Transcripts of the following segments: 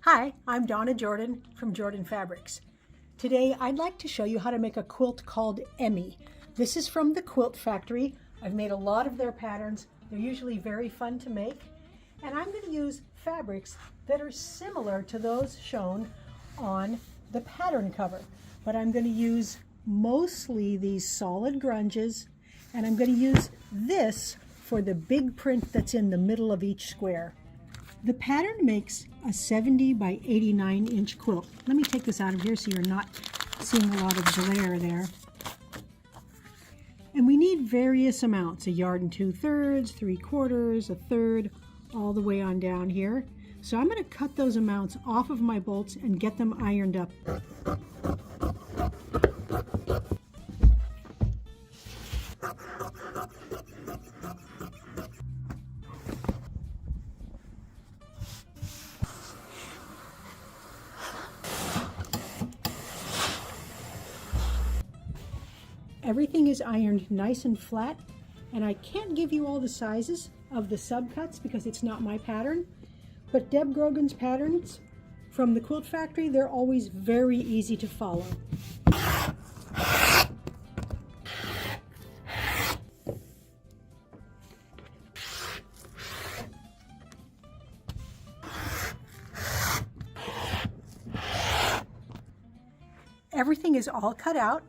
Hi, I'm Donna Jordan from Jordan Fabrics. Today I'd like to show you how to make a quilt called Emmy. This is from the Quilt Factory. I've made a lot of their patterns. They're usually very fun to make. And I'm going to use fabrics that are similar to those shown on the pattern cover. But I'm going to use mostly these solid grunges, and I'm going to use this for the big print that's in the middle of each square. The pattern makes a 70 by 89 inch quilt. Let me take this out of here so you're not seeing a lot of glare there. And we need various amounts, 1 2/3, 3/4, 1/3, all the way on down here. So I'm going to cut those amounts off of my bolts and get them ironed up. Everything is ironed nice and flat, and I can't give you all the sizes of the subcuts because it's not my pattern, but Deb Grogan's patterns from the Quilt Factory, they're always very easy to follow. Everything is all cut out.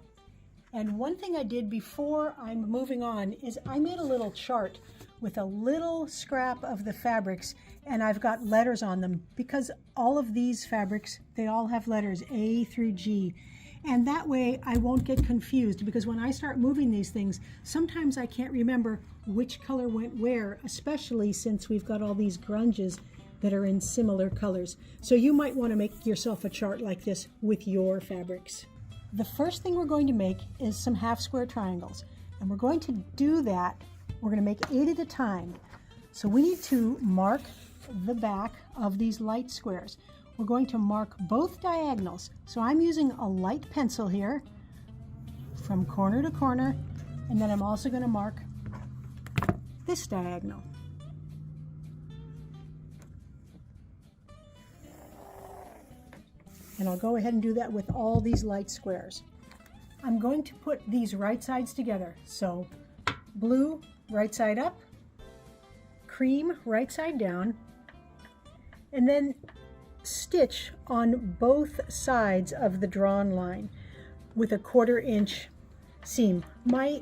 And one thing I did before I'm moving on is I made a little chart with a little scrap of the fabrics, and I've got letters on them because all of these fabrics, they all have letters A through G. And that way I won't get confused, because when I start moving these things, sometimes I can't remember which color went where, especially since we've got all these grunges that are in similar colors. So you might want to make yourself a chart like this with your fabrics. The first thing we're going to make is some half square triangles, and we're going to do that. We're going to make 8 at a time. So we need to mark the back of these light squares. We're going to mark both diagonals. So I'm using a light pencil here from corner to corner, and then I'm also going to mark this diagonal. And I'll go ahead and do that with all these light squares. I'm going to put these right sides together. So blue, right side up, cream, right side down, and then stitch on both sides of the drawn line with a 1/4 inch seam. My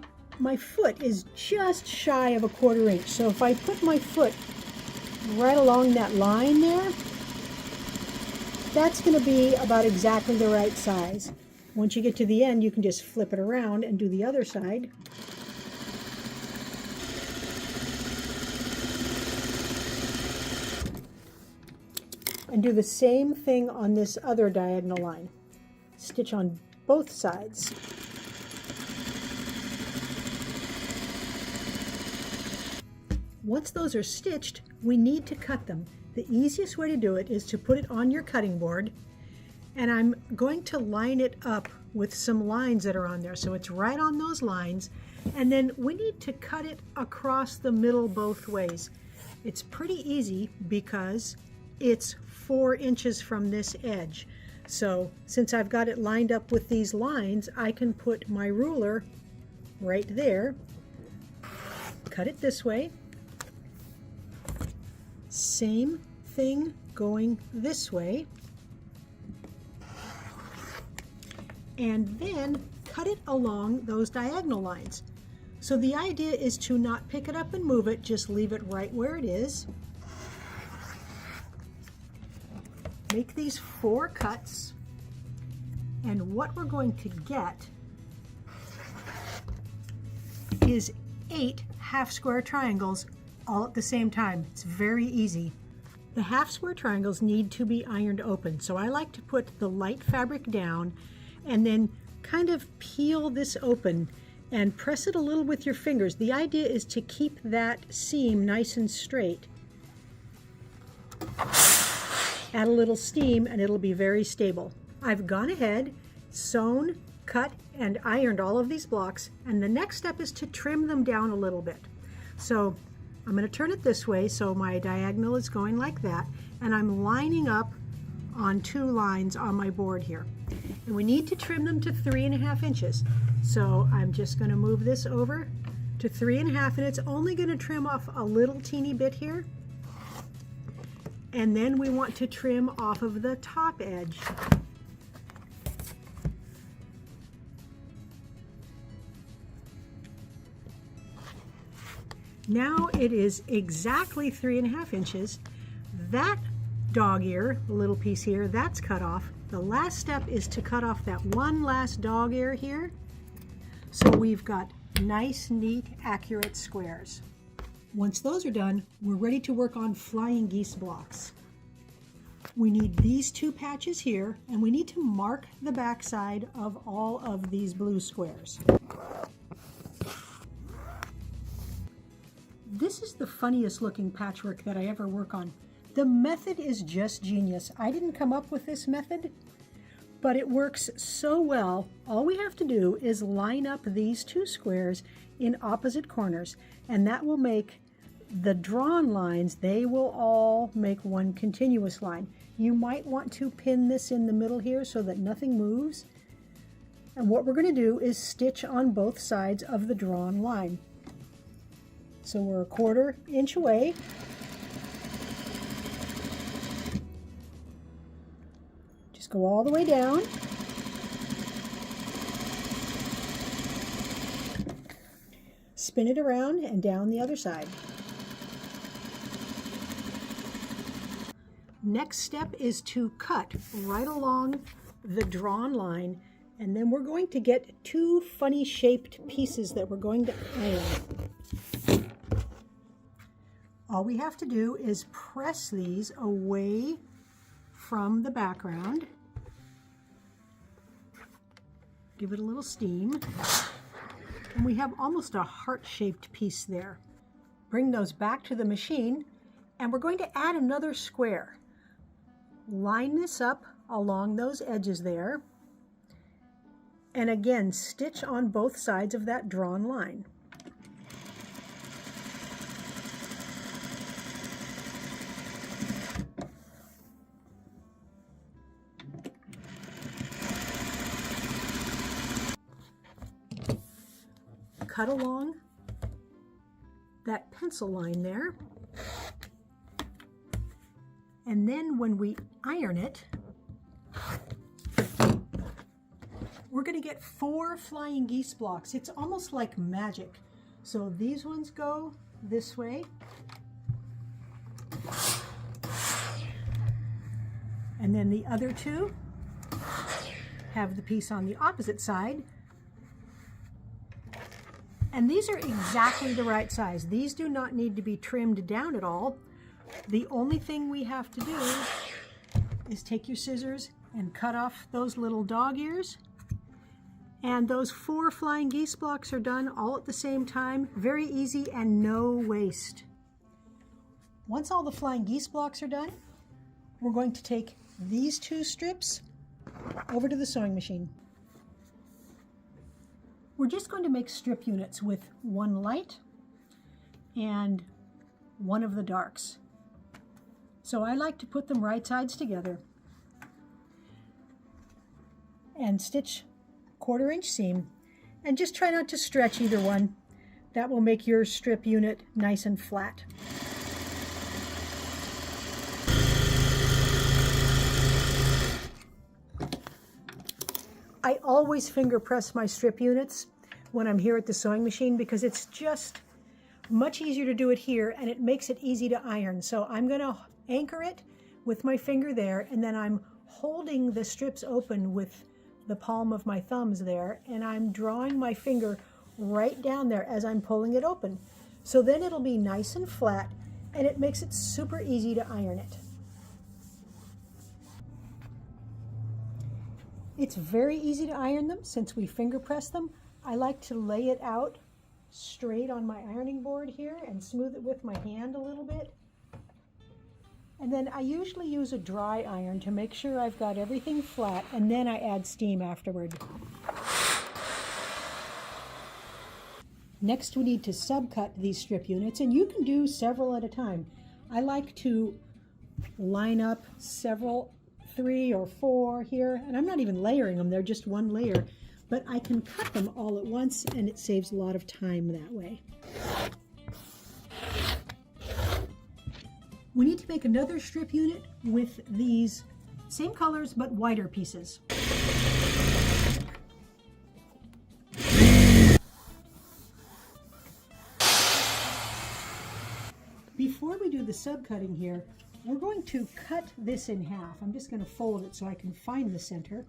foot is just shy of a 1/4 inch. So if I put my foot right along that line there, that's going to be about exactly the right size. Once you get to the end, you can just flip it around and do the other side. And do the same thing on this other diagonal line. Stitch on both sides. Once those are stitched, we need to cut them. The easiest way to do it is to put it on your cutting board, and I'm going to line it up with some lines that are on there. So it's right on those lines, and then we need to cut it across the middle both ways. It's pretty easy because it's 4 inches from this edge. So since I've got it lined up with these lines, I can put my ruler right there, cut it this way. Same thing going this way, and then cut it along those diagonal lines. So the idea is to not pick it up and move it, just leave it right where it is. Make these 4 cuts, and what we're going to get is 8 half square triangles all at the same time. It's very easy. The half square triangles need to be ironed open, so I like to put the light fabric down and then kind of peel this open and press it a little with your fingers. The idea is to keep that seam nice and straight. Add a little steam and it'll be very stable. I've gone ahead, sewn, cut, and ironed all of these blocks, and the next step is to trim them down a little bit. So I'm going to turn it this way so my diagonal is going like that, and I'm lining up on 2 lines on my board here. And we need to trim them to 3.5 inches. So I'm just going to move this over to 3.5, and it's only going to trim off a little teeny bit here. And then we want to trim off of the top edge. Now it is exactly 3.5 inches. That dog ear, the little piece here, that's cut off. The last step is to cut off that one last dog ear here. So we've got nice, neat, accurate squares. Once those are done, we're ready to work on flying geese blocks. We need these 2 patches here, and we need to mark the back side of all of these blue squares. This is the funniest looking patchwork that I ever work on. The method is just genius. I didn't come up with this method, but it works so well. All we have to do is line up these 2 squares in opposite corners, and that will make the drawn lines, they will all make one continuous line. You might want to pin this in the middle here so that nothing moves. And what we're going to do is stitch on both sides of the drawn line. So we're 1/4 inch away. Just go all the way down. Spin it around and down the other side. Next step is to cut right along the drawn line, and then we're going to get 2 funny shaped pieces that we're going to iron. All we have to do is press these away from the background. Give it a little steam. And we have almost a heart-shaped piece there. Bring those back to the machine, and we're going to add another square. Line this up along those edges there, and again stitch on both sides of that drawn line. Cut along that pencil line there. And then when we iron it, we're going to get 4 flying geese blocks. It's almost like magic. So these ones go this way. And then the other 2 have the piece on the opposite side. And these are exactly the right size. These do not need to be trimmed down at all. The only thing we have to do is take your scissors and cut off those little dog ears. And those 4 flying geese blocks are done all at the same time. Very easy and no waste. Once all the flying geese blocks are done, we're going to take these 2 strips over to the sewing machine. We're just going to make strip units with 1 light and 1 of the darks. So I like to put them right sides together and stitch 1/4 inch seam, and just try not to stretch either one. That will make your strip unit nice and flat. I always finger press my strip units when I'm here at the sewing machine because it's just much easier to do it here, and it makes it easy to iron. So I'm going to anchor it with my finger there, and then I'm holding the strips open with the palm of my thumbs there, and I'm drawing my finger right down there as I'm pulling it open. So then it'll be nice and flat, and it makes it super easy to iron it. It's very easy to iron them since we finger press them. I like to lay it out straight on my ironing board here and smooth it with my hand a little bit. And then I usually use a dry iron to make sure I've got everything flat, and then I add steam afterward. Next we need to subcut these strip units, and you can do several at a time. I like to line up several 3 or 4 here, and I'm not even layering them, they're just one layer, but I can cut them all at once and it saves a lot of time that way. We need to make another strip unit with these same colors but wider pieces. Before we do the subcutting here, we're going to cut this in half. I'm just going to fold it so I can find the center.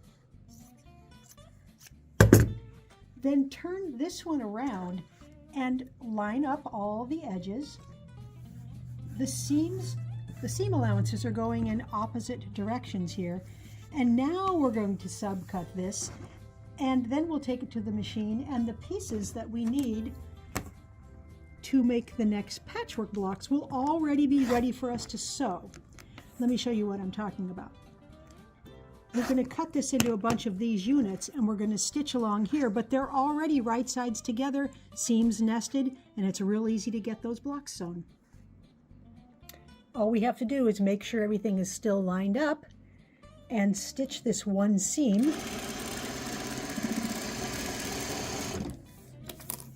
Then turn this one around and line up all the edges. The seam allowances are going in opposite directions here. And now we're going to subcut this, and then we'll take it to the machine, and the pieces that we need to make the next patchwork blocks will already be ready for us to sew. Let me show you what I'm talking about. We're going to cut this into a bunch of these units, and we're going to stitch along here, but they're already right sides together, seams nested, and it's real easy to get those blocks sewn. All we have to do is make sure everything is still lined up and stitch this one seam.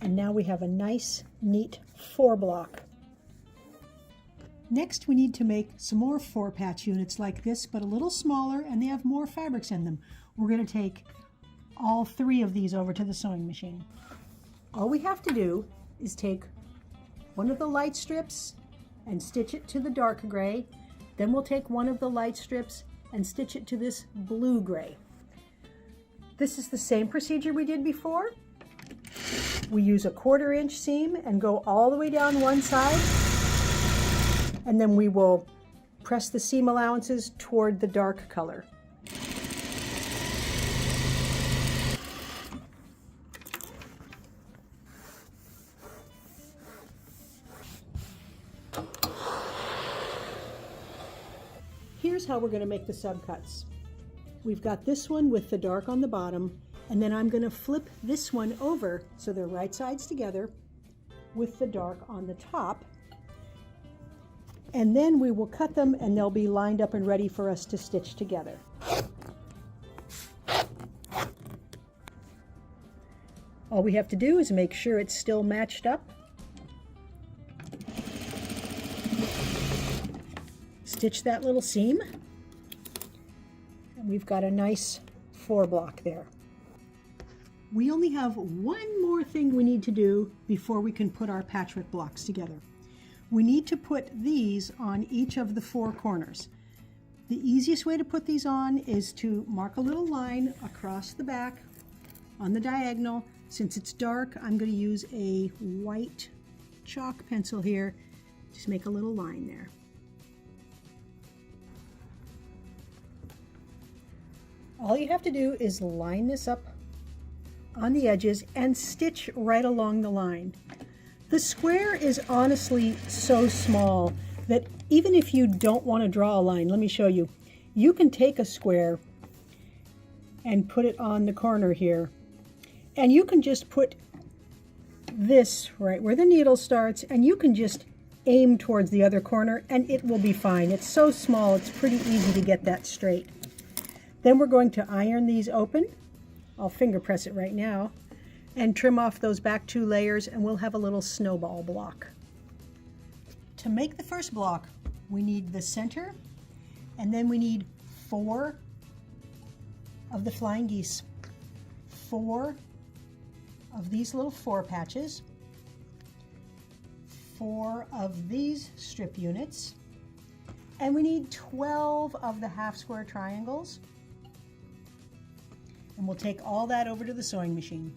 And now we have a nice, neat 4 block. Next, we need to make some more 4 patch units like this, but a little smaller, and they have more fabrics in them. We're going to take all 3 of these over to the sewing machine. All we have to do is take one of the light strips and stitch it to the dark gray. Then we'll take one of the light strips and stitch it to this blue gray. This is the same procedure we did before. We use a 1/4 inch seam and go all the way down one side, and then we will press the seam allowances toward the dark color. Here's how we're going to make the subcuts. We've got this one with the dark on the bottom, and then I'm going to flip this one over so they're right sides together with the dark on the top. And then we will cut them and they'll be lined up and ready for us to stitch together. All we have to do is make sure it's still matched up. Stitch that little seam, and we've got a nice 4 block there. We only have one more thing we need to do before we can put our patchwork blocks together. We need to put these on each of the 4 corners. The easiest way to put these on is to mark a little line across the back on the diagonal. Since it's dark, I'm going to use a white chalk pencil here. Just make a little line there. All you have to do is line this up on the edges and stitch right along the line. The square is honestly so small that even if you don't want to draw a line, let me show you. You can take a square and put it on the corner here, and you can just put this right where the needle starts, and you can just aim towards the other corner and it will be fine. It's so small, it's pretty easy to get that straight. Then we're going to iron these open. I'll finger press it right now and trim off those back 2 layers, and we'll have a little snowball block. To make the first block, we need the center, and then we need 4 of the flying geese, 4 of these little 4 patches, 4 of these strip units, and we need 12 of the half square triangles. And we'll take all that over to the sewing machine.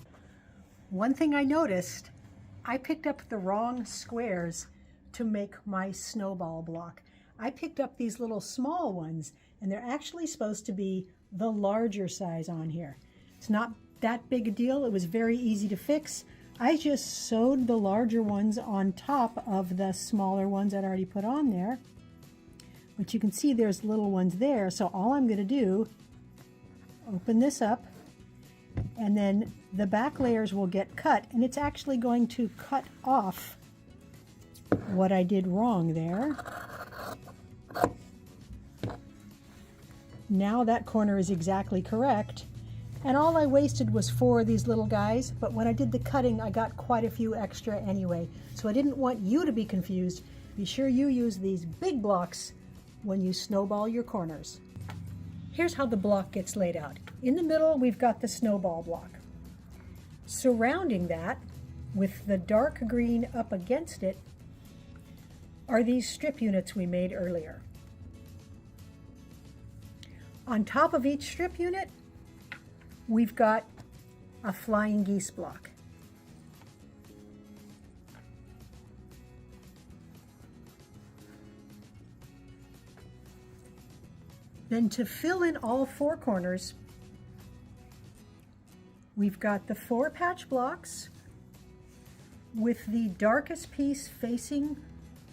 One thing I noticed, I picked up the wrong squares to make my snowball block. I picked up these little small ones, and they're actually supposed to be the larger size on here. It's not that big a deal. It was very easy to fix. I just sewed the larger ones on top of the smaller ones I'd already put on there. But you can see there's little ones there, so all I'm going to do, open this up, and then the back layers will get cut, and it's actually going to cut off what I did wrong there. Now that corner is exactly correct. And all I wasted was 4 of these little guys, but when I did the cutting, I got quite a few extra anyway. So I didn't want you to be confused. Be sure you use these big blocks when you snowball your corners. Here's how the block gets laid out. In the middle, we've got the snowball block. Surrounding that, with the dark green up against it, are these strip units we made earlier. On top of each strip unit, we've got a flying geese block. Then to fill in all 4 corners, we've got the 4 patch blocks with the darkest piece facing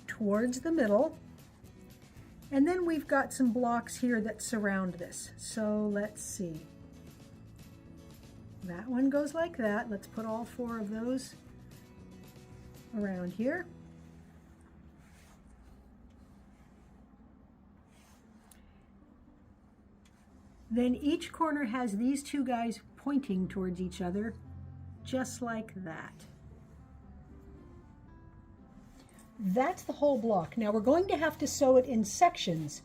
towards the middle. And then we've got some blocks here that surround this. So let's see. That one goes like that. Let's put all 4 of those around here. Then each corner has these 2 guys pointing towards each other, just like that. That's the whole block. Now we're going to have to sew it in sections.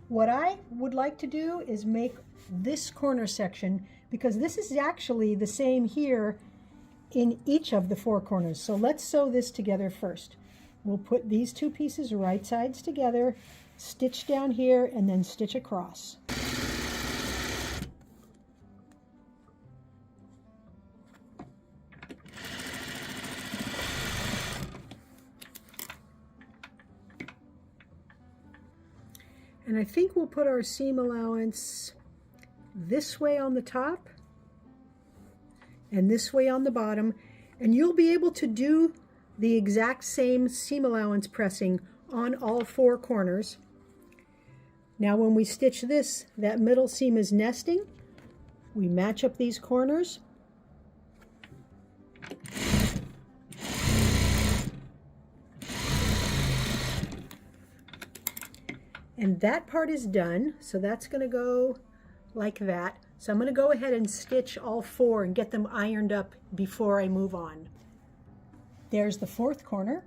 What I would like to do is make this corner section, because this is actually the same here in each of the 4 corners. So let's sew this together first. We'll put these 2 pieces right sides together, stitch down here, and then stitch across. And I think we'll put our seam allowance this way on the top and this way on the bottom, and you'll be able to do the exact same seam allowance pressing on all 4 corners. Now when we stitch this, that middle seam is nesting. We match up these corners. And that part is done, so that's going to go like that. So I'm going to go ahead and stitch all 4 and get them ironed up before I move on. There's the 4th corner.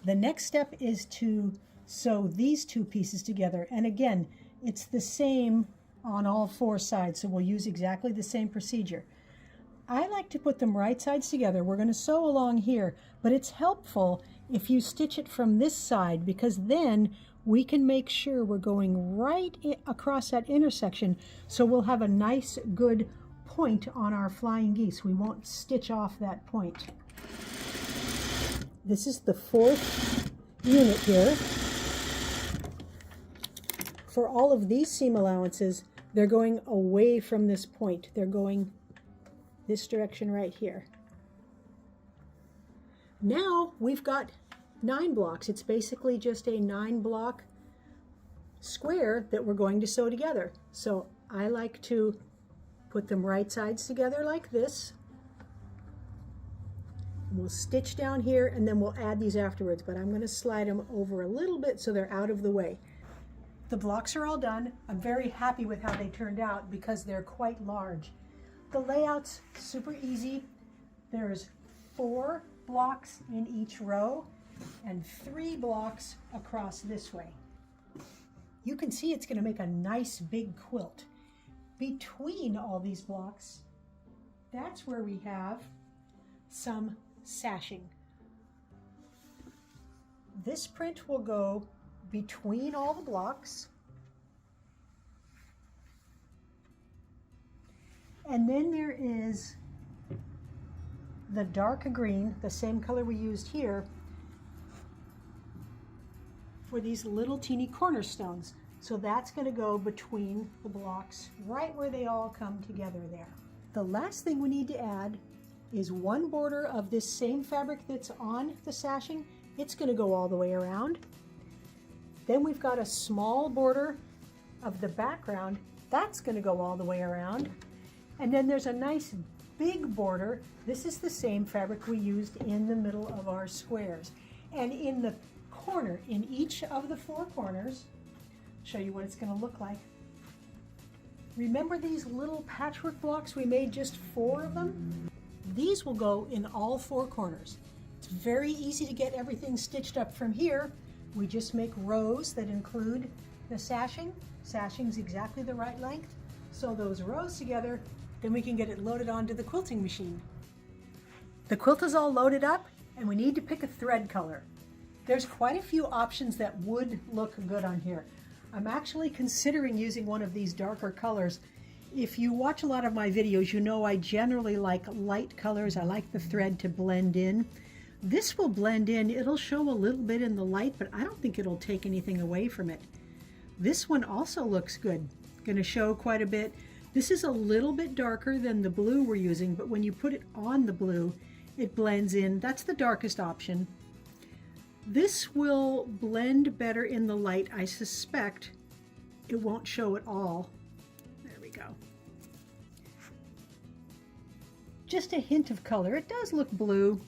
The next step is to sew these 2 pieces together. And again, it's the same on all 4 sides, so we'll use exactly the same procedure. I like to put them right sides together. We're going to sew along here, but it's helpful if you stitch it from this side, because then we can make sure we're going right across that intersection, so we'll have a nice good point on our flying geese. We won't stitch off that point. This is the 4th unit here. For all of these seam allowances, they're going away from this point. They're going this direction right here. Now we've got 9 blocks. It's basically just a 9 block square that we're going to sew together. So I like to put them right sides together like this. We'll stitch down here and then we'll add these afterwards, but I'm going to slide them over a little bit so they're out of the way. The blocks are all done. I'm very happy with how they turned out because they're quite large. The layout's super easy. There's 4 blocks in each row and 3 blocks across this way. You can see it's going to make a nice big quilt. Between all these blocks, that's where we have some sashing. This print will go between all the blocks, and then there is the dark green, the same color we used here, for these little teeny cornerstones. So that's going to go between the blocks right where they all come together there. The last thing we need to add is 1 border of this same fabric that's on the sashing. It's going to go all the way around. Then we've got a small border of the background. That's going to go all the way around. And then there's a nice big border. This is the same fabric we used in the middle of our squares. And in the corner, in each of the 4 corners, show you what it's going to look like. Remember these little patchwork blocks we made, just 4 of them? These will go in all 4 corners. It's very easy to get everything stitched up from here. We just make rows that include the sashing. Sashing's exactly the right length. Sew those rows together, then we can get it loaded onto the quilting machine. The quilt is all loaded up and we need to pick a thread color. There's quite a few options that would look good on here. I'm actually considering using one of these darker colors. If you watch a lot of my videos, you know I generally like light colors. I like the thread to blend in. This will blend in. It'll show a little bit in the light, but I don't think it'll take anything away from it. This one also looks good. Going to show quite a bit. This is a little bit darker than the blue we're using, but when you put it on the blue, it blends in. That's the darkest option. This will blend better in the light. I suspect it won't show at all. There we go. Just a hint of color. It does look blue.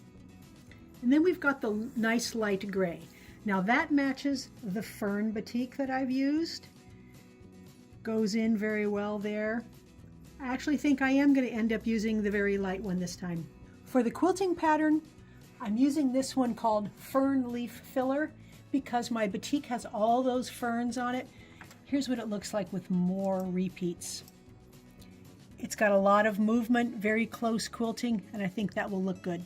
And then we've got the nice light gray. Now that matches the fern batik that I've used. Goes in very well there. I actually think I am going to end up using the very light one this time. For the quilting pattern, I'm using this one called Fern Leaf Filler because my batik has all those ferns on it. Here's what it looks like with more repeats. It's got a lot of movement, very close quilting, and I think that will look good.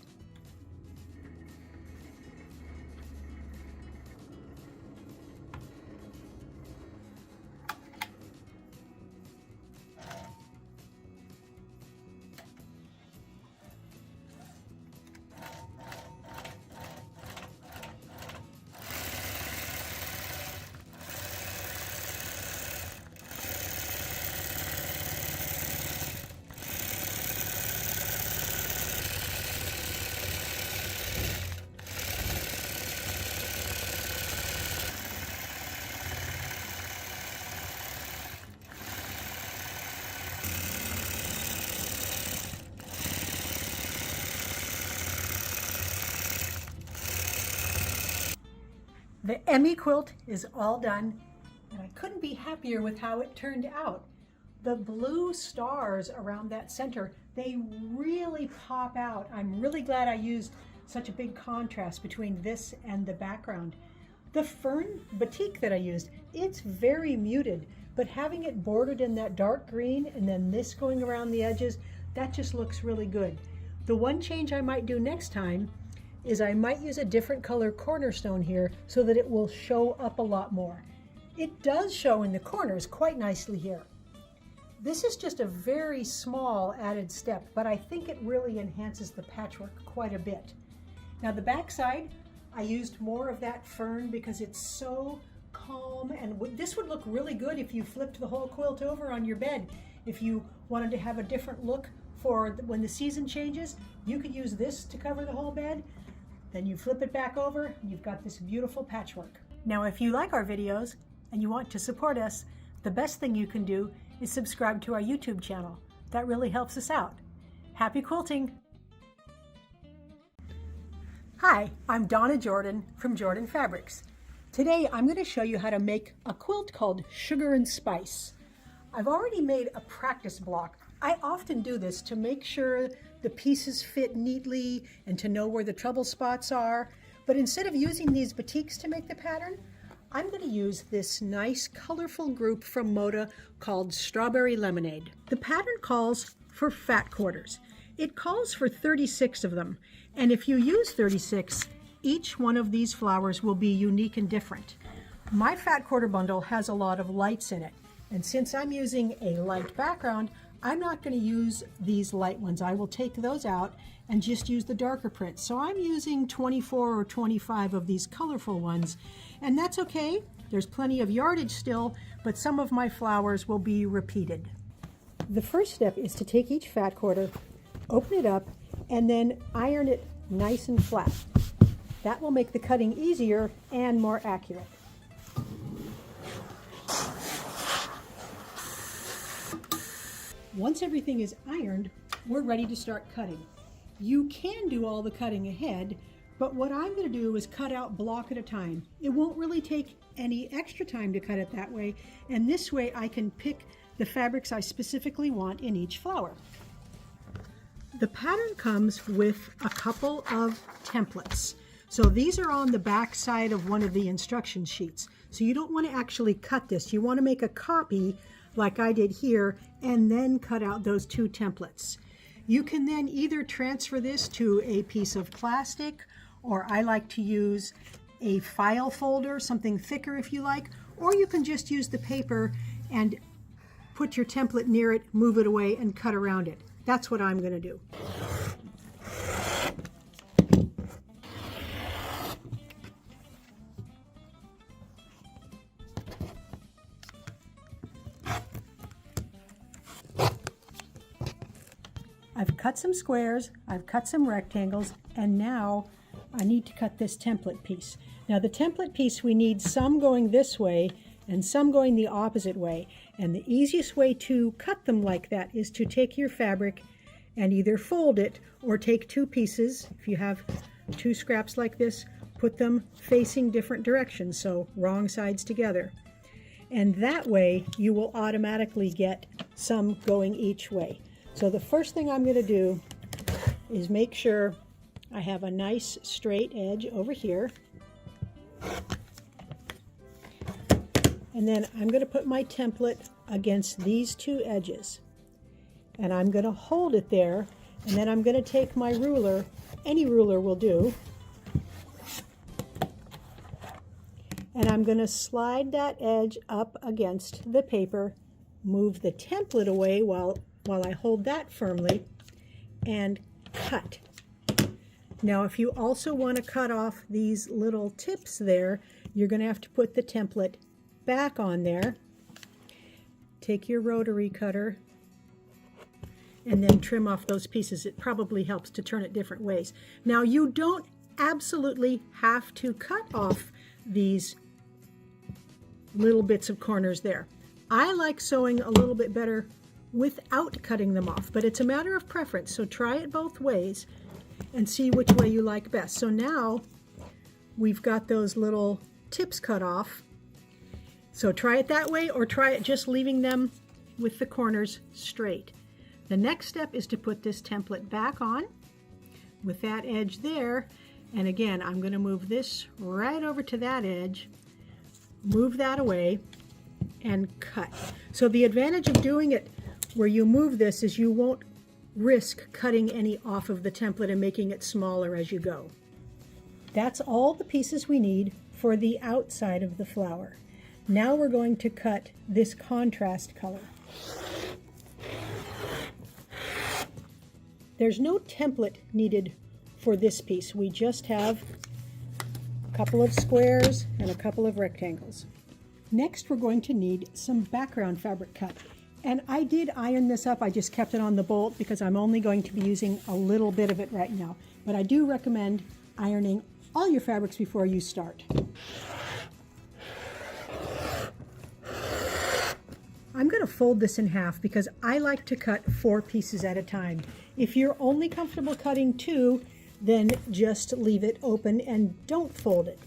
The Emmy quilt is all done, and I couldn't be happier with how it turned out. The blue stars around that center, they really pop out. I'm really glad I used such a big contrast between this and the background. The fern batik that I used, it's very muted, but having it bordered in that dark green and then this going around the edges, that just looks really good. The one change I might do next time is I might use a different color cornerstone here so that it will show up a lot more. It does show in the corners quite nicely here. This is just a very small added step, but I think it really enhances the patchwork quite a bit. Now the back side, I used more of that fern because it's so calm, and this would look really good if you flipped the whole quilt over on your bed. If you wanted to have a different look for when the season changes, you could use this to cover the whole bed. Then you flip it back over, and you've got this beautiful patchwork. Now, if you like our videos and you want to support us, the best thing you can do is subscribe to our YouTube channel. That really helps us out. Happy quilting! Hi, I'm Donna Jordan from Jordan Fabrics. Today I'm going to show you how to make a quilt called Sugar and Spice. I've already made a practice block. I often do this to make sure the pieces fit neatly and to know where the trouble spots are. But instead of using these batiks to make the pattern, I'm going to use this nice colorful group from Moda called Strawberry Lemonade. The pattern calls for fat quarters. It calls for 36 of them. And if you use 36, each one of these flowers will be unique and different. My fat quarter bundle has a lot of lights in it. And since I'm using a light background, I'm not going to use these light ones. I will take those out and just use the darker prints. So I'm using 24 or 25 of these colorful ones, and that's okay. There's plenty of yardage still, but some of my flowers will be repeated. The first step is to take each fat quarter, open it up, and then iron it nice and flat. That will make the cutting easier and more accurate. Once everything is ironed, we're ready to start cutting. You can do all the cutting ahead, but what I'm going to do is cut out block at a time. It won't really take any extra time to cut it that way, and this way I can pick the fabrics I specifically want in each flower. The pattern comes with a couple of templates. So these are on the back side of one of the instruction sheets. So you don't want to actually cut this. You want to make a copy like I did here and then cut out those two templates. You can then either transfer this to a piece of plastic, or I like to use a file folder, something thicker if you like, or you can just use the paper and put your template near it, move it away, and cut around it. That's what I'm going to do. I've cut some squares, I've cut some rectangles, and now I need to cut this template piece. Now the template piece, we need some going this way and some going the opposite way. And the easiest way to cut them like that is to take your fabric and either fold it or take two pieces. If you have two scraps like this, put them facing different directions, so wrong sides together. And that way you will automatically get some going each way. So the first thing I'm going to do is make sure I have a nice straight edge over here. And then I'm going to put my template against these two edges. And I'm going to hold it there. And then I'm going to take my ruler, any ruler will do. And I'm going to slide that edge up against the paper, move the template away while I hold that firmly, and cut. Now if you also want to cut off these little tips there, you're going to have to put the template back on there. Take your rotary cutter and then trim off those pieces. It probably helps to turn it different ways. Now you don't absolutely have to cut off these little bits of corners there. I like sewing a little bit better without cutting them off, but it's a matter of preference, so try it both ways and see which way you like best. So now we've got those little tips cut off. So try it that way, or try it just leaving them with the corners straight. The next step is to put this template back on with that edge there, and again I'm going to move this right over to that edge, move that away, and cut. So the advantage of doing it where you move this is you won't risk cutting any off of the template and making it smaller as you go. That's all the pieces we need for the outside of the flower. Now we're going to cut this contrast color. There's no template needed for this piece. We just have a couple of squares and a couple of rectangles. Next we're going to need some background fabric cut. And I did iron this up, I just kept it on the bolt because I'm only going to be using a little bit of it right now. But I do recommend ironing all your fabrics before you start. I'm going to fold this in half because I like to cut 4 pieces at a time. If you're only comfortable cutting 2, then just leave it open and don't fold it.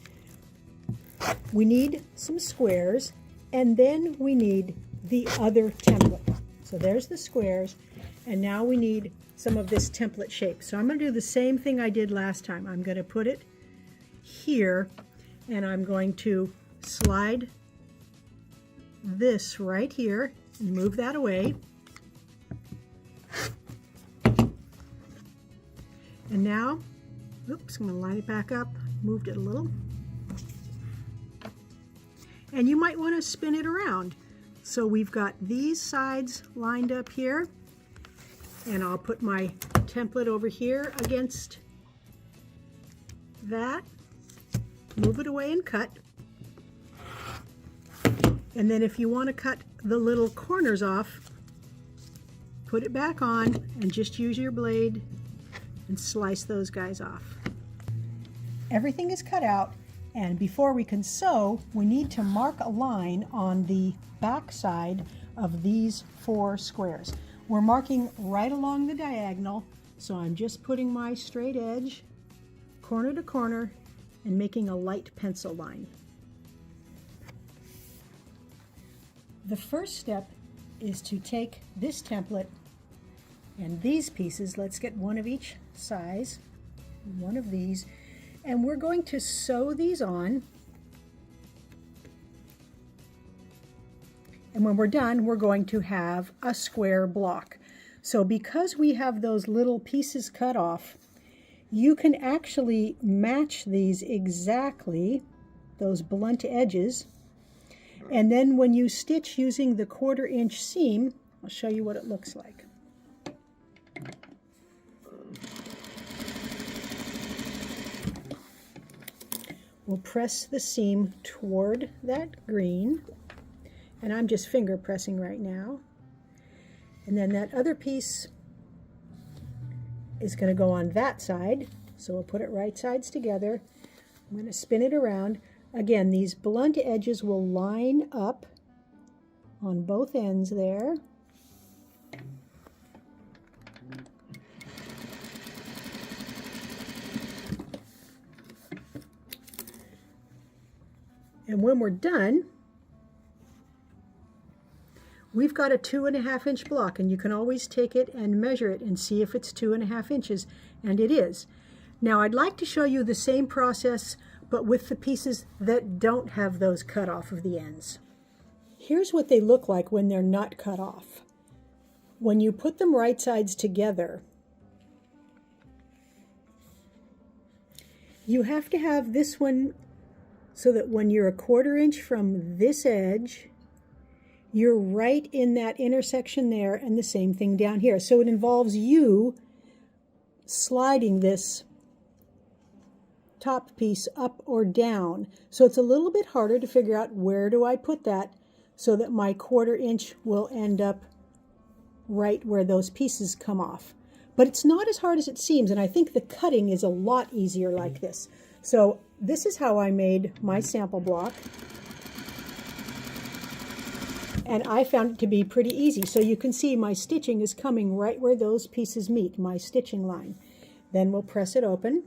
We need some squares, and then we need the other template. So there's the squares, and now we need some of this template shape. So I'm going to do the same thing I did last time. I'm going to put it here, and I'm going to slide this right here and move that away. And now, oops, I'm going to line it back up, moved it a little. And you might want to spin it around. So we've got these sides lined up here, and I'll put my template over here against that, move it away and cut. And then if you want to cut the little corners off, put it back on and just use your blade and slice those guys off. Everything is cut out, and before we can sew, we need to mark a line on the back side of these 4 squares. We're marking right along the diagonal, so I'm just putting my straight edge corner to corner and making a light pencil line. The first step is to take this template and these pieces, let's get one of each size, one of these, and we're going to sew these on. And when we're done, we're going to have a square block. So because we have those little pieces cut off, you can actually match these exactly, those blunt edges. And then when you stitch using the 1/4 inch seam, I'll show you what it looks like. We'll press the seam toward that green, and I'm just finger pressing right now. And then that other piece is going to go on that side, so we'll put it right sides together. I'm going to spin it around. Again, these blunt edges will line up on both ends there. And when we're done, we've got a 2.5 inch block, and you can always take it and measure it and see if it's 2.5 inches, and it is. Now I'd like to show you the same process, but with the pieces that don't have those cut off of the ends. Here's what they look like when they're not cut off. When you put them right sides together, you have to have this one so that when you're a 1/4 inch from this edge, you're right in that intersection there, and the same thing down here. So it involves you sliding this top piece up or down. So it's a little bit harder to figure out where do I put that so that my 1/4 inch will end up right where those pieces come off. But it's not as hard as it seems, and I think the cutting is a lot easier like this. So this is how I made my sample block. And I found it to be pretty easy. So you can see my stitching is coming right where those pieces meet, my stitching line. Then we'll press it open.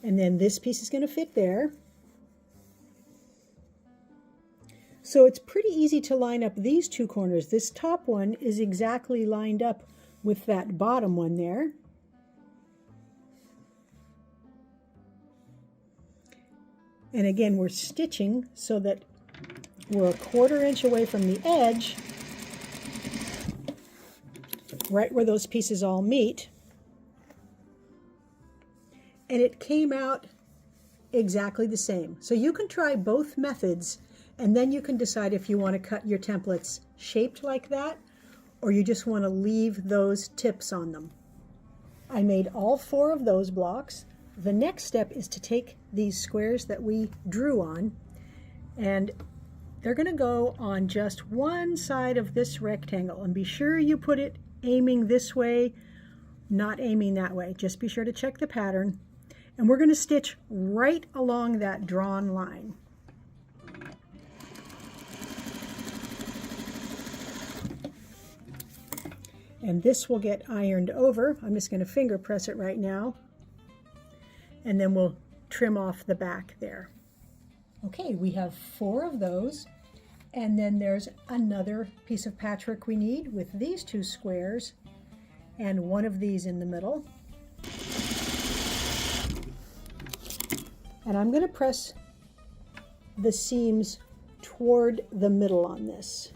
And then this piece is going to fit there. So it's pretty easy to line up these two corners. This top one is exactly lined up with that bottom one there. And again, we're stitching so that we're a 1/4 inch away from the edge, right where those pieces all meet. And it came out exactly the same. So you can try both methods, and then you can decide if you want to cut your templates shaped like that, or you just want to leave those tips on them. I made all 4 of those blocks. The next step is to take these squares that we drew on, and they're going to go on just one side of this rectangle. And be sure you put it aiming this way, not aiming that way. Just be sure to check the pattern. And we're going to stitch right along that drawn line. And this will get ironed over. I'm just going to finger press it right now. And then we'll trim off the back there. Okay, we have 4 of those. And then there's another piece of patchwork we need with these 2 squares and one of these in the middle. And I'm going to press the seams toward the middle on this.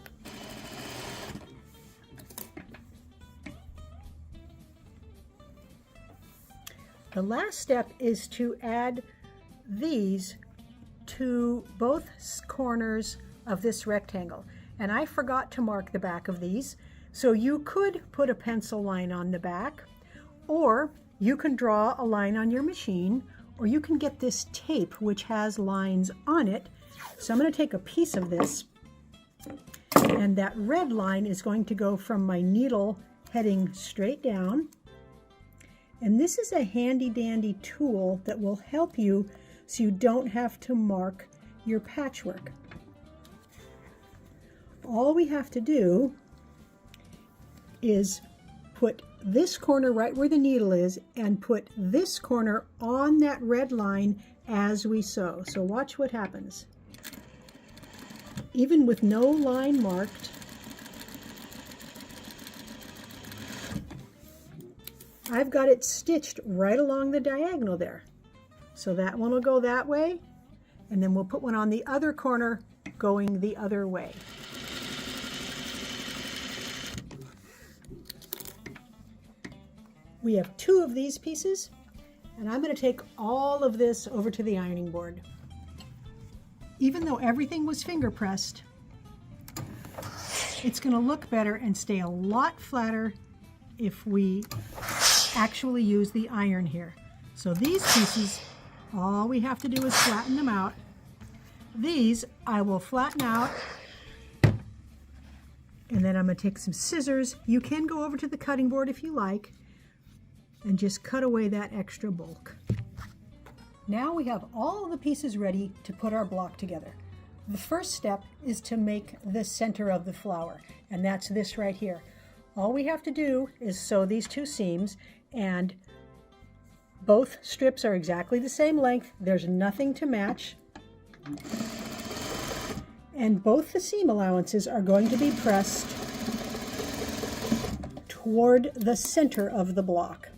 The last step is to add these to both corners of this rectangle. And I forgot to mark the back of these. So you could put a pencil line on the back, or you can draw a line on your machine, or you can get this tape which has lines on it. So I'm going to take a piece of this, and that red line is going to go from my needle heading straight down. And this is a handy dandy tool that will help you so you don't have to mark your patchwork. All we have to do is put this corner right where the needle is and put this corner on that red line as we sew. So watch what happens. even with no line marked, I've got it stitched right along the diagonal there. So that one will go that way, and then we'll put one on the other corner going the other way. We have 2 of these pieces, and I'm going to take all of this over to the ironing board. Even though everything was finger pressed, it's going to look better and stay a lot flatter if we actually use the iron here. So these pieces, all we have to do is flatten them out. These I will flatten out, and then I'm going to take some scissors. You can go over to the cutting board if you like and just cut away that extra bulk. Now we have all the pieces ready to put our block together. The first step is to make the center of the flower, and that's this right here. All we have to do is sew these 2 seams, and both strips are exactly the same length. There's nothing to match. And both the seam allowances are going to be pressed toward the center of the block.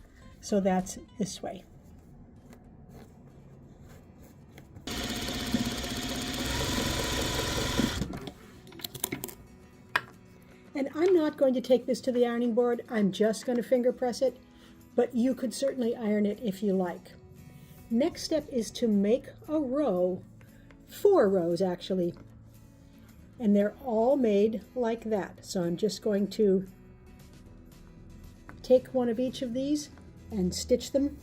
So that's this way. And I'm not going to take this to the ironing board. I'm just going to finger press it, but you could certainly iron it if you like. Next step is to make a row, 4 rows actually, and they're all made like that. So I'm just going to take one of each of these and stitch them,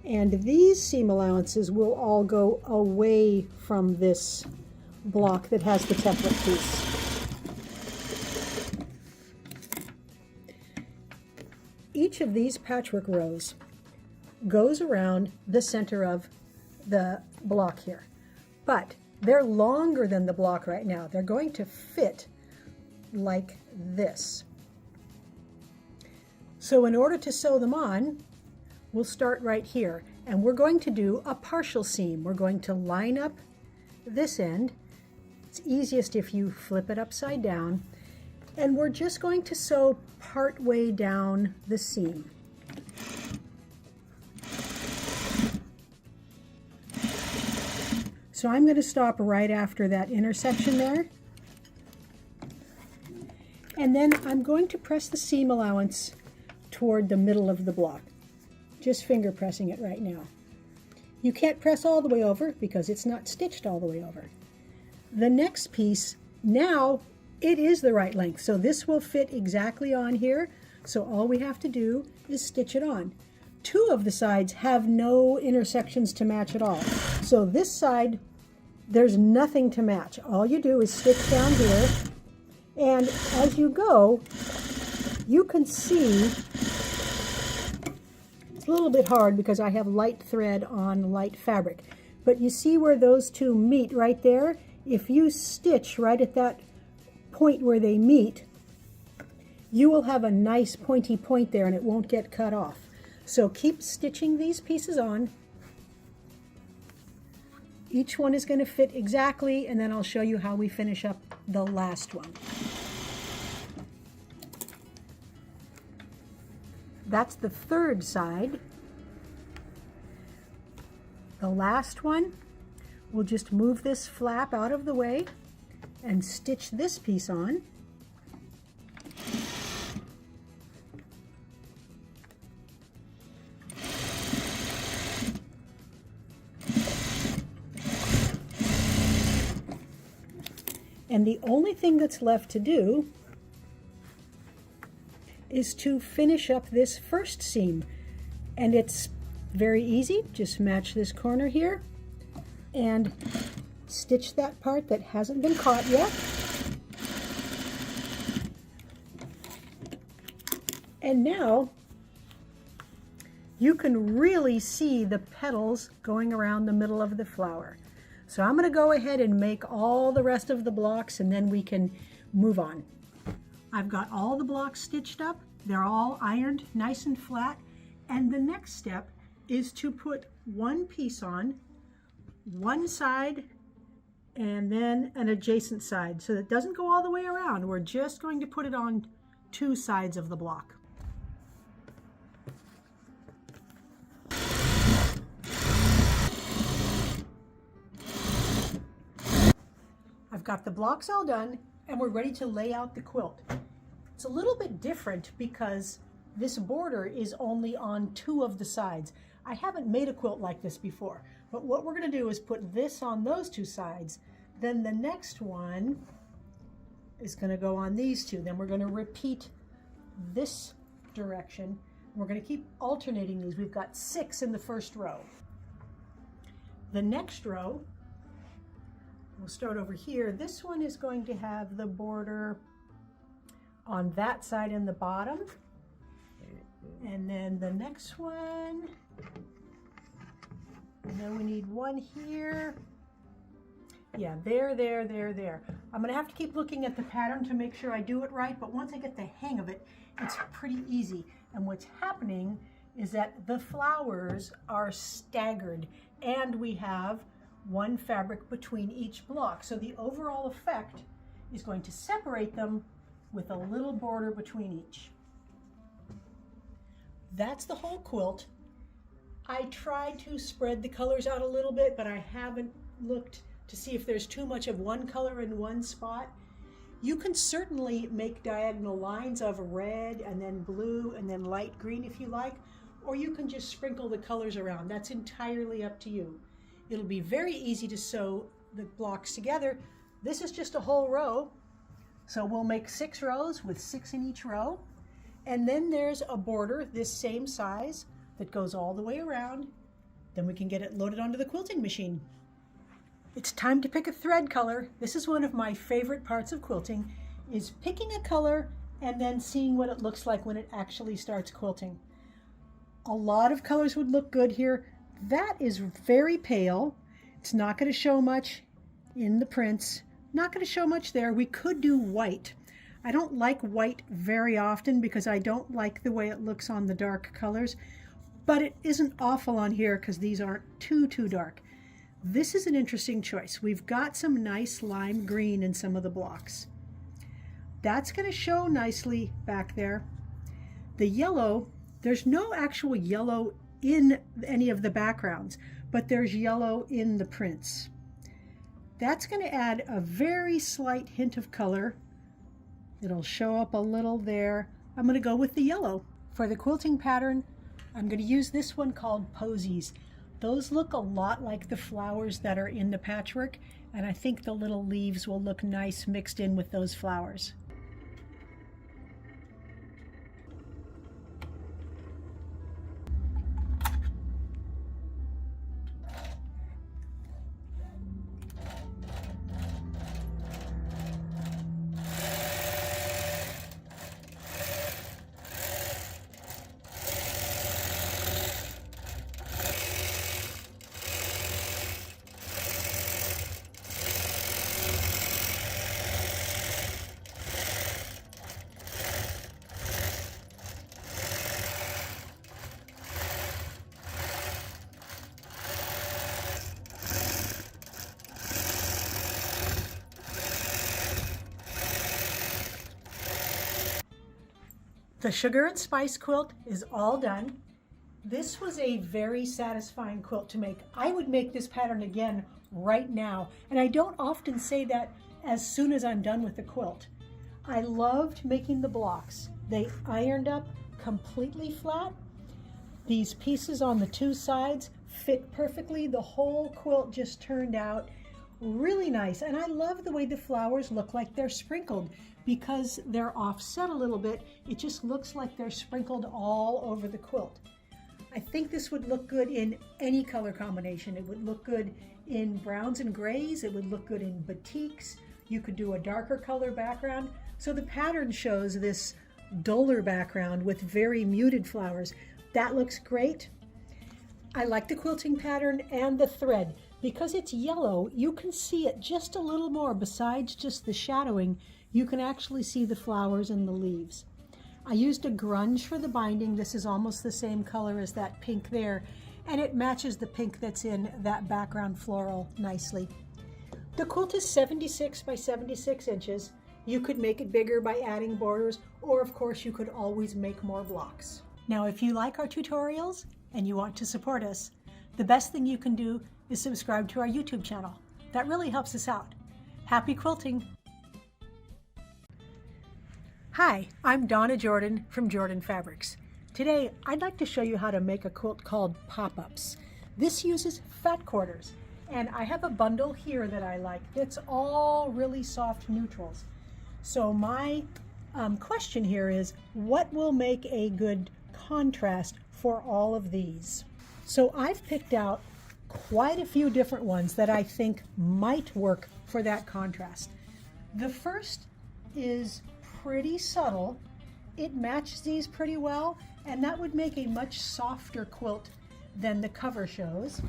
and these seam allowances will all go away from this block that has the template piece. Each of these patchwork rows goes around the center of the block here, but they're longer than the block right now. They're going to fit like this. So in order to sew them on, we'll start right here, and we're going to do a partial seam. We're going to line up this end. It's easiest if you flip it upside down, and we're just going to sew part way down the seam. So I'm going to stop right after that intersection there, and then I'm going to press the seam allowance toward the middle of the block, just finger pressing it right now. You can't press all the way over because it's not stitched all the way over. The next piece, now it is the right length, so this will fit exactly on here, so all we have to do is stitch it on. 2 of the sides have no intersections to match at all, so this side there's nothing to match. All you do is stitch down here, and as you go you can see it's a little bit hard because I have light thread on light fabric, but you see where those 2 meet right there? If you stitch right at that point where they meet, you will have a nice pointy point there and it won't get cut off. So keep stitching these pieces on. Each one is going to fit exactly, and then I'll show you how we finish up the last one. That's the 3rd side. The last one, we'll just move this flap out of the way and stitch this piece on. And the only thing that's left to do is to finish up this first seam, and it's very easy. Just match this corner here and stitch that part that hasn't been caught yet, and now you can really see the petals going around the middle of the flower. So I'm going to go ahead and make all the rest of the blocks, and then we can move on. I've got all the blocks stitched up. They're all ironed nice and flat. And the next step is to put one piece on one side and then an adjacent side. So it doesn't go all the way around. We're just going to put it on two sides of the block. I've got the blocks all done and we're ready to lay out the quilt. It's a little bit different because this border is only on two of the sides. I haven't made a quilt like this before, but what we're going to do is put this on those two sides. Then the next one is going to go on these two. Then we're going to repeat this direction. We're going to keep alternating these. We've got 6 in the first row. The next row, we'll start over here. This one is going to have the border on that side in the bottom. And then the next one, and then we need one here. Yeah, there. I'm gonna have to keep looking at the pattern to make sure I do it right, but once I get the hang of it, it's pretty easy. And what's happening is that the flowers are staggered and we have one fabric between each block. So the overall effect is going to separate them with a little border between each. That's the whole quilt. I tried to spread the colors out a little bit, but I haven't looked to see if there's too much of one color in one spot. You can certainly make diagonal lines of red and then blue and then light green if you like, or you can just sprinkle the colors around. That's entirely up to you. It'll be very easy to sew the blocks together. This is just a whole row, so we'll make 6 rows with 6 in each row. And then there's a border this same size that goes all the way around. Then we can get it loaded onto the quilting machine. It's time to pick a thread color. This is one of my favorite parts of quilting, is picking a color and then seeing what it looks like when it actually starts quilting. A lot of colors would look good here. That is very pale. It's not going to show much in the prints. Not going to show much there. We could do white. I don't like white very often because I don't like the way it looks on the dark colors, but it isn't awful on here because these aren't too dark. This is an interesting choice. We've got some nice lime green in some of the blocks. That's going to show nicely back there. The yellow, there's no actual yellow in any of the backgrounds, but there's yellow in the prints. That's going to add a very slight hint of color. It'll show up a little there. I'm going to go with the yellow. For the quilting pattern, I'm going to use this one called Posies. Those look a lot like the flowers that are in the patchwork, and I think the little leaves will look nice mixed in with those flowers. The sugar and spice quilt is all done. This was a very satisfying quilt to make. I would make this pattern again right now, and I don't often say that as soon as I'm done with the quilt. I loved making the blocks. They ironed up completely flat. These pieces on the two sides fit perfectly. The whole quilt just turned out really nice, and I love the way the flowers look like they're sprinkled. Because they're offset a little bit, it just looks like they're sprinkled all over the quilt. I think this would look good in any color combination. It would look good in browns and grays. It would look good in batiks. You could do a darker color background. So the pattern shows this duller background with very muted flowers. That looks great. I like the quilting pattern and the thread. Because it's yellow, you can see it just a little more. Besides just the shadowing, you can actually see the flowers and the leaves. I used a grunge for the binding. This is almost the same color as that pink there, and it matches the pink that's in that background floral nicely. The quilt is 76 by 76 inches. You could make it bigger by adding borders, or of course you could always make more blocks. Now, if you like our tutorials and you want to support us, the best thing you can do is subscribe to our YouTube channel. That really helps us out. Happy quilting! Hi, I'm Donna Jordan from Jordan Fabrics. Today, I'd like to show you how to make a quilt called pop-ups. This uses fat quarters, and I have a bundle here that I like that's all really soft neutrals. So my question here is, what will make a good contrast for all of these? So I've picked out quite a few different ones that I think might work for that contrast. The first is pretty subtle. It matches these pretty well, and that would make a much softer quilt than the cover shows.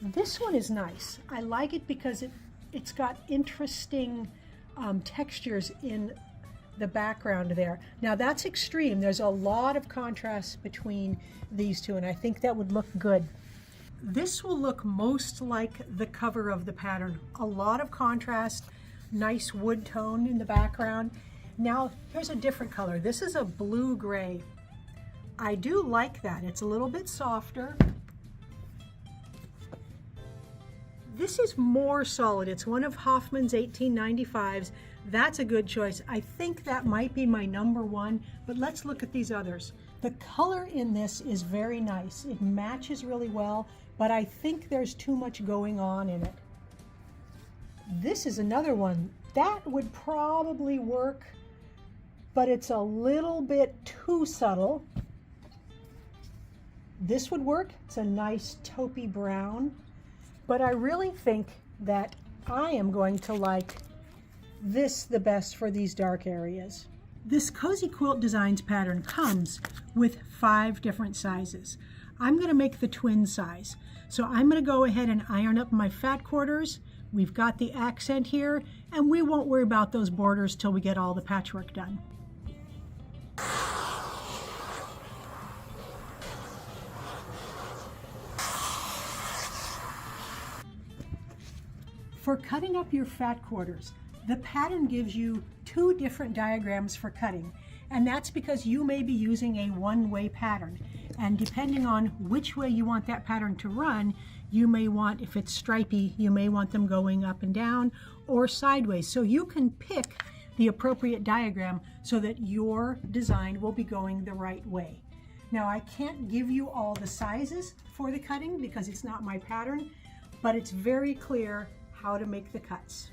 This one is nice. I like it because it's got interesting textures in the background there. Now that's extreme. There's a lot of contrast between these two, and I think that would look good. This will look most like the cover of the pattern. A lot of contrast, nice wood tone in the background. Now here's a different color. This is a blue-gray. I do like that. It's a little bit softer. This is more solid. It's one of Hoffman's 1895s. That's a good choice. I think that might be my number one, but let's look at these others. The color in this is very nice. It matches really well, but I think there's too much going on in it. This is another one. That would probably work, but it's a little bit too subtle. This would work. It's a nice taupey brown. But I really think that I am going to like this the best for these dark areas. This Cozy Quilt Designs pattern comes with 5 different sizes. I'm going to make the twin size. So I'm going to go ahead and iron up my fat quarters. We've got the accent here, and we won't worry about those borders till we get all the patchwork done. For cutting up your fat quarters, the pattern gives you 2 different diagrams for cutting, and that's because you may be using a one-way pattern, and depending on which way you want that pattern to run, you may want, if it's stripy, you may want them going up and down or sideways. So you can pick the appropriate diagram so that your design will be going the right way. Now, I can't give you all the sizes for the cutting because it's not my pattern, but it's very clear how to make the cuts.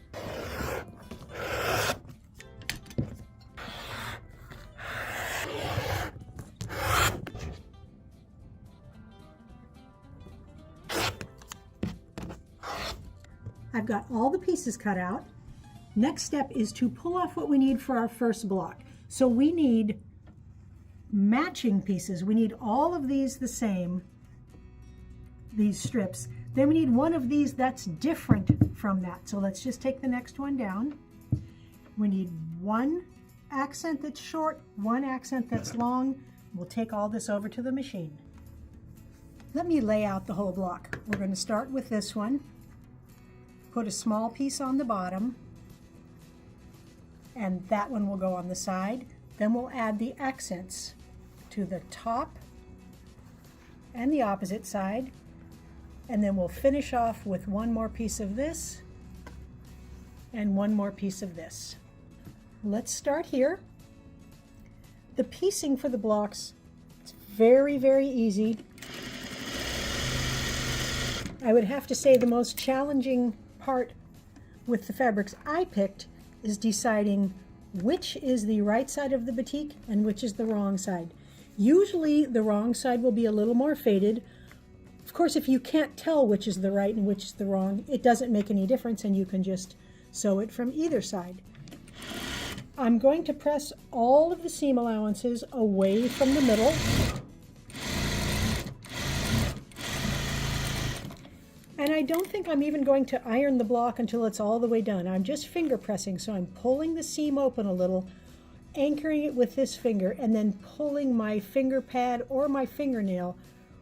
I've got all the pieces cut out. Next step is to pull off what we need for our first block. So we need matching pieces. We need all of these the same, these strips. Then we need one of these that's different from that. So let's just take the next one down. We need one accent that's short, one accent that's long. We'll take all this over to the machine. Let me lay out the whole block. We're going to start with this one. Put a small piece on the bottom, and that one will go on the side. Then we'll add the accents to the top and the opposite side. And then we'll finish off with one more piece of this and one more piece of this. Let's start here. The piecing for the blocks is very, very easy. I would have to say the most challenging part with the fabrics I picked is deciding which is the right side of the batik and which is the wrong side. Usually the wrong side will be a little more faded. Of course, if you can't tell which is the right and which is the wrong, it doesn't make any difference, and you can just sew it from either side. I'm going to press all of the seam allowances away from the middle. And I don't think I'm even going to iron the block until it's all the way done. I'm just finger pressing, so I'm pulling the seam open a little, anchoring it with this finger, and then pulling my finger pad or my fingernail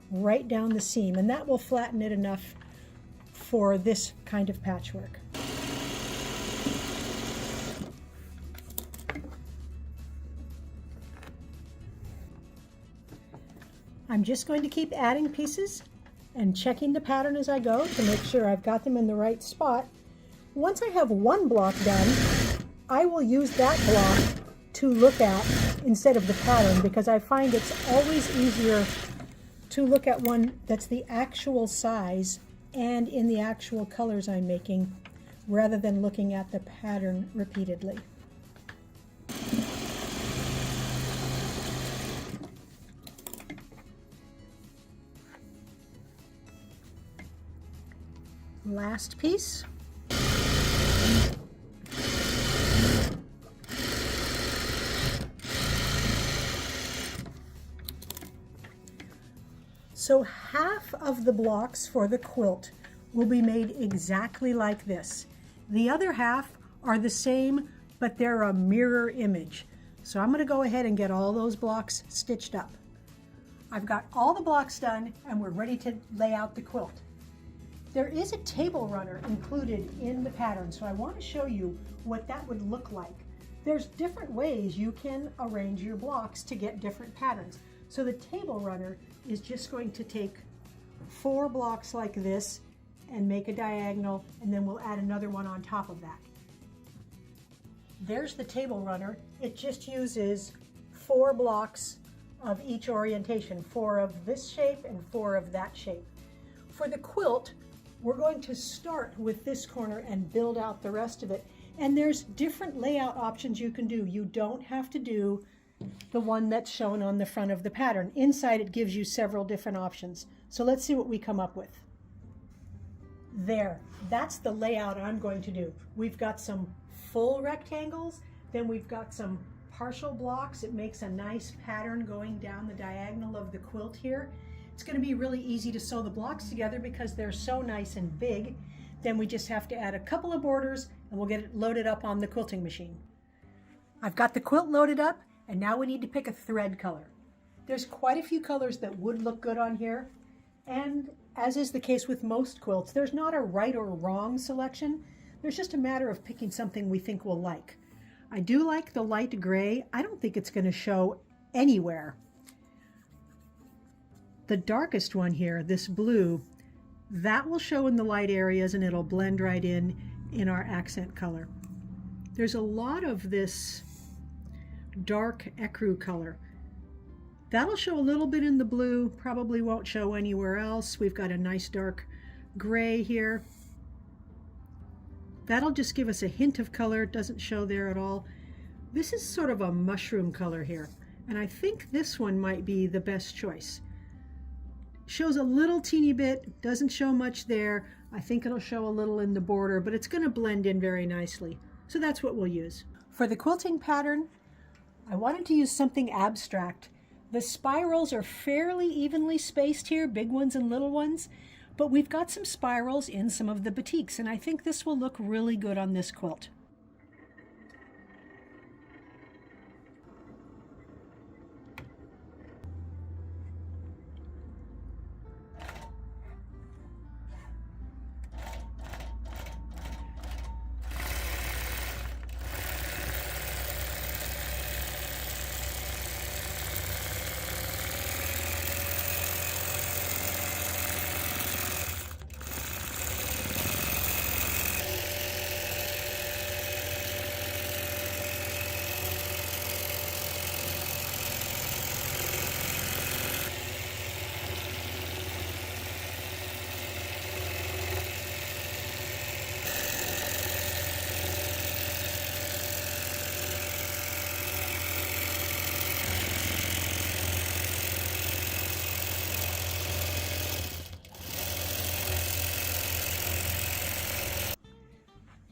right down the seam, and that will flatten it enough for this kind of patchwork. I'm just going to keep adding pieces and checking the pattern as I go to make sure I've got them in the right spot. Once I have one block done, I will use that block to look at instead of the pattern, because I find it's always easier to look at one that's the actual size and in the actual colors I'm making, rather than looking at the pattern repeatedly. Last piece. So half of the blocks for the quilt will be made exactly like this. The other half are the same, but they're a mirror image. So I'm going to go ahead and get all those blocks stitched up. I've got all the blocks done and we're ready to lay out the quilt. There is a table runner included in the pattern, so I want to show you what that would look like. There's different ways you can arrange your blocks to get different patterns. So the table runner is just going to take 4 blocks like this and make a diagonal, and then we'll add another one on top of that. There's the table runner. It just uses 4 blocks of each orientation, 4 of this shape and 4 of that shape. For the quilt, we're going to start with this corner and build out the rest of it. And there's different layout options you can do. You don't have to do the one that's shown on the front of the pattern. Inside it gives you several different options. So let's see what we come up with. There, that's the layout I'm going to do. We've got some full rectangles, then we've got some partial blocks. It makes a nice pattern going down the diagonal of the quilt here. It's going to be really easy to sew the blocks together because they're so nice and big. Then we just have to add a couple of borders and we'll get it loaded up on the quilting machine. I've got the quilt loaded up and now we need to pick a thread color. There's quite a few colors that would look good on here, and as is the case with most quilts, there's not a right or wrong selection. There's just a matter of picking something we think we'll like. I do like the light gray. I don't think it's going to show anywhere. The darkest one here, this blue, that will show in the light areas and it'll blend right in our accent color. There's a lot of this dark ecru color. That'll show a little bit in the blue, probably won't show anywhere else. We've got a nice dark gray here. That'll just give us a hint of color, doesn't show there at all. This is sort of a mushroom color here, and I think this one might be the best choice. Shows a little teeny bit, doesn't show much there. I think it'll show a little in the border, but it's going to blend in very nicely. So that's what we'll use. For the quilting pattern, I wanted to use something abstract. The spirals are fairly evenly spaced here, big ones and little ones, but we've got some spirals in some of the batiks, and I think this will look really good on this quilt.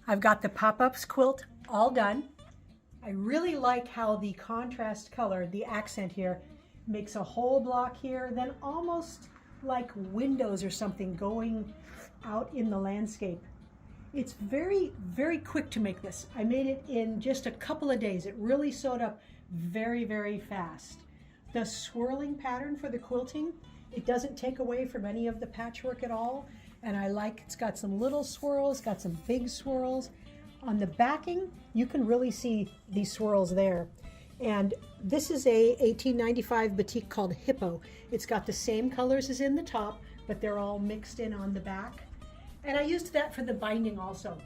I've got the pop-ups quilt all done. I really like how the contrast color, the accent here, makes a whole block here, then almost like windows or something going out in the landscape. It's very, very quick to make this. I made it in just a couple of days. It really sewed up very, very fast. The swirling pattern for the quilting, it doesn't take away from any of the patchwork at all. and I like it's got some little swirls, got some big swirls. On the backing, you can really see these swirls there. And this is a 1895 batik called Hippo. It's got the same colors as in the top, but they're all mixed in on the back. And I used that for the binding also.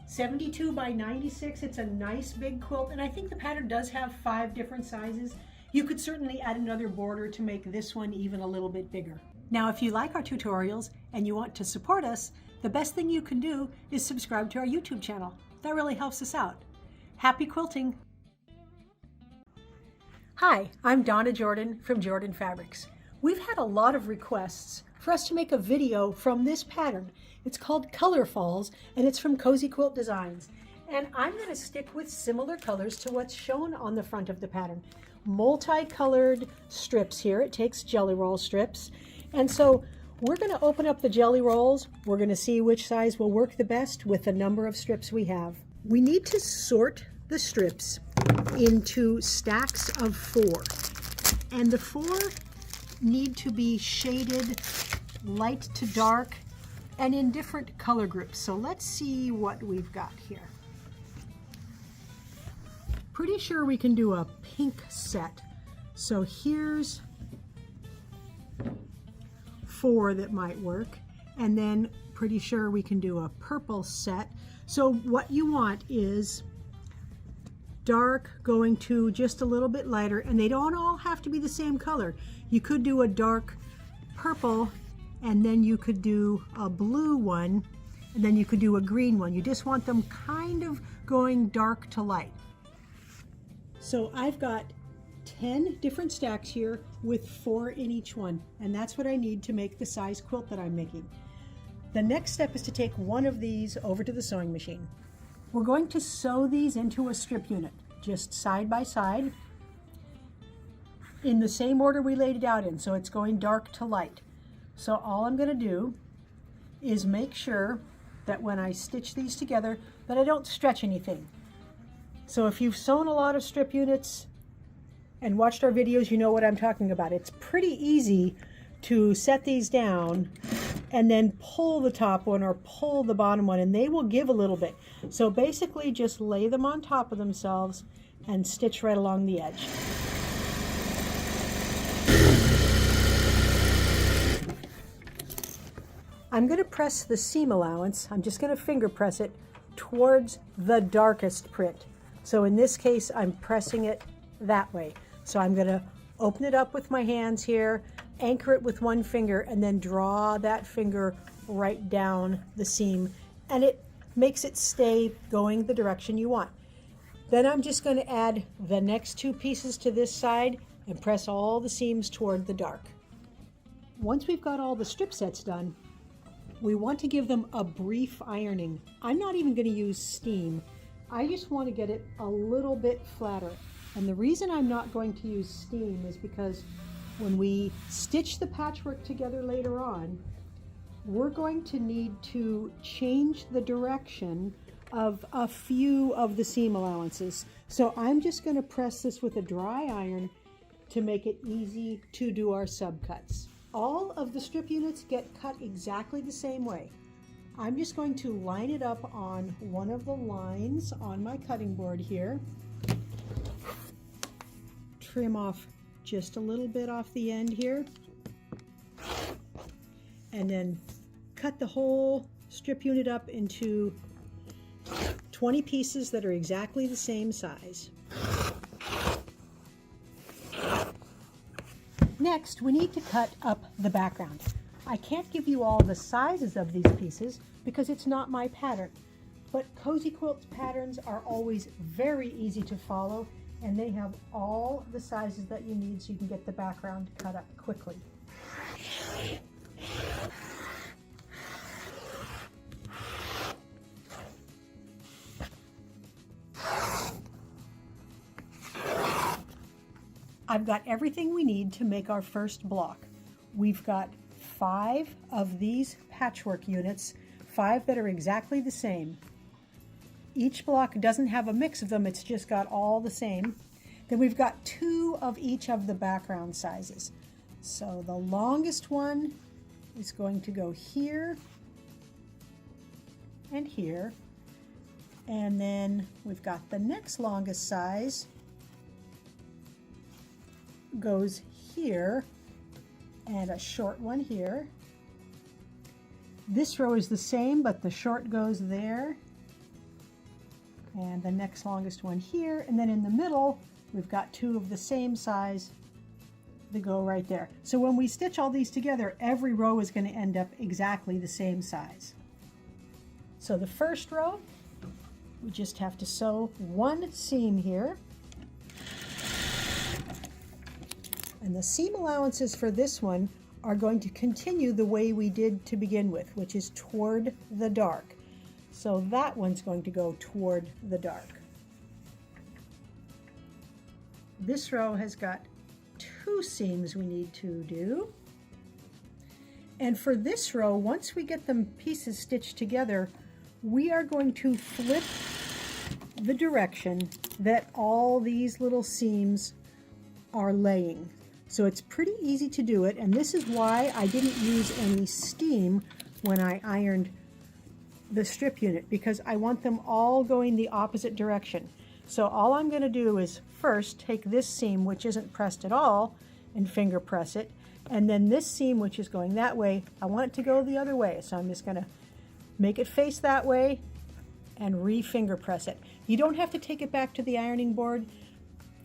72 by 96, it's a nice big quilt, and I think the pattern does have 5 different sizes. You could certainly add another border to make this one even a little bit bigger. Now, if you like our tutorials and you want to support us, the best thing you can do is subscribe to our YouTube channel. That really helps us out. Happy quilting! Hi, I'm Donna Jordan from Jordan Fabrics. We've had a lot of requests for us to make a video from this pattern. It's called Color Falls, and it's from Cozy Quilt Designs. And I'm going to stick with similar colors to what's shown on the front of the pattern. Multicolored strips here. It takes jelly roll strips. And so we're going to open up the jelly rolls. We're going to see which size will work the best with the number of strips we have. We need to sort the strips into stacks of 4. And the 4 need to be shaded light to dark and in different color groups. So let's see what we've got here. Pretty sure we can do a pink set. So here's 4 that might work, and then pretty sure we can do a purple set. So what you want is dark going to just a little bit lighter, and they don't all have to be the same color. You could do a dark purple, and then you could do a blue one, and then you could do a green one. You just want them kind of going dark to light. So I've got 10 different stacks here with 4 in each one, and that's what I need to make the size quilt that I'm making. The next step is to take one of these over to the sewing machine. We're going to sew these into a strip unit, just side by side, in the same order we laid it out in, so it's going dark to light. So all I'm going to do is make sure that when I stitch these together that I don't stretch anything. So if you've sewn a lot of strip units and watched our videos, you know what I'm talking about. It's pretty easy to set these down and then pull the top one or pull the bottom one, and they will give a little bit. So basically just lay them on top of themselves and stitch right along the edge. I'm going to press the seam allowance. I'm just going to finger press it towards the darkest print. So in this case, I'm pressing it that way. So I'm going to open it up with my hands here, anchor it with one finger, and then draw that finger right down the seam, and it makes it stay going the direction you want. Then I'm just going to add the next 2 pieces to this side and press all the seams toward the dark. Once we've got all the strip sets done, we want to give them a brief ironing. I'm not even going to use steam. I just want to get it a little bit flatter. And the reason I'm not going to use steam is because when we stitch the patchwork together later on, we're going to need to change the direction of a few of the seam allowances. So I'm just going to press this with a dry iron to make it easy to do our subcuts. All of the strip units get cut exactly the same way. I'm just going to line it up on one of the lines on my cutting board here. Trim off just a little bit off the end here. And then cut the whole strip unit up into 20 pieces that are exactly the same size. Next, we need to cut up the background. I can't give you all the sizes of these pieces because it's not my pattern, but Cozy Quilt's patterns are always very easy to follow, and they have all the sizes that you need so you can get the background cut up quickly. I've got everything we need to make our first block. We've got 5 of these patchwork units, 5 that are exactly the same. Each block doesn't have a mix of them, it's just got all the same. Then we've got 2 of each of the background sizes. So the longest one is going to go here, and here. And then we've got the next longest size goes here, and a short one here. This row is the same, but the short goes there, and the next longest one here, and then in the middle we've got two of the same size that go right there. So when we stitch all these together, every row is going to end up exactly the same size. So the first row, we just have to sew one seam here. And the seam allowances for this one are going to continue the way we did to begin with, which is toward the dark. So that one's going to go toward the dark. This row has got two seams we need to do. And for this row, once we get the pieces stitched together, we are going to flip the direction that all these little seams are laying. So it's pretty easy to do it, and this is why I didn't use any steam when I ironed the strip unit, because I want them all going the opposite direction. So all I'm going to do is first take this seam, which isn't pressed at all, and finger press it, and then this seam, which is going that way, I want it to go the other way. So I'm just going to make it face that way and re-finger press it. You don't have to take it back to the ironing board.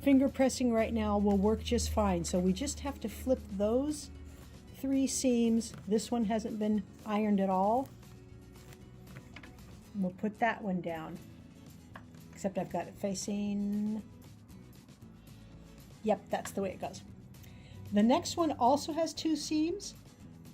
Finger pressing right now will work just fine. So we just have to flip those three seams. This one hasn't been ironed at all. We'll put that one down, except I've got it facing, yep, that's the way it goes. The next one also has two seams,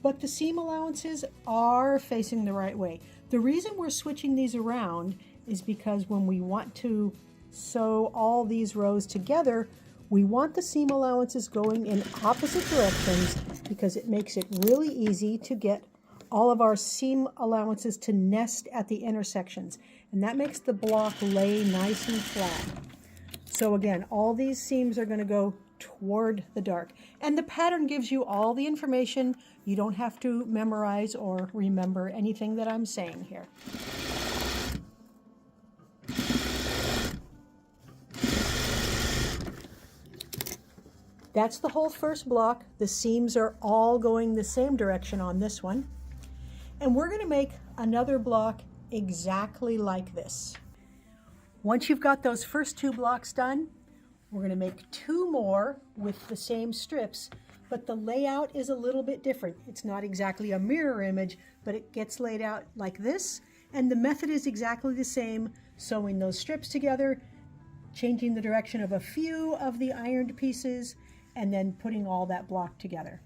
but the seam allowances are facing the right way. The reason we're switching these around is because when we want to sew all these rows together, we want the seam allowances going in opposite directions, because it makes it really easy to get all of our seam allowances to nest at the intersections, and that makes the block lay nice and flat. So again, all these seams are going to go toward the dark, and the pattern gives you all the information. You don't have to memorize or remember anything that I'm saying here. That's the whole first block. The seams are all going the same direction on this one. And we're going to make another block exactly like this. Once you've got those first two blocks done, we're going to make two more with the same strips, but the layout is a little bit different. It's not exactly a mirror image, but it gets laid out like this, and the method is exactly the same, sewing those strips together, changing the direction of a few of the ironed pieces, and then putting all that block together.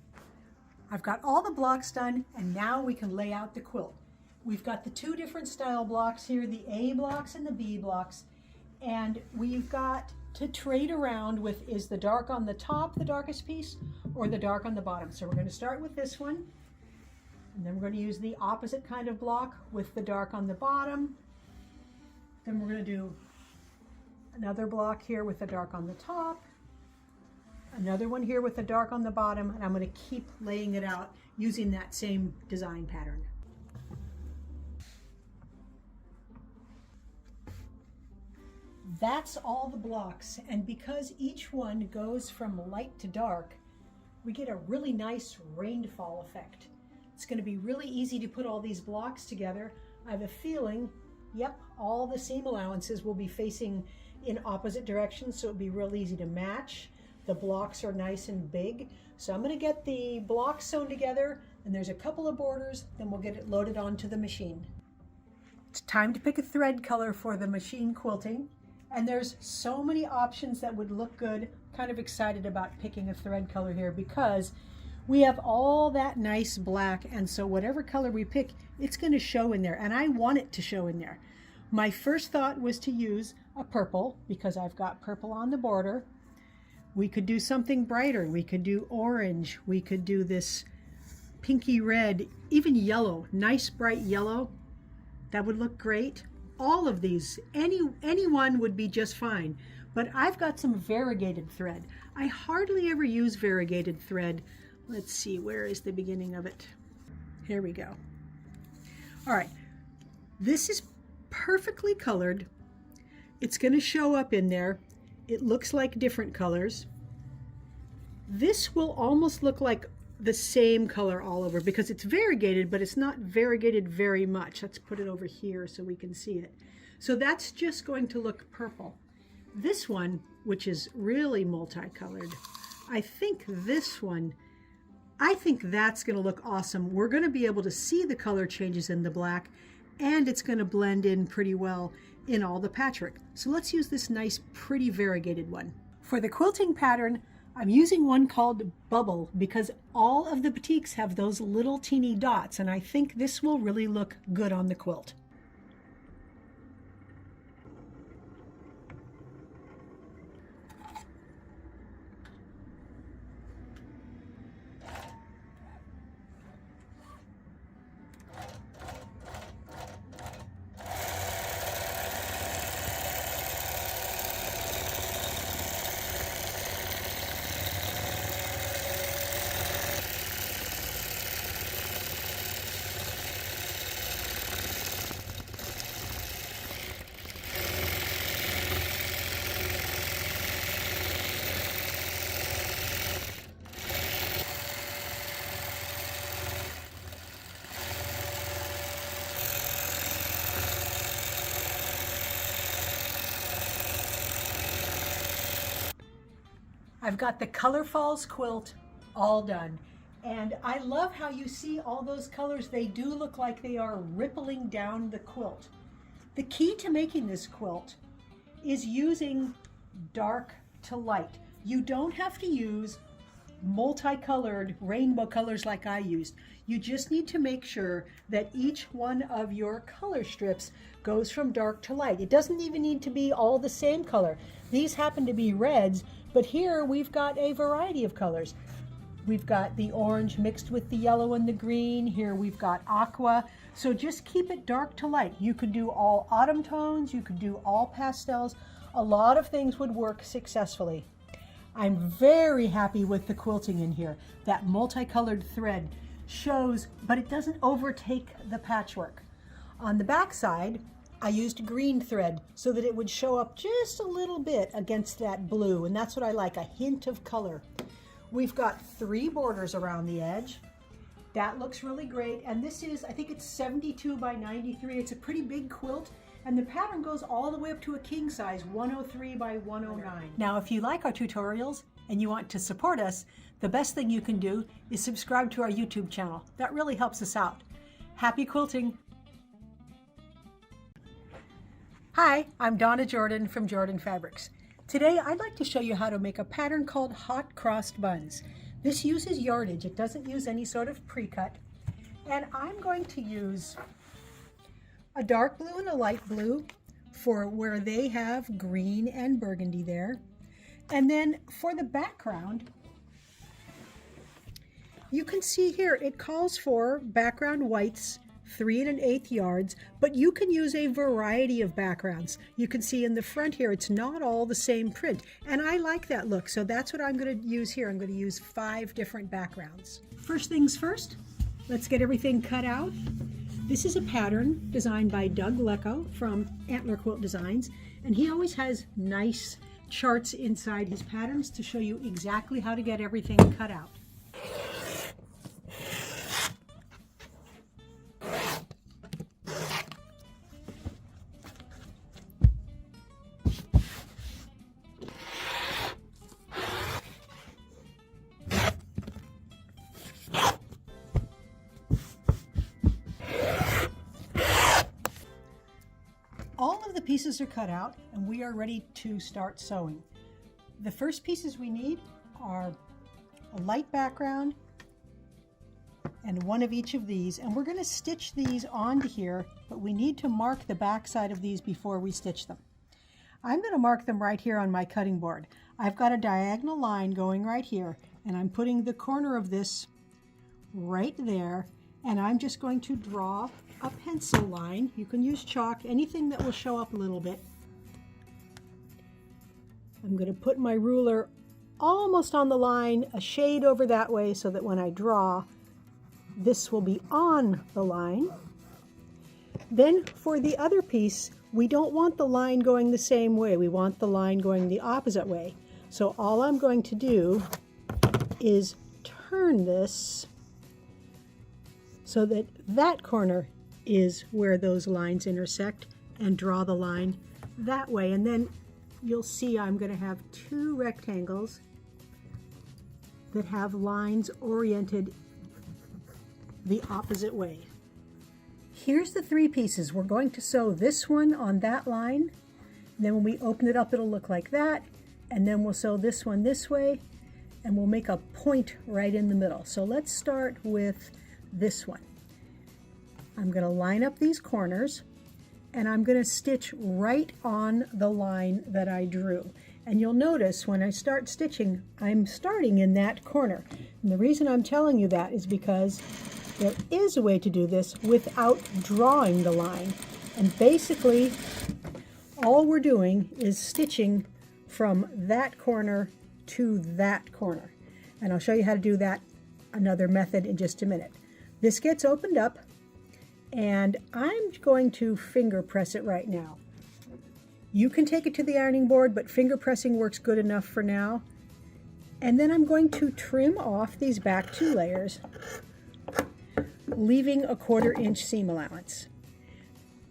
I've got all the blocks done, and now we can lay out the quilt. We've got the two different style blocks here, the A blocks and the B blocks, and we've got to trade around with, is the dark on the top the darkest piece or the dark on the bottom? So we're going to start with this one, and then we're going to use the opposite kind of block with the dark on the bottom. Then we're going to do another block here with the dark on the top, another one here with the dark on the bottom, and I'm going to keep laying it out using that same design pattern. That's all the blocks, and because each one goes from light to dark, we get a really nice rainfall effect. It's going to be really easy to put all these blocks together. I have a feeling, yep, all the seam allowances will be facing in opposite directions, so it'll be real easy to match. The blocks are nice and big. So I'm going to get the blocks sewn together, and there's a couple of borders, then we'll get it loaded onto the machine. It's time to pick a thread color for the machine quilting, and there's so many options that would look good. Kind of excited about picking a thread color here because we have all that nice black, and so whatever color we pick, it's going to show in there, and I want it to show in there. My first thought was to use a purple because I've got purple on the border. We could do something brighter. We could do orange. We could do this pinky red, even yellow, nice bright yellow. That would look great. All of these, any one would be just fine. But I've got some variegated thread. I hardly ever use variegated thread. Let's see, where is the beginning of it? Here we go. All right. This is perfectly colored. It's going to show up in there. It looks like different colors. This will almost look like the same color all over because it's variegated, but it's not variegated very much. Let's put it over here so we can see it. So that's just going to look purple. This one, which is really multicolored, I think this one, I think that's going to look awesome. We're going to be able to see the color changes in the black, and it's going to blend in pretty well in all the patchwork. So let's use this nice, pretty variegated one. For the quilting pattern, I'm using one called Bubble because all of the batiks have those little teeny dots, and I think this will really look good on the quilt. I've got the Color Falls quilt all done. And I love how you see all those colors. They do look like they are rippling down the quilt. The key to making this quilt is using dark to light. You don't have to use multicolored rainbow colors like I used. You just need to make sure that each one of your color strips goes from dark to light. It doesn't even need to be all the same color. These happen to be reds, but here we've got a variety of colors. We've got the orange mixed with the yellow and the green. Here we've got aqua. So just keep it dark to light. You could do all autumn tones, you could do all pastels. A lot of things would work successfully. I'm very happy with the quilting in here. That multicolored thread shows, but it doesn't overtake the patchwork. On the back side, I used green thread so that it would show up just a little bit against that blue, and that's what I like, a hint of color. We've got 3 borders around the edge. That looks really great, and this is, I think it's 72 by 93. It's a pretty big quilt, and the pattern goes all the way up to a king size, 103 by 109. Now, if you like our tutorials and you want to support us, the best thing you can do is subscribe to our YouTube channel. That really helps us out. Happy quilting! Hi, I'm Donna Jordan from Jordan Fabrics. Today I'd like to show you how to make a pattern called hot crossed buns. This uses yardage. It doesn't use any sort of pre-cut. And I'm going to use a dark blue and a light blue for where they have green and burgundy there. And then for the background, you can see here it calls for background whites, 3 1/8 yards, but you can use a variety of backgrounds. You can see in the front here, it's not all the same print, and I like that look, so that's what I'm going to use here. I'm going to use 5 different backgrounds. First things first, let's get everything cut out. This is a pattern designed by Doug Lecco from Antler Quilt Designs, and he always has nice charts inside his patterns to show you exactly how to get everything cut out. All of the pieces are cut out and we are ready to start sewing. The first pieces we need are a light background and one of each of these, and we're going to stitch these onto here, but we need to mark the back side of these before we stitch them. I'm going to mark them right here on my cutting board. I've got a diagonal line going right here, and I'm putting the corner of this right there, and I'm just going to draw a pencil line. You can use chalk, anything that will show up a little bit. I'm going to put my ruler almost on the line, a shade over that way, so that when I draw, this will be on the line. Then for the other piece, we don't want the line going the same way. We want the line going the opposite way. So all I'm going to do is turn this so that that corner is where those lines intersect, and draw the line that way. And then you'll see I'm going to have two rectangles that have lines oriented the opposite way. Here's the three pieces. We're going to sew this one on that line. And then when we open it up, it'll look like that. And then we'll sew this one this way, and we'll make a point right in the middle. So let's start with this one. I'm going to line up these corners, and I'm going to stitch right on the line that I drew. And you'll notice when I start stitching, I'm starting in that corner. And the reason I'm telling you that is because there is a way to do this without drawing the line. And basically, all we're doing is stitching from that corner to that corner. And I'll show you how to do that, another method, in just a minute. This gets opened up, and I'm going to finger press it right now. You can take it to the ironing board, but finger pressing works good enough for now. And then I'm going to trim off these back two layers, leaving a 1/4 inch seam allowance.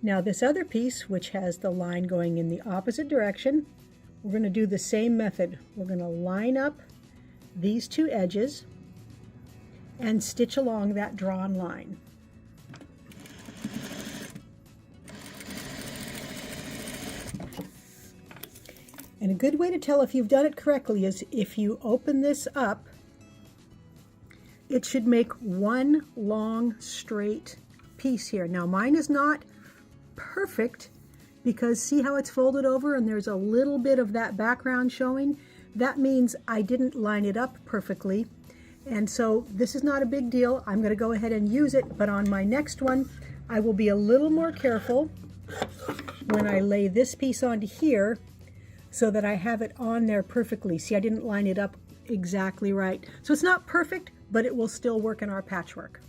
Now this other piece, which has the line going in the opposite direction, we're going to do the same method. We're going to line up these two edges and stitch along that drawn line. And a good way to tell if you've done it correctly is if you open this up, it should make one long straight piece here. Now mine is not perfect because see how it's folded over and there's a little bit of that background showing? That means I didn't line it up perfectly. And so this is not a big deal. I'm going to go ahead and use it, but on my next one, I will be a little more careful when I lay this piece onto here so that I have it on there perfectly. See, I didn't line it up exactly right. So it's not perfect, but it will still work in our patchwork.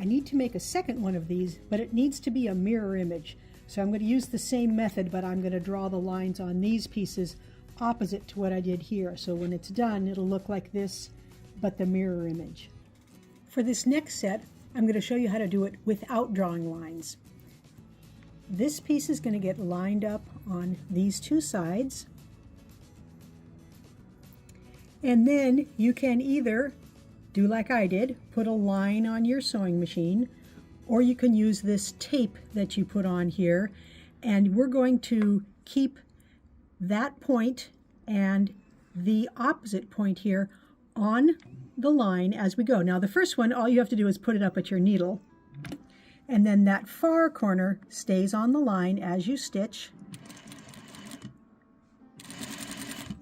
I need to make a second one of these, but it needs to be a mirror image. So I'm going to use the same method, but I'm going to draw the lines on these pieces opposite to what I did here. So when it's done, it'll look like this, but the mirror image. For this next set, I'm going to show you how to do it without drawing lines. This piece is going to get lined up on these two sides. And then you can either do like I did, put a line on your sewing machine, or you can use this tape that you put on here, and we're going to keep that point and the opposite point here on the line as we go. Now the first one, all you have to do is put it up at your needle, and then that far corner stays on the line as you stitch.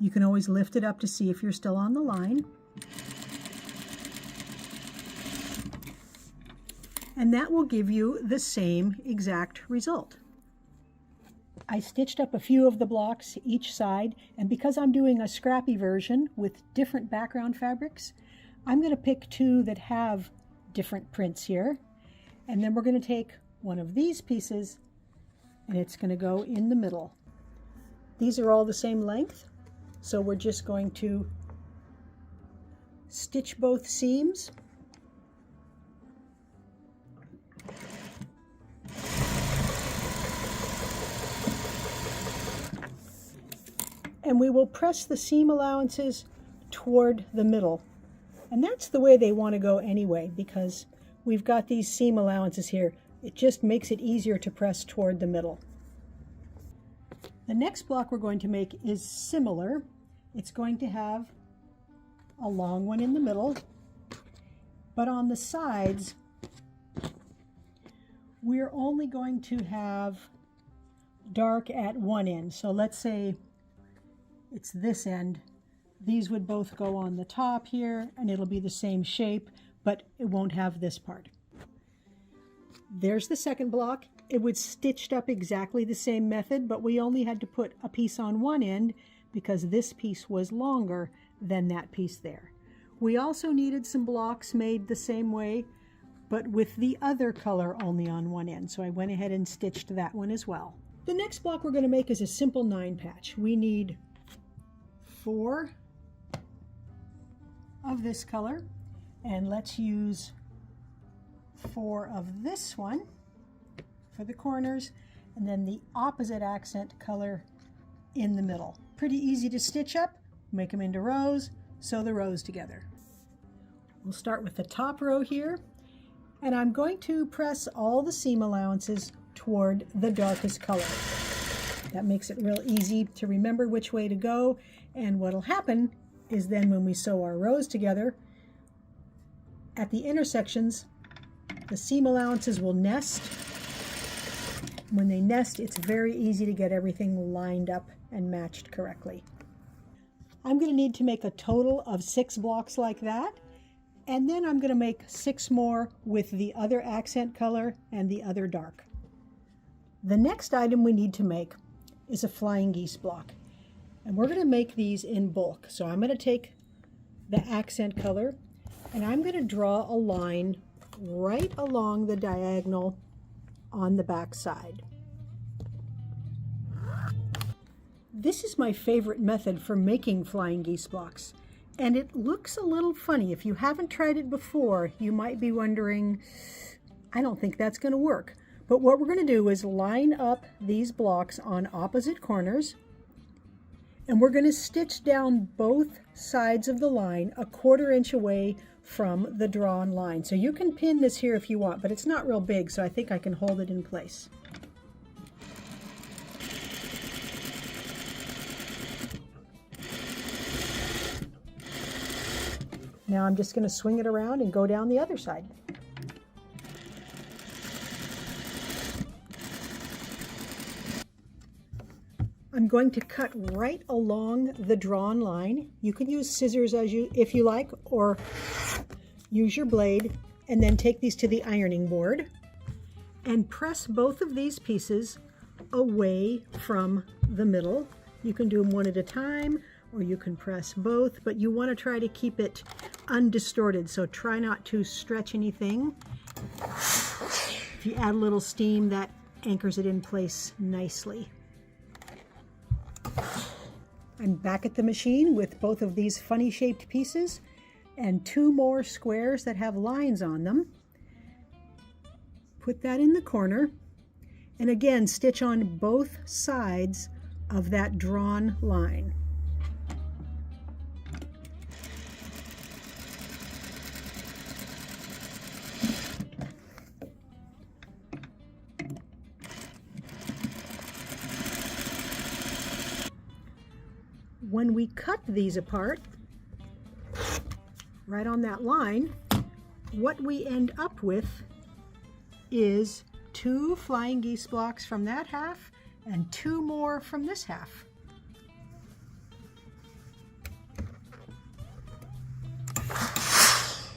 You can always lift it up to see if you're still on the line. And that will give you the same exact result. I stitched up a few of the blocks each side, and because I'm doing a scrappy version with different background fabrics, I'm going to pick two that have different prints here. And then we're going to take one of these pieces, and it's going to go in the middle. These are all the same length, so we're just going to stitch both seams. And we will press the seam allowances toward the middle. And that's the way they want to go anyway, because we've got these seam allowances here. It just makes it easier to press toward the middle. The next block we're going to make is similar. It's going to have a long one in the middle, but on the sides, we're only going to have dark at one end. So let's say it's this end. These would both go on the top here, and it'll be the same shape, but it won't have this part. There's the second block. It was stitched up exactly the same method, but we only had to put a piece on one end because this piece was longer than that piece there. We also needed some blocks made the same way but with the other color only on one end. So I went ahead and stitched that one as well. The next block we're going to make is a simple 9 patch. We need 4 of this color, and let's use 4 of this one for the corners, and then the opposite accent color in the middle. Pretty easy to stitch up. Make them into rows, sew the rows together. We'll start with the top row here, and I'm going to press all the seam allowances toward the darkest color. That makes it real easy to remember which way to go, and what'll happen is then when we sew our rows together, at the intersections, the seam allowances will nest. When they nest, it's very easy to get everything lined up and matched correctly. I'm going to need to make a total of 6 blocks like that, and then I'm going to make 6 more with the other accent color and the other dark. The next item we need to make is a flying geese block, and we're going to make these in bulk. So I'm going to take the accent color and I'm going to draw a line right along the diagonal on the back side. This is my favorite method for making flying geese blocks, and it looks a little funny. If you haven't tried it before, you might be wondering, I don't think that's going to work. But what we're going to do is line up these blocks on opposite corners, and we're going to stitch down both sides of the line 1/4 inch away from the drawn line. So you can pin this here if you want, but it's not real big, so I think I can hold it in place. Now I'm just going to swing it around and go down the other side. I'm going to cut right along the drawn line. You can use scissors if you like, or use your blade, and then take these to the ironing board and press both of these pieces away from the middle. You can do them one at a time, or you can press both, but you want to try to keep it undistorted, so try not to stretch anything. If you add a little steam, that anchors it in place nicely. I'm back at the machine with both of these funny shaped pieces and 2 more squares that have lines on them. Put that in the corner, and again stitch on both sides of that drawn line. When we cut these apart, right on that line, what we end up with is 2 flying geese blocks from that half and 2 more from this half.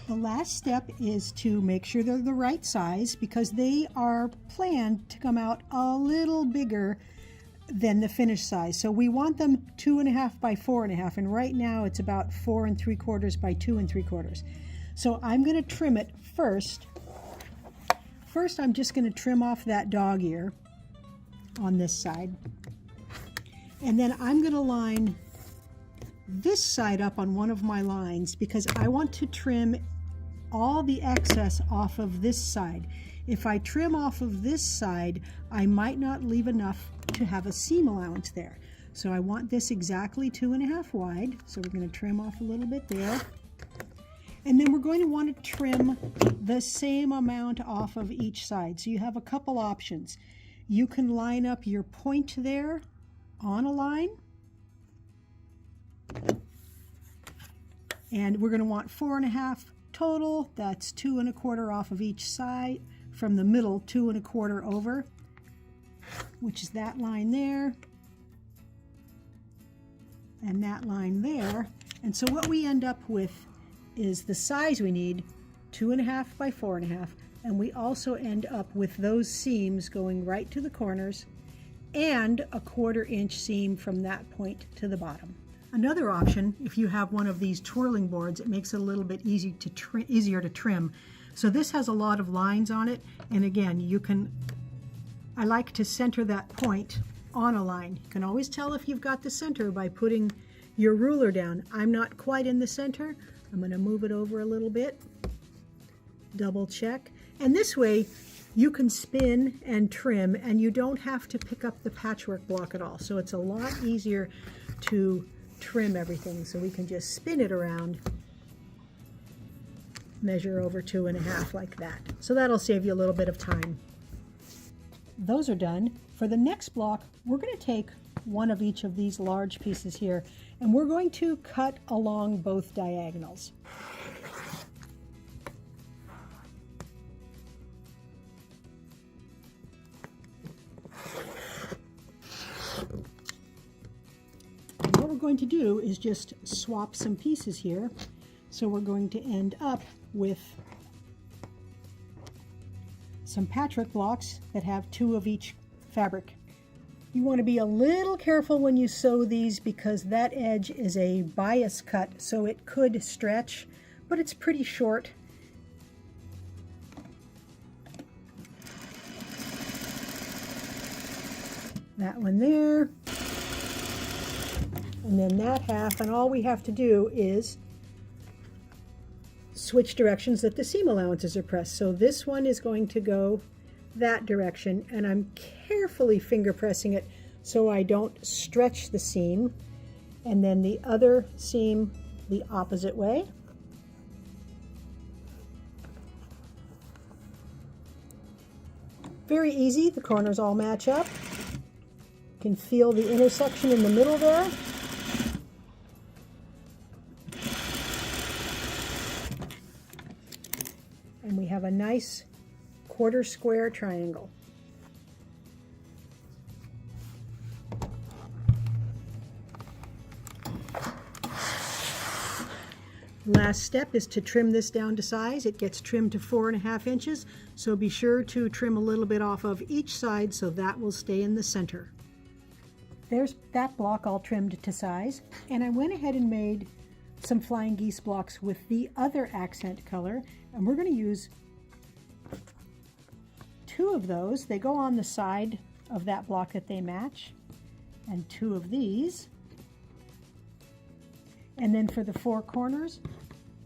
The last step is to make sure they're the right size, because they are planned to come out a little bigger than the finished size. So we want them 2.5 by 4.5, and right now it's about 4 3/4 by 2 3/4. So I'm going to trim it first. First, I'm just going to trim off that dog ear on this side, and then I'm going to line this side up on one of my lines because I want to trim all the excess off of this side. If I trim off of this side, I might not leave enough to have a seam allowance there. So I want this exactly 2.5 wide. So we're going to trim off a little bit there. And then we're going to want to trim the same amount off of each side. So you have a couple options. You can line up your point there on a line. And we're going to want 4.5 total. That's 2 1/4 off of each side. From the middle, 2 1/4 over, which is that line there and that line there. And so what we end up with is the size we need, 2.5 by 4.5, and we also end up with those seams going right to the corners and a 1/4 inch seam from that point to the bottom. Another option, if you have one of these twirling boards, it makes it a little bit easier to trim. So this has a lot of lines on it, and again, I like to center that point on a line. You can always tell if you've got the center by putting your ruler down. I'm not quite in the center. I'm going to move it over a little bit, double check, and this way you can spin and trim and you don't have to pick up the patchwork block at all. So it's a lot easier to trim everything. So we can just spin it around, measure over 2.5 like that. So that'll save you a little bit of time. Those are done. For the next block, we're going to take one of each of these large pieces here, and we're going to cut along both diagonals. And what we're going to do is just swap some pieces here. So we're going to end up with some patchwork blocks that have 2 of each fabric. You want to be a little careful when you sew these because that edge is a bias cut, so it could stretch, but it's pretty short. That one there, and then that half, and all we have to do is switch directions that the seam allowances are pressed. So this one is going to go that direction, and I'm carefully finger pressing it so I don't stretch the seam, and then the other seam the opposite way. Very easy, the corners all match up. You can feel the intersection in the middle there. And we have a nice quarter square triangle. Last step is to trim this down to size. It gets trimmed to 4.5 inches, so be sure to trim a little bit off of each side so that will stay in the center. There's that block all trimmed to size, and I went ahead and made some flying geese blocks with the other accent color, and we're going to use 2 of those. They go on the side of that block that they match, and 2 of these. And then for the 4 corners,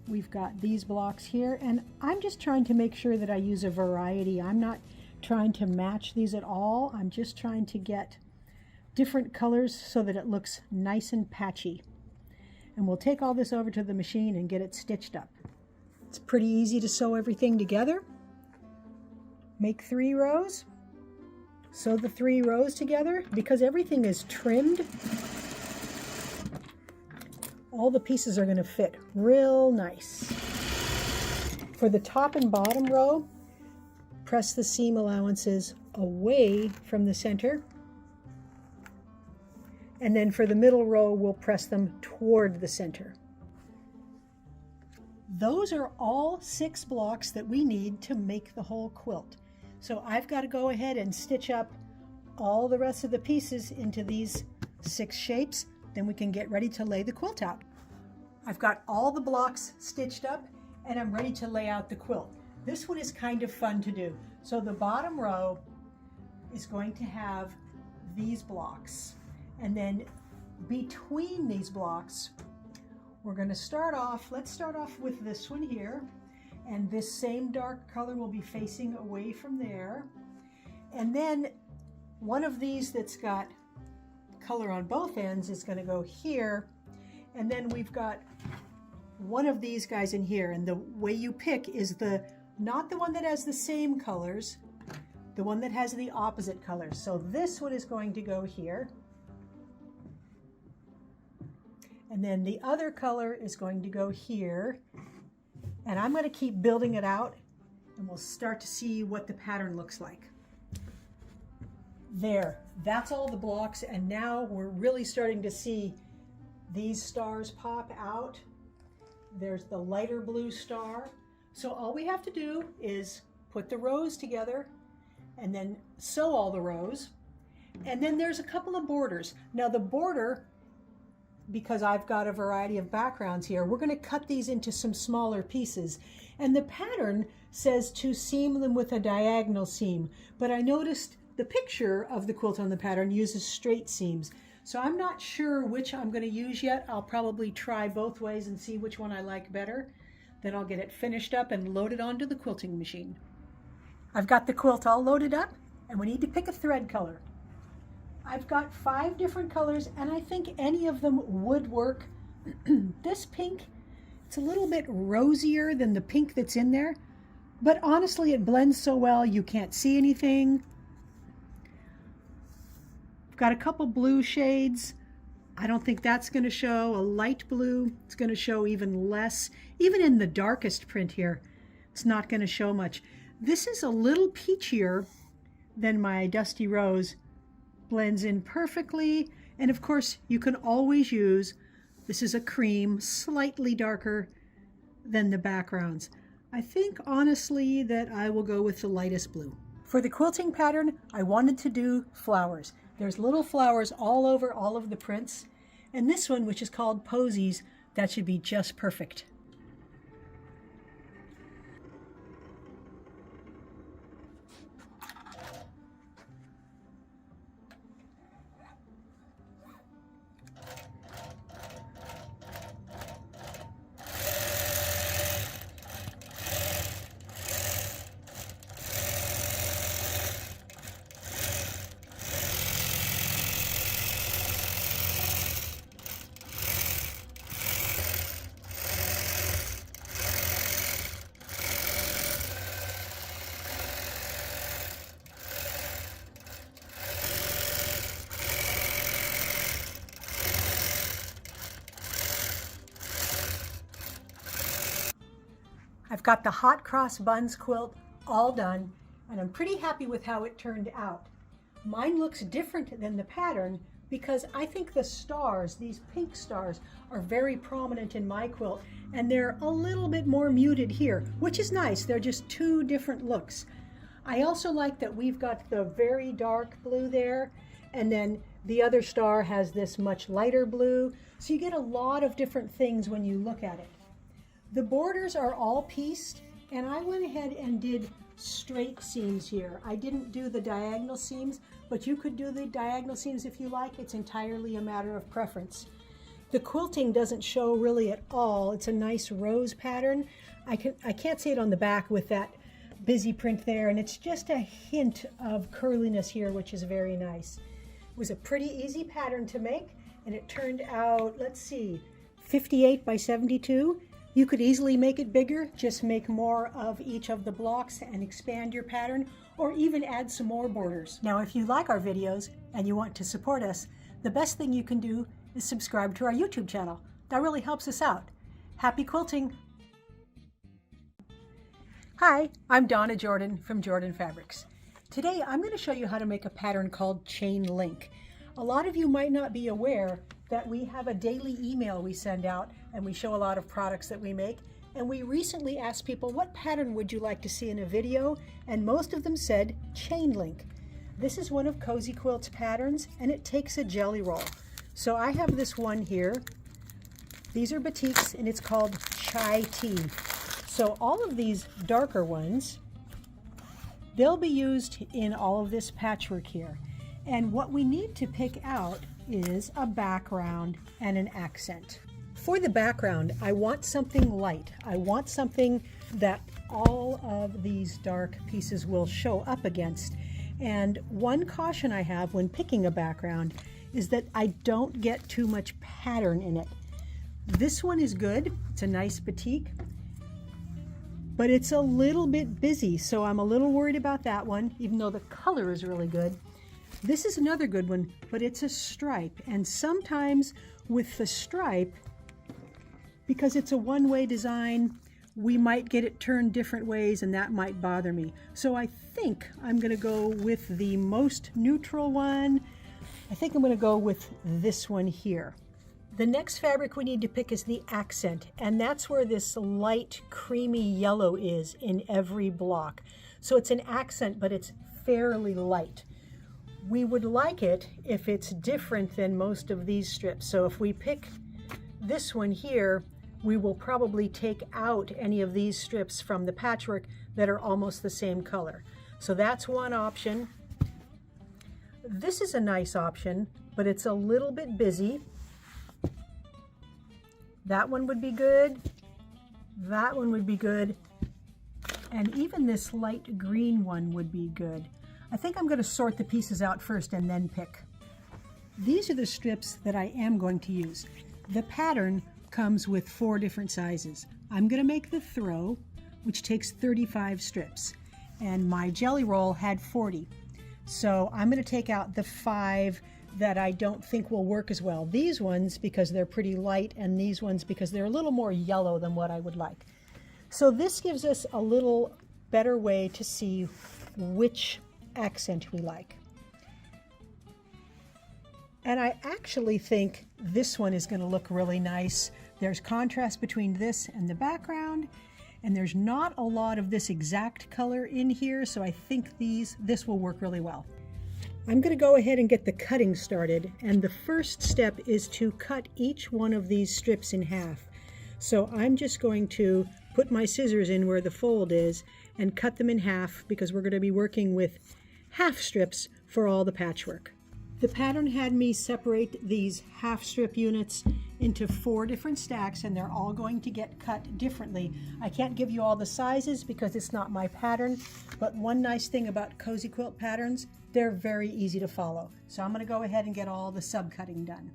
we've got these blocks here, and I'm just trying to make sure that I use a variety. I'm not trying to match these at all. I'm just trying to get different colors so that it looks nice and patchy. And we'll take all this over to the machine and get it stitched up. It's pretty easy to sew everything together. Make 3 rows, sew the 3 rows together. Because everything is trimmed, all the pieces are going to fit real nice. For the top and bottom row, press the seam allowances away from the center. And then for the middle row, we'll press them toward the center. Those are all 6 blocks that we need to make the whole quilt. So I've got to go ahead and stitch up all the rest of the pieces into these 6 shapes. Then we can get ready to lay the quilt out. I've got all the blocks stitched up and I'm ready to lay out the quilt. This one is kind of fun to do. So the bottom row is going to have these blocks. And then between these blocks, we're going to start off, let's start off with this one here. And this same dark color will be facing away from there. And then one of these that's got color on both ends is going to go here. And then we've got one of these guys in here. And the way you pick is not the one that has the same colors, the one that has the opposite colors. So this one is going to go here. And then the other color is going to go here. And I'm going to keep building it out and we'll start to see what the pattern looks like. There, that's all the blocks, and now we're really starting to see these stars pop out. There's the lighter blue star. So all we have to do is put the rows together and then sew all the rows. And then there's a couple of borders. Now the border because I've got a variety of backgrounds here, we're going to cut these into some smaller pieces. And the pattern says to seam them with a diagonal seam, but I noticed the picture of the quilt on the pattern uses straight seams. So I'm not sure which I'm going to use yet. I'll probably try both ways and see which one I like better. Then I'll get it finished up and loaded onto the quilting machine. I've got the quilt all loaded up, and we need to pick a thread color. I've got 5 different colors, and I think any of them would work. This pink, it's a little bit rosier than the pink that's in there, but honestly it blends so well you can't see anything. I've got a couple blue shades. I don't think that's going to show. A light blue, it's going to show even less. Even in the darkest print here, it's not going to show much. This is a little peachier than my dusty rose. Blends in perfectly, and of course you can always use, this is a cream, slightly darker than the backgrounds. I think honestly that I will go with the lightest blue. For the quilting pattern, I wanted to do flowers. There's little flowers all over all of the prints, and this one, which is called Posies, that should be just perfect. I've got the hot cross buns quilt all done, and I'm pretty happy with how it turned out. Mine looks different than the pattern because I think the stars, these pink stars, are very prominent in my quilt, and they're a little bit more muted here, which is nice. They're just 2 different looks. I also like that we've got the very dark blue there, and then the other star has this much lighter blue, so you get a lot of different things when you look at it. The borders are all pieced, and I went ahead and did straight seams here. I didn't do the diagonal seams, but you could do the diagonal seams if you like. It's entirely a matter of preference. The quilting doesn't show really at all. It's a nice rose pattern. I can't see it on the back with that busy print there, and it's just a hint of curliness here, which is very nice. It was a pretty easy pattern to make, and it turned out, let's see, 58 by 72. You could easily make it bigger, just make more of each of the blocks and expand your pattern, or even add some more borders. Now, if you like our videos and you want to support us, the best thing you can do is subscribe to our YouTube channel. That really helps us out. Happy quilting! Hi, I'm Donna Jordan from Jordan Fabrics. Today I'm going to show you how to make a pattern called chain link. A lot of you might not be aware that we have a daily email we send out, and we show a lot of products that we make, and we recently asked people, what pattern would you like to see in a video? And most of them said chain link. This is one of Cozy Quilt's patterns, and it takes a jelly roll. So I have this one here. These are batiks, and it's called Chai Tea. So all of these darker ones, they'll be used in all of this patchwork here. And what we need to pick out is a background and an accent. For the background, I want something light. I want something that all of these dark pieces will show up against. And one caution I have when picking a background is that I don't get too much pattern in it. This one is good. It's a nice batik, but it's a little bit busy, so I'm a little worried about that one, even though the color is really good. This is another good one, but it's a stripe, and sometimes with the stripe, because it's a one-way design, we might get it turned different ways, and that might bother me. So I think I'm going to go with the most neutral one. I think I'm going to go with this one here. The next fabric we need to pick is the accent, and that's where this light creamy yellow is in every block. So it's an accent, but it's fairly light. We would like it if it's different than most of these strips. So if we pick this one here, we will probably take out any of these strips from the patchwork that are almost the same color. So that's one option. This is a nice option, but it's a little bit busy. That one would be good. That one would be good. And even this light green one would be good. I think I'm going to sort the pieces out first and then pick. These are the strips that I am going to use. The pattern comes with 4 different sizes. I'm going to make the throw, which takes 35 strips, and my jelly roll had 40. So I'm going to take out the 5 that I don't think will work as well. These ones because they're pretty light, and these ones because they're a little more yellow than what I would like. So this gives us a little better way to see which accent we like. And I actually think this one is going to look really nice. There's contrast between this and the background, and there's not a lot of this exact color in here, so I think this will work really well. I'm going to go ahead and get the cutting started, and the first step is to cut each one of these strips in half. So I'm just going to put my scissors in where the fold is and cut them in half, because we're going to be working with half strips for all the patchwork. The pattern had me separate these half strip units into 4 different stacks, and they're all going to get cut differently. I can't give you all the sizes because it's not my pattern, but one nice thing about cozy quilt patterns, they're very easy to follow. So I'm going to go ahead and get all the sub-cutting done.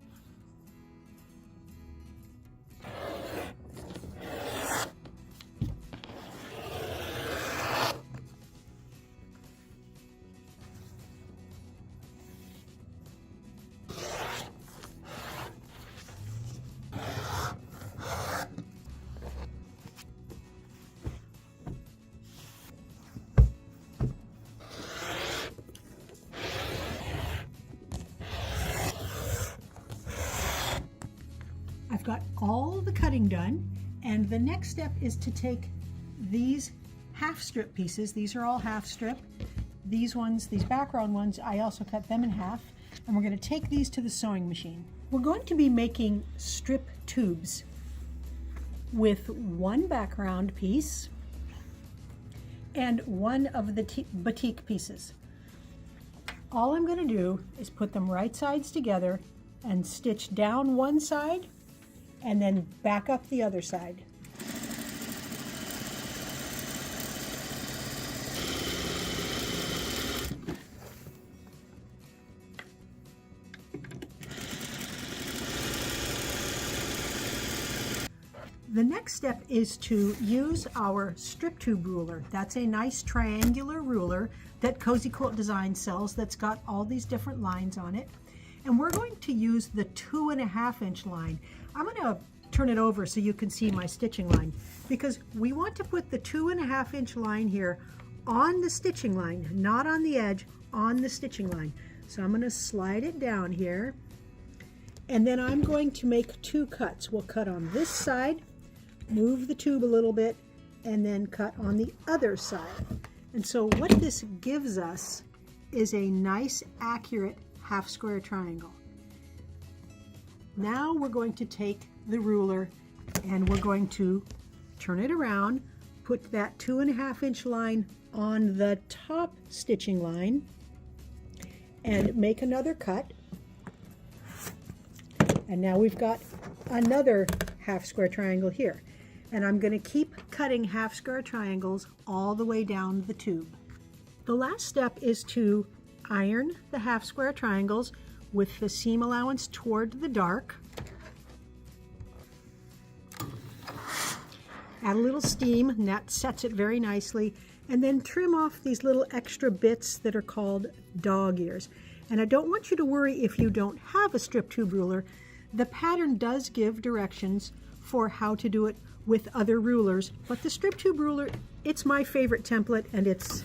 I've got all the cutting done, and the next step is to take these half strip pieces. These are all half strip. These ones, these background ones, I also cut them in half, and we're going to take these to the sewing machine. We're going to be making strip tubes with 1 background piece and 1 of the batik pieces. All I'm going to do is put them right sides together and stitch down one side and then back up the other side. The next step is to use our strip tube ruler. That's a nice triangular ruler that Cozy Quilt Design sells that's got all these different lines on it. And we're going to use the 2.5 inch line. I'm going to turn it over so you can see my stitching line, because we want to put the 2.5 inch line here on the stitching line, not on the edge, on the stitching line. So I'm going to slide it down here, and then I'm going to make 2 cuts. We'll cut on this side, move the tube a little bit, and then cut on the other side. And so what this gives us is a nice, accurate half square triangle. Now we're going to take the ruler and we're going to turn it around, put that 2.5 inch line on the top stitching line, and make another cut. And now we've got another half square triangle here. And I'm going to keep cutting half square triangles all the way down the tube. The last step is to iron the half square triangles with the seam allowance toward the dark. Add a little steam, and that sets it very nicely. And then trim off these little extra bits that are called dog ears. And I don't want you to worry if you don't have a strip tube ruler. The pattern does give directions for how to do it with other rulers, but the strip tube ruler, it's my favorite template, and it's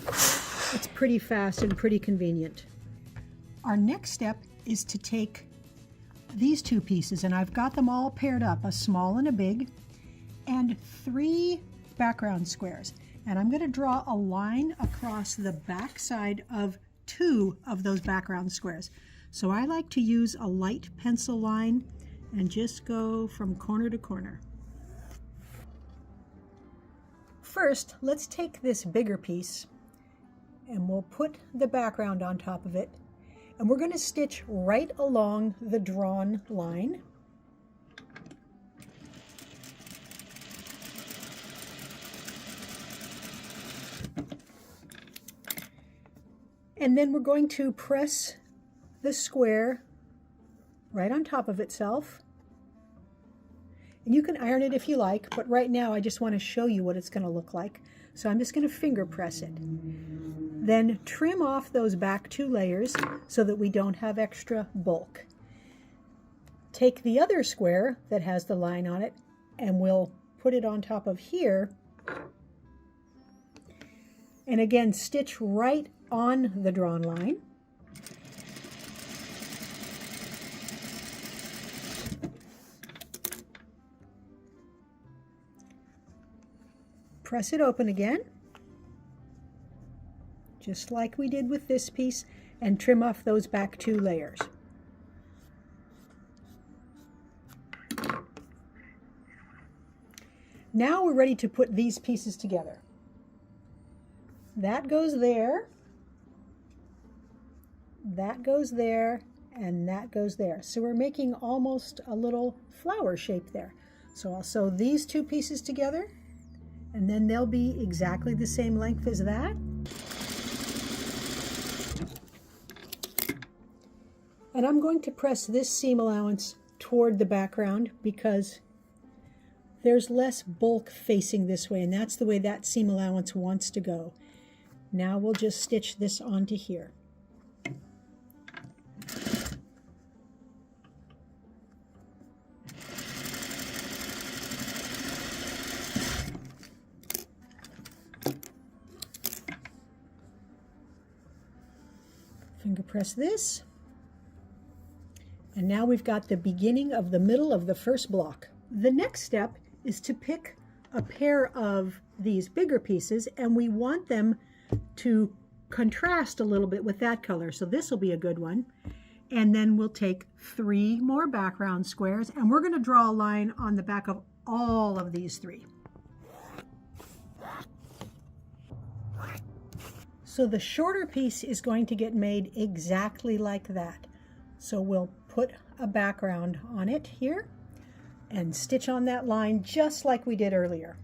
pretty fast and pretty convenient. Our next step is to take these 2 pieces, and I've got them all paired up, a small and a big, and 3 background squares. And I'm going to draw a line across the back side of 2 of those background squares. So I like to use a light pencil line and just go from corner to corner. First, let's take this bigger piece and we'll put the background on top of it. And we're going to stitch right along the drawn line. And then we're going to press the square right on top of itself. And you can iron it if you like, but right now I just want to show you what it's going to look like. So I'm just going to finger press it. Then trim off those back 2 layers so that we don't have extra bulk. Take the other square that has the line on it and we'll put it on top of here. And again, stitch right on the drawn line. Press it open again, just like we did with this piece, and trim off those back 2 layers. Now we're ready to put these pieces together. That goes there, that goes there, and that goes there. So we're making almost a little flower shape there. So I'll sew these 2 pieces together, and then they'll be exactly the same length as that. And I'm going to press this seam allowance toward the background because there's less bulk facing this way, and that's the way that seam allowance wants to go. Now we'll just stitch this onto here. Finger press this, and now we've got the beginning of the middle of the first block. The next step is to pick a pair of these bigger pieces, and we want them to contrast a little bit with that color, so this will be a good one. And then we'll take 3 more background squares, and we're going to draw a line on the back of all of these 3. So the shorter piece is going to get made exactly like that. So we'll put a background on it here and stitch on that line just like we did earlier.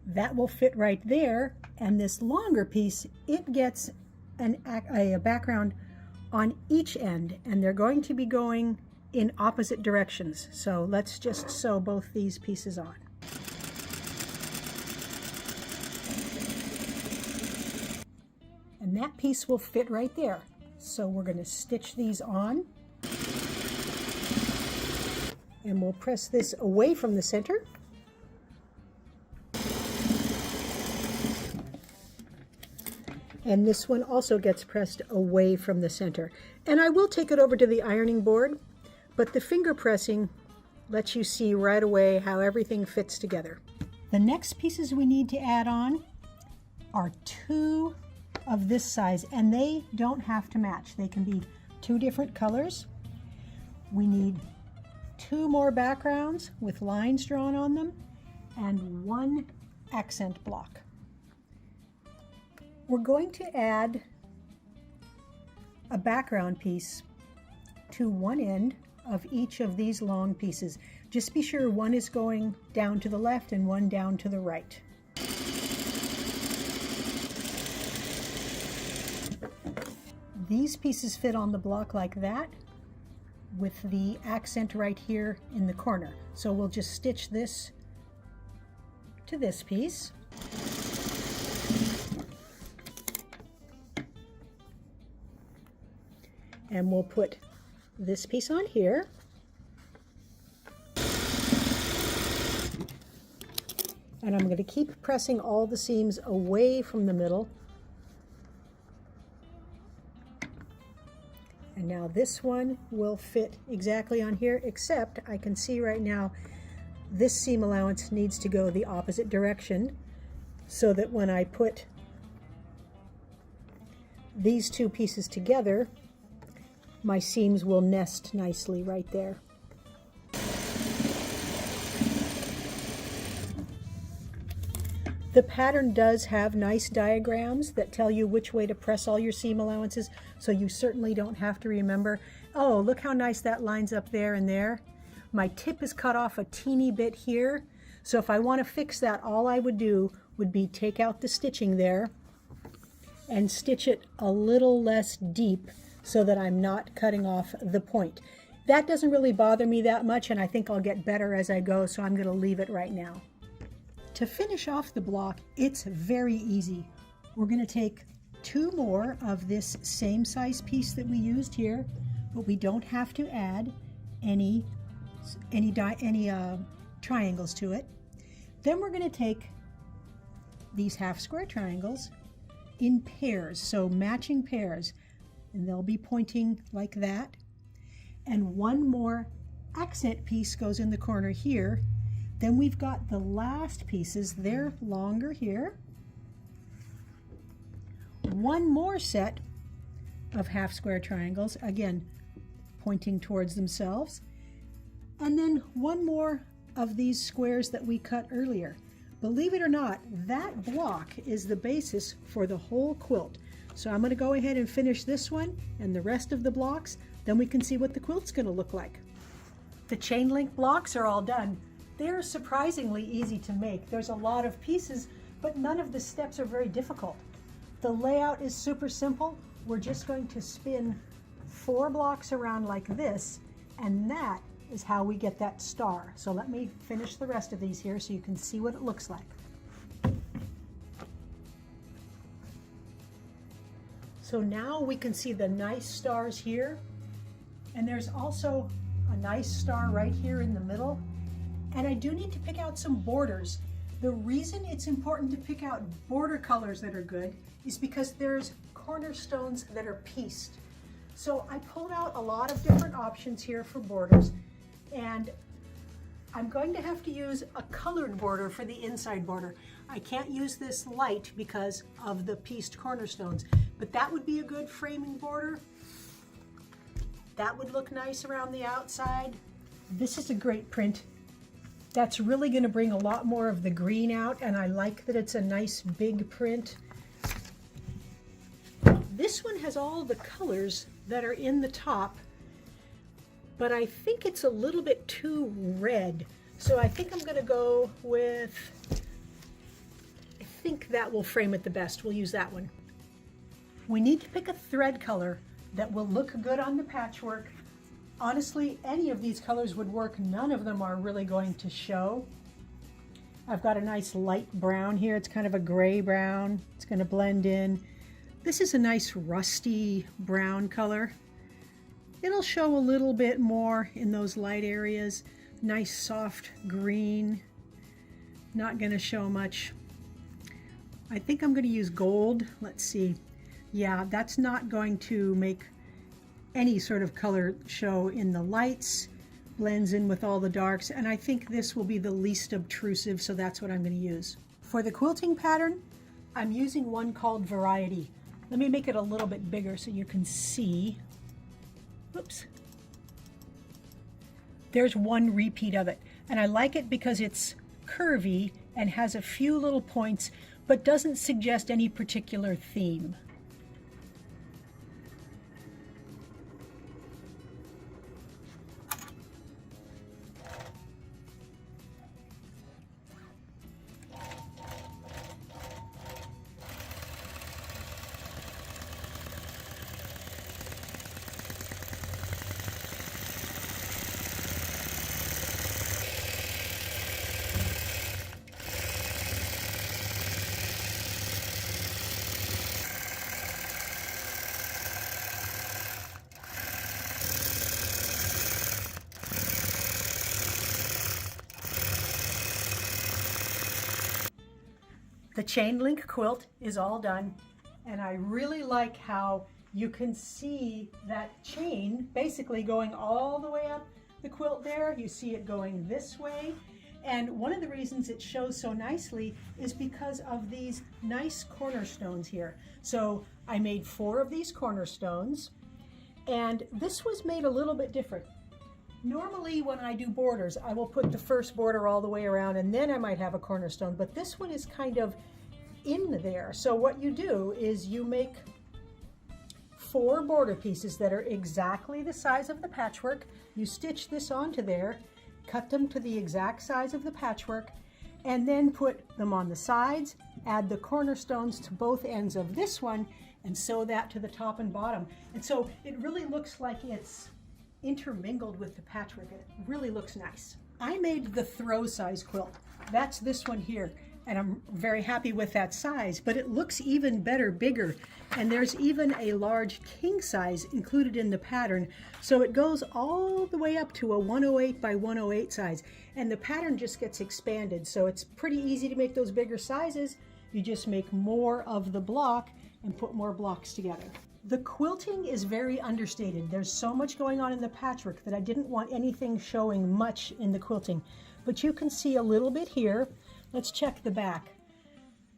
That will fit right there, and this longer piece, it gets a background on each end, and they're going to be going in opposite directions. So let's just sew both these pieces on. And that piece will fit right there. So we're going to stitch these on, and we'll press this away from the center. And this one also gets pressed away from the center. And I will take it over to the ironing board, but the finger pressing lets you see right away how everything fits together. The next pieces we need to add on are 2 of this size, and they don't have to match. They can be 2 different colors. We need 2 more backgrounds with lines drawn on them and 1 accent block. We're going to add a background piece to one end of each of these long pieces. Just be sure one is going down to the left and one down to the right. These pieces fit on the block like that, with the accent right here in the corner. So we'll just stitch this to this piece. And we'll put this piece on here. And I'm going to keep pressing all the seams away from the middle. And now this one will fit exactly on here, except I can see right now this seam allowance needs to go the opposite direction so that when I put these two pieces together, my seams will nest nicely right there. The pattern does have nice diagrams that tell you which way to press all your seam allowances, so you certainly don't have to remember, oh, look how nice that lines up there and there. My tip is cut off a teeny bit here, so if I want to fix that, all I would do would be take out the stitching there and stitch it a little less deep so that I'm not cutting off the point. That doesn't really bother me that much, and I think I'll get better as I go, so I'm going to leave it right now. To finish off the block, it's very easy. We're going to take two more of this same size piece that we used here, but we don't have to add any triangles to it. Then we're going to take these half square triangles in pairs, so matching pairs, and they'll be pointing like that. And one more accent piece goes in the corner here. Then we've got the last pieces, they're longer here. One more set of half square triangles, again, pointing towards themselves. And then one more of these squares that we cut earlier. Believe it or not, that block is the basis for the whole quilt. So I'm going to go ahead and finish this one and the rest of the blocks, then we can see what the quilt's going to look like. The chain link blocks are all done. They're surprisingly easy to make. There's a lot of pieces, but none of the steps are very difficult. The layout is super simple. We're just going to spin 4 blocks around like this, and that is how we get that star. So let me finish the rest of these here so you can see what it looks like. So now we can see the nice stars here, and there's also a nice star right here in the middle. And I do need to pick out some borders. The reason it's important to pick out border colors that are good is because there's cornerstones that are pieced. So I pulled out a lot of different options here for borders, and I'm going to have to use a colored border for the inside border. I can't use this light because of the pieced cornerstones, but that would be a good framing border. That would look nice around the outside. This is a great print. That's really going to bring a lot more of the green out, and I like that it's a nice big print. This one has all the colors that are in the top, but I think it's a little bit too red. So I think I'm going to go with, I think that will frame it the best. We'll use that one. We need to pick a thread color that will look good on the patchwork. Honestly, any of these colors would work. None of them are really going to show. I've got a nice light brown here. It's kind of a gray brown. It's going to blend in. This is a nice rusty brown color. It'll show a little bit more in those light areas. Nice soft green. Not going to show much. I think I'm going to use gold. Let's see. Yeah, that's not going to make any sort of color show in the lights, blends in with all the darks, and I think this will be the least obtrusive, so that's what I'm going to use. For the quilting pattern, I'm using one called Variety. Let me make it a little bit bigger so you can see. Oops. There's one repeat of it, and I like it because it's curvy and has a few little points, but doesn't suggest any particular theme. The chain link quilt is all done, and I really like how you can see that chain basically going all the way up the quilt there. You see it going this way. And one of the reasons it shows so nicely is because of these nice cornerstones here. So I made 4 of these cornerstones, and this was made a little bit different. Normally when I do borders, I will put the first border all the way around and then I might have a cornerstone, but this one is kind of in there. So what you do is you make 4 border pieces that are exactly the size of the patchwork. You stitch this onto there, cut them to the exact size of the patchwork, and then put them on the sides, add the cornerstones to both ends of this one, and sew that to the top and bottom. And so it really looks like it's intermingled with the patchwork. It really looks nice. I made the throw size quilt. That's this one here, and I'm very happy with that size, but it looks even better bigger, and there's even a large king size included in the pattern, so it goes all the way up to a 108 by 108 size, and the pattern just gets expanded, so it's pretty easy to make those bigger sizes. You just make more of the block and put more blocks together. The quilting is very understated. There's so much going on in the patchwork that I didn't want anything showing much in the quilting, but you can see a little bit here. Let's check the back.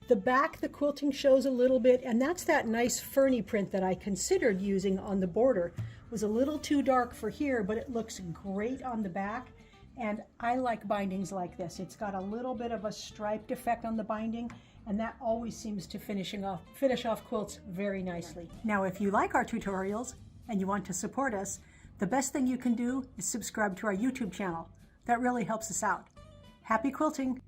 The back, the quilting shows a little bit, and that's that nice ferny print that I considered using on the border. It was a little too dark for here, but it looks great on the back, and I like bindings like this. It's got a little bit of a striped effect on the binding, and that always seems to finish off quilts very nicely. Now, if you like our tutorials and you want to support us, the best thing you can do is subscribe to our YouTube channel. That really helps us out. Happy quilting!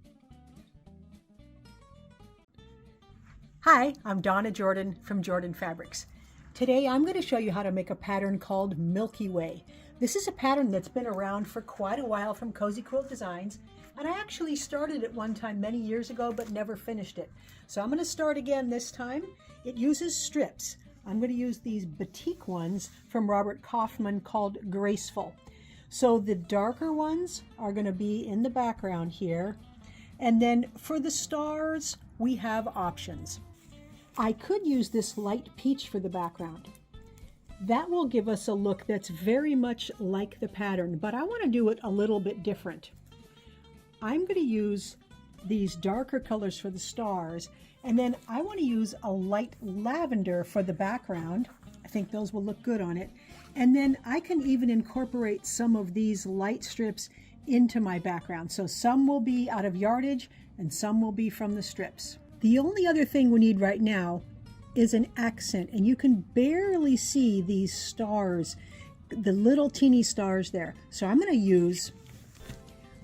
Hi, I'm Donna Jordan from Jordan Fabrics. Today I'm going to show you how to make a pattern called Milky Way. This is a pattern that's been around for quite a while from Cozy Quilt Designs, and I actually started it one time many years ago but never finished it. So I'm going to start again this time. It uses strips. I'm going to use these batik ones from Robert Kaufman called Graceful. So the darker ones are going to be in the background here, and then for the stars we have options. I could use this light peach for the background. That will give us a look that's very much like the pattern, but I want to do it a little bit different. I'm going to use these darker colors for the stars, and then I want to use a light lavender for the background. I think those will look good on it. And then I can even incorporate some of these light strips into my background. So some will be out of yardage and some will be from the strips. The only other thing we need right now is an accent, and you can barely see these stars, the little teeny stars there. So I'm going to use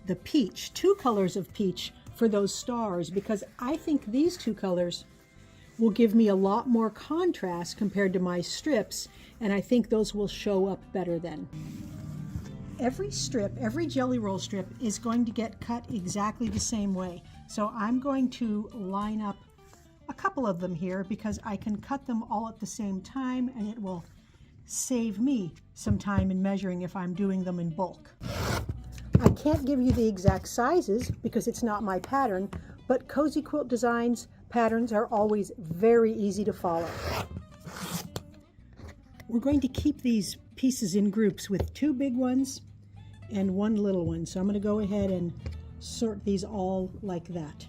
the peach, 2 colors of peach for those stars, because I think these 2 colors will give me a lot more contrast compared to my strips, and I think those will show up better then. Every strip, every jelly roll strip is going to get cut exactly the same way. So I'm going to line up a couple of them here because I can cut them all at the same time, and it will save me some time in measuring if I'm doing them in bulk. I can't give you the exact sizes because it's not my pattern, but Cozy Quilt Designs patterns are always very easy to follow. We're going to keep these pieces in groups with 2 big ones and 1 little one. So I'm going to go ahead and sort these all like that.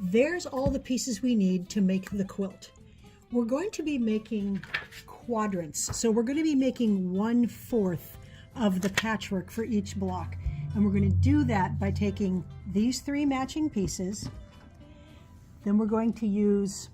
There's all the pieces we need to make the quilt. We're going to be making quadrants. So we're going to be making 1/4 of the patchwork for each block. And we're going to do that by taking these 3 matching pieces. Then we're going to use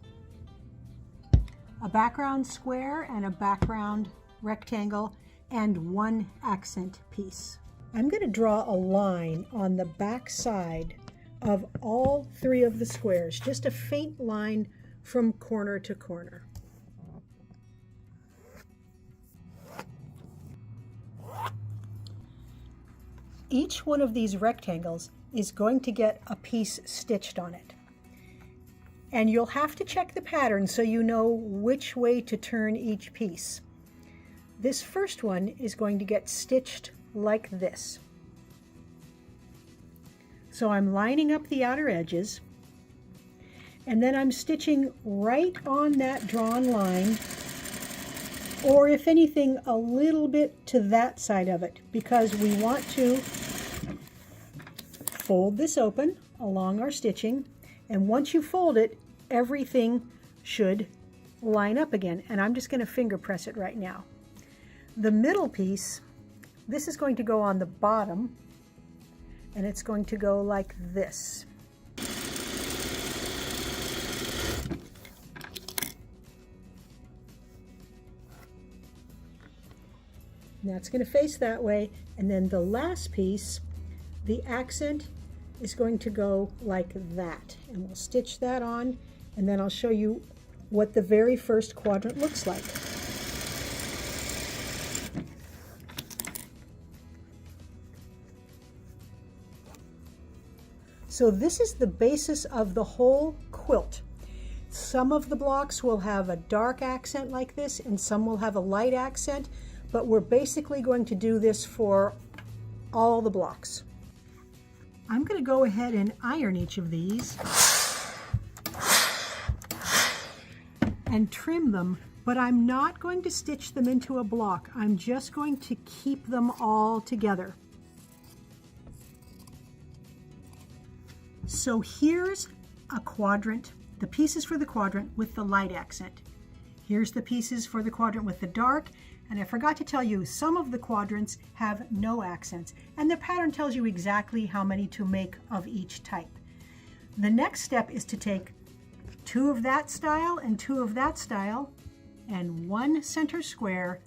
a background square and a background rectangle and 1 accent piece. I'm going to draw a line on the back side of all three of the squares, just a faint line from corner to corner. Each one of these rectangles is going to get a piece stitched on it. And you'll have to check the pattern so you know which way to turn each piece. This first one is going to get stitched like this. So I'm lining up the outer edges, and then I'm stitching right on that drawn line, or if anything, a little bit to that side of it, because we want to fold this open along our stitching, and once you fold it, everything should line up again. And I'm just going to finger press it right now. The middle piece, this is going to go on the bottom, and it's going to go like this. Now it's going to face that way, and then the last piece, the accent is going to go like that, and we'll stitch that on, and then I'll show you what the very first quadrant looks like. So this is the basis of the whole quilt. Some of the blocks will have a dark accent like this, and some will have a light accent, but we're basically going to do this for all the blocks. I'm going to go ahead and iron each of these and trim them, but I'm not going to stitch them into a block. I'm just going to keep them all together. So here's a quadrant, the pieces for the quadrant with the light accent. Here's the pieces for the quadrant with the dark, and I forgot to tell you, some of the quadrants have no accents, and the pattern tells you exactly how many to make of each type. The next step is to take 2 of that style and 2 of that style and 1 center square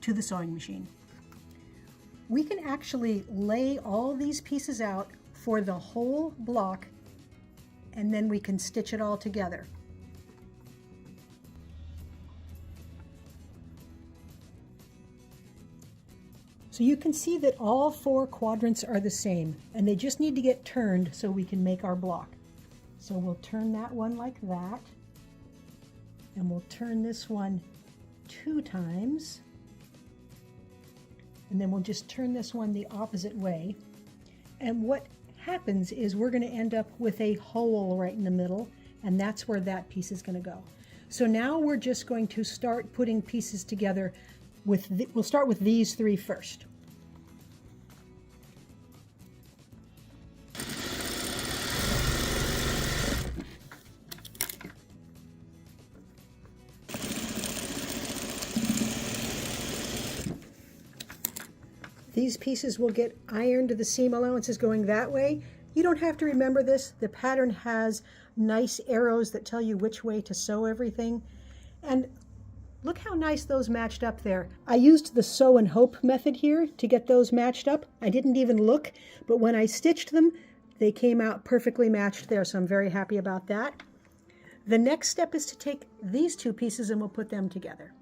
to the sewing machine. We can actually lay all these pieces out for the whole block, and then we can stitch it all together. So you can see that all 4 quadrants are the same, and they just need to get turned so we can make our block. So we'll turn that one like that, and we'll turn this one 2 times, and then we'll just turn this one the opposite way. And what happens is we're going to end up with a hole right in the middle, and that's where that piece is going to go. So now we're just going to start putting pieces together with we'll start with these 3 first. These pieces will get ironed to the seam allowances going that way. You don't have to remember this. The pattern has nice arrows that tell you which way to sew everything. And look how nice those matched up there. I used the sew and hope method here to get those matched up. I didn't even look, but when I stitched them, they came out perfectly matched there, so I'm very happy about that. The next step is to take these 2 pieces and we'll put them together.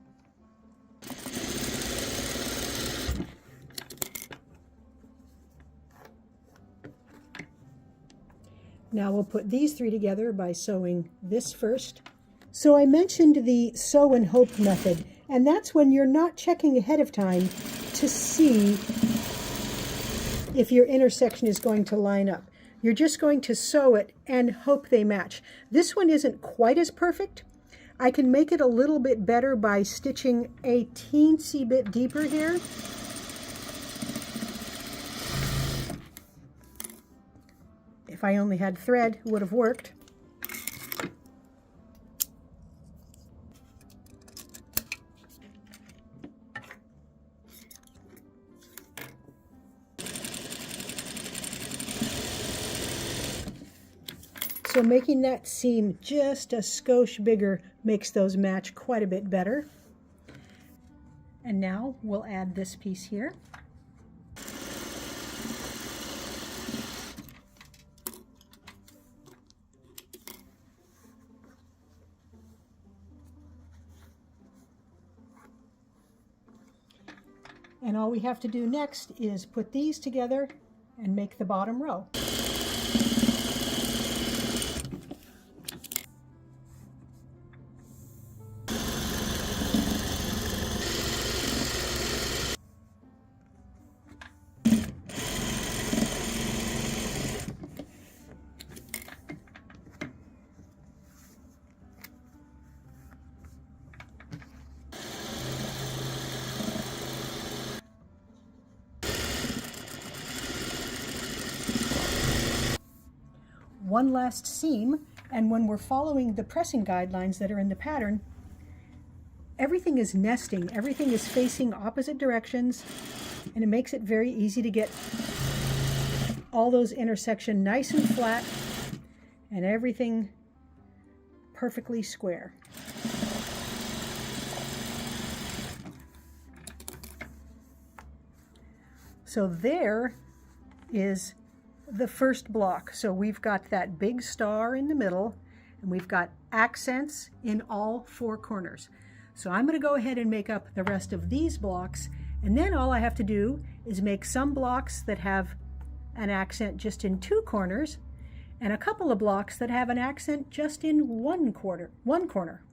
Now we'll put these 3 together by sewing this first. So I mentioned the sew and hope method, and that's when you're not checking ahead of time to see if your intersection is going to line up. You're just going to sew it and hope they match. This one isn't quite as perfect. I can make it a little bit better by stitching a teensy bit deeper here. If I only had thread, it would have worked. So making that seam just a skosh bigger makes those match quite a bit better. And now we'll add this piece here. And all we have to do next is put these together and make the bottom row. One last seam, and when we're following the pressing guidelines that are in the pattern, everything is nesting, everything is facing opposite directions, and it makes it very easy to get all those intersections nice and flat and everything perfectly square. So there is the first block. So we've got that big star in the middle, and we've got accents in all four corners. So I'm going to go ahead and make up the rest of these blocks, and then all I have to do is make some blocks that have an accent just in two corners, and a couple of blocks that have an accent just in one corner.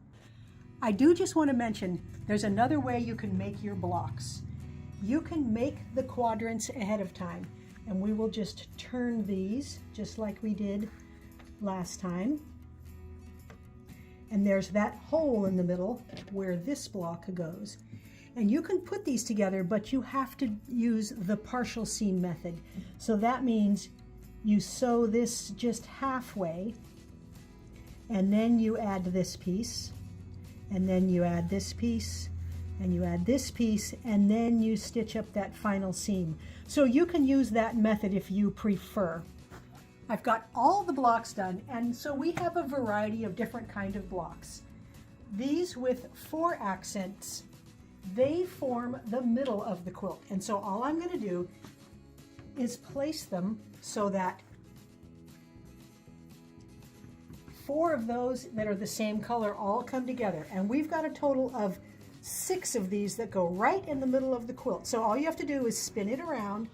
I do just want to mention there's another way you can make your blocks. You can make the quadrants ahead of time. And we will just turn these just like we did last time. And there's that hole in the middle where this block goes. And you can put these together, but you have to use the partial seam method. So that means you sew this just halfway, and then you add this piece, and then you add this piece, and you add this piece, and then you stitch up that final seam. So you can use that method if you prefer. I've got all the blocks done, and so we have a variety of different kind of blocks. These with 4 accents, they form the middle of the quilt. And so all I'm going to do is place them so that 4 of those that are the same color all come together. And we've got a total of 6 of these that go right in the middle of the quilt. So all you have to do is spin it around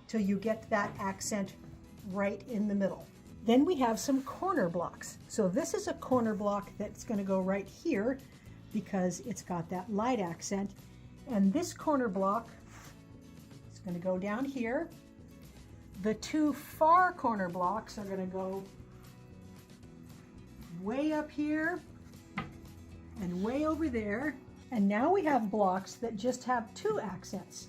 till you get that accent right in the middle. Then we have some corner blocks. So this is a corner block that's going to go right here because it's got that light accent. And this corner block is going to go down here. The 2 far corner blocks are going to go way up here and way over there. And now we have blocks that just have 2 accents.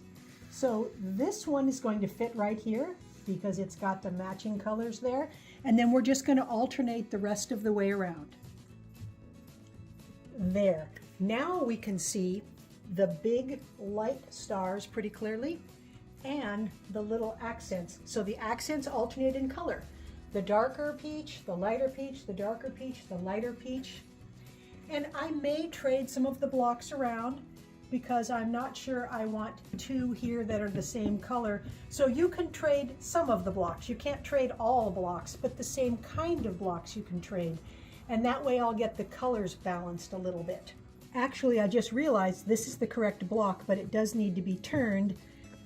So this one is going to fit right here because it's got the matching colors there. And then we're just going to alternate the rest of the way around. There. Now we can see the big light stars pretty clearly and the little accents. So the accents alternate in color. The darker peach, the lighter peach, the darker peach, the lighter peach. And I may trade some of the blocks around because I'm not sure I want 2 here that are the same color. So you can trade some of the blocks. You can't trade all blocks, but the same kind of blocks you can trade. And that way I'll get the colors balanced a little bit. Actually, I just realized this is the correct block, but it does need to be turned,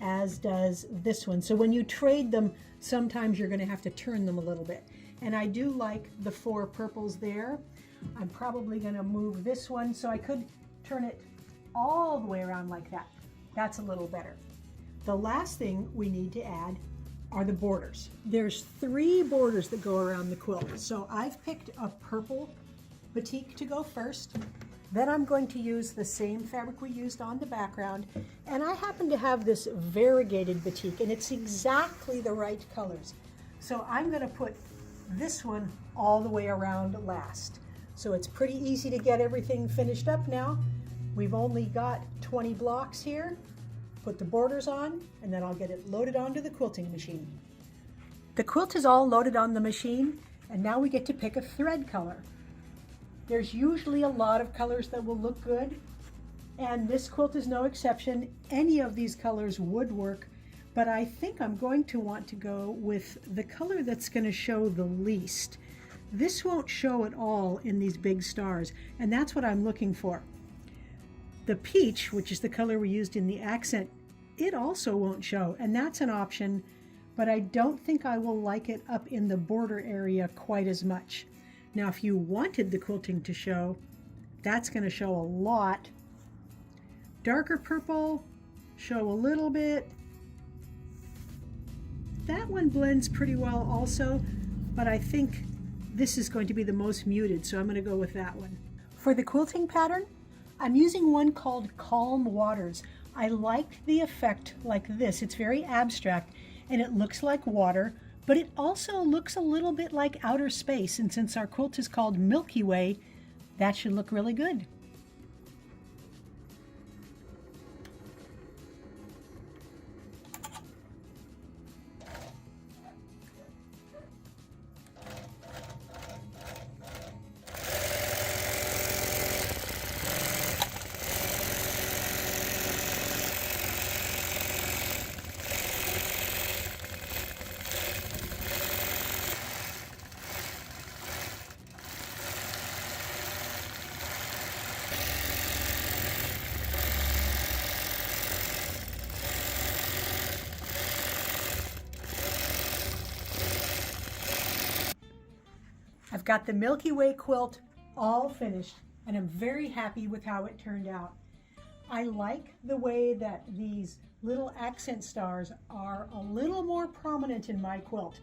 as does this one. So when you trade them, sometimes you're going to have to turn them a little bit. And I do like the 4 purples there. I'm probably going to move this one, so I could turn it all the way around like that. That's a little better. The last thing we need to add are the borders. There's 3 borders that go around the quilt. So I've picked a purple batik to go first. Then I'm going to use the same fabric we used on the background. And I happen to have this variegated batik, and it's exactly the right colors. So I'm going to put this one all the way around last. So it's pretty easy to get everything finished up now. We've only got 20 blocks here. Put the borders on, and then I'll get it loaded onto the quilting machine. The quilt is all loaded on the machine, and now we get to pick a thread color. There's usually a lot of colors that will look good, and this quilt is no exception. Any of these colors would work, but I think I'm going to want to go with the color that's going to show the least. This won't show at all in these big stars, and that's what I'm looking for. The peach, which is the color we used in the accent, it also won't show, and that's an option, but I don't think I will like it up in the border area quite as much. Now, if you wanted the quilting to show, that's going to show a lot. Darker purple, show a little bit. That one blends pretty well also, but I think this is going to be the most muted, so I'm going to go with that one. For the quilting pattern, I'm using one called Calm Waters. I like the effect like this. It's very abstract and it looks like water, but it also looks a little bit like outer space. And since our quilt is called Milky Way, that should look really good. I've got the Milky Way quilt all finished, and I'm very happy with how it turned out. I like the way that these little accent stars are a little more prominent in my quilt.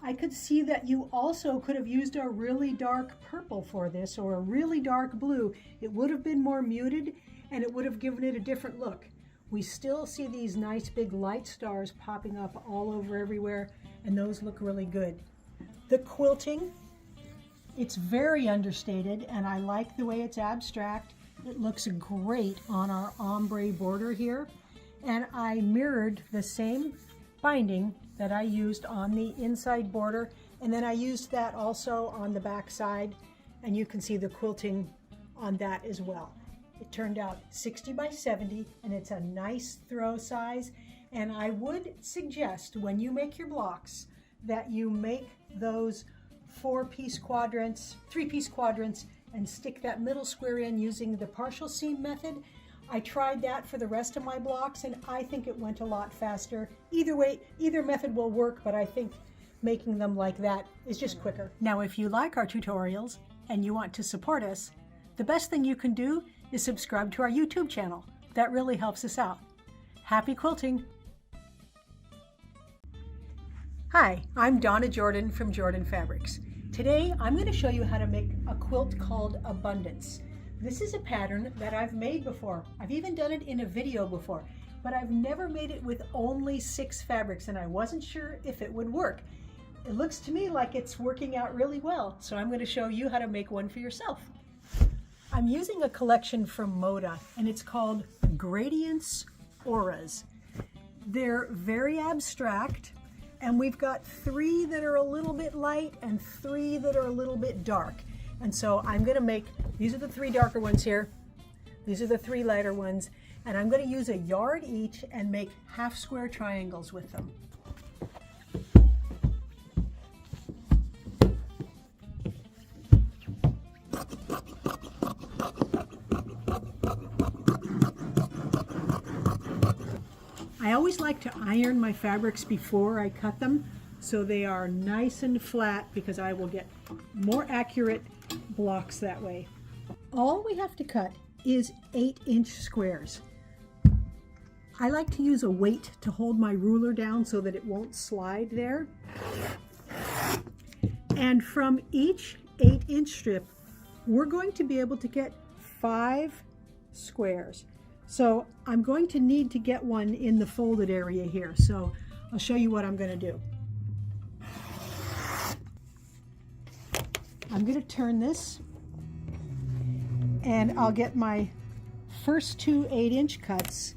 I could see that you also could have used a really dark purple for this, or a really dark blue. It would have been more muted and it would have given it a different look. We still see these nice big light stars popping up all over everywhere, and those look really good. The quilting, it's very understated, and I like the way it's abstract. It looks great on our ombre border here. And I mirrored the same binding that I used on the inside border, and then I used that also on the back side, and you can see the quilting on that as well. It turned out 60 by 70, and it's a nice throw size. And I would suggest when you make your blocks that you make those 3-piece quadrants, and stick that middle square in using the partial seam method. I tried that for the rest of my blocks, and I think it went a lot faster. Either way, either method will work, but I think making them like that is just quicker. Now, if you like our tutorials and you want to support us, the best thing you can do is subscribe to our YouTube channel. That really helps us out. Happy quilting! Hi, I'm Donna Jordan from Jordan Fabrics. Today I'm going to show you how to make a quilt called Abundance. This is a pattern that I've made before. I've even done it in a video before, but I've never made it with only 6 fabrics, and I wasn't sure if it would work. It looks to me like it's working out really well, so I'm going to show you how to make one for yourself. I'm using a collection from Moda, and it's called Gradients Auras. They're very abstract, and we've got 3 that are a little bit light and 3 that are a little bit dark. And so I'm going to make, these are the 3 darker ones here, these are the 3 lighter ones, and I'm going to use a yard each and make half square triangles with them. I always like to iron my fabrics before I cut them so they are nice and flat, because I will get more accurate blocks that way. All we have to cut is 8-inch squares. I like to use a weight to hold my ruler down so that it won't slide there. And from each 8-inch strip, we're going to be able to get 5 squares. So I'm going to need to get one in the folded area here. So I'll show you what I'm going to do. I'm going to turn this, and I'll get my first 2 8-inch cuts,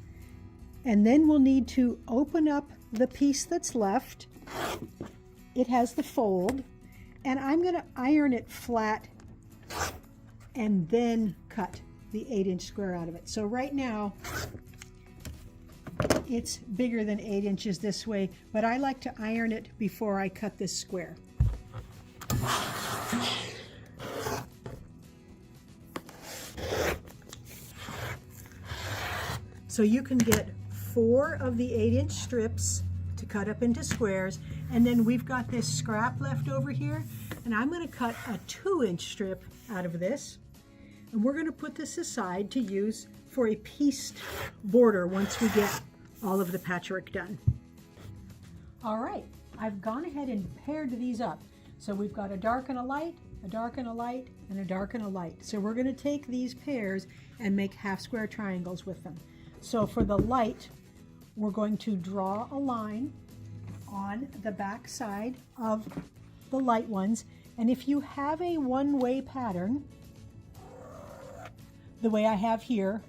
and then we'll need to open up the piece that's left. It has the fold, and I'm going to iron it flat and then cut the 8-inch square out of it. So right now it's bigger than 8 inches this way, but I like to iron it before I cut this square. So you can get 4 of the 8-inch strips to cut up into squares, and then we've got this scrap left over here, and I'm going to cut a 2-inch strip out of this, and we're going to put this aside to use for a pieced border once we get all of the patchwork done. All right, I've gone ahead and paired these up. So we've got a dark and a light, a dark and a light, and a dark and a light. So we're going to take these pairs and make half square triangles with them. So for the light, we're going to draw a line on the back side of the light ones. And if you have a one-way pattern, the way I have here,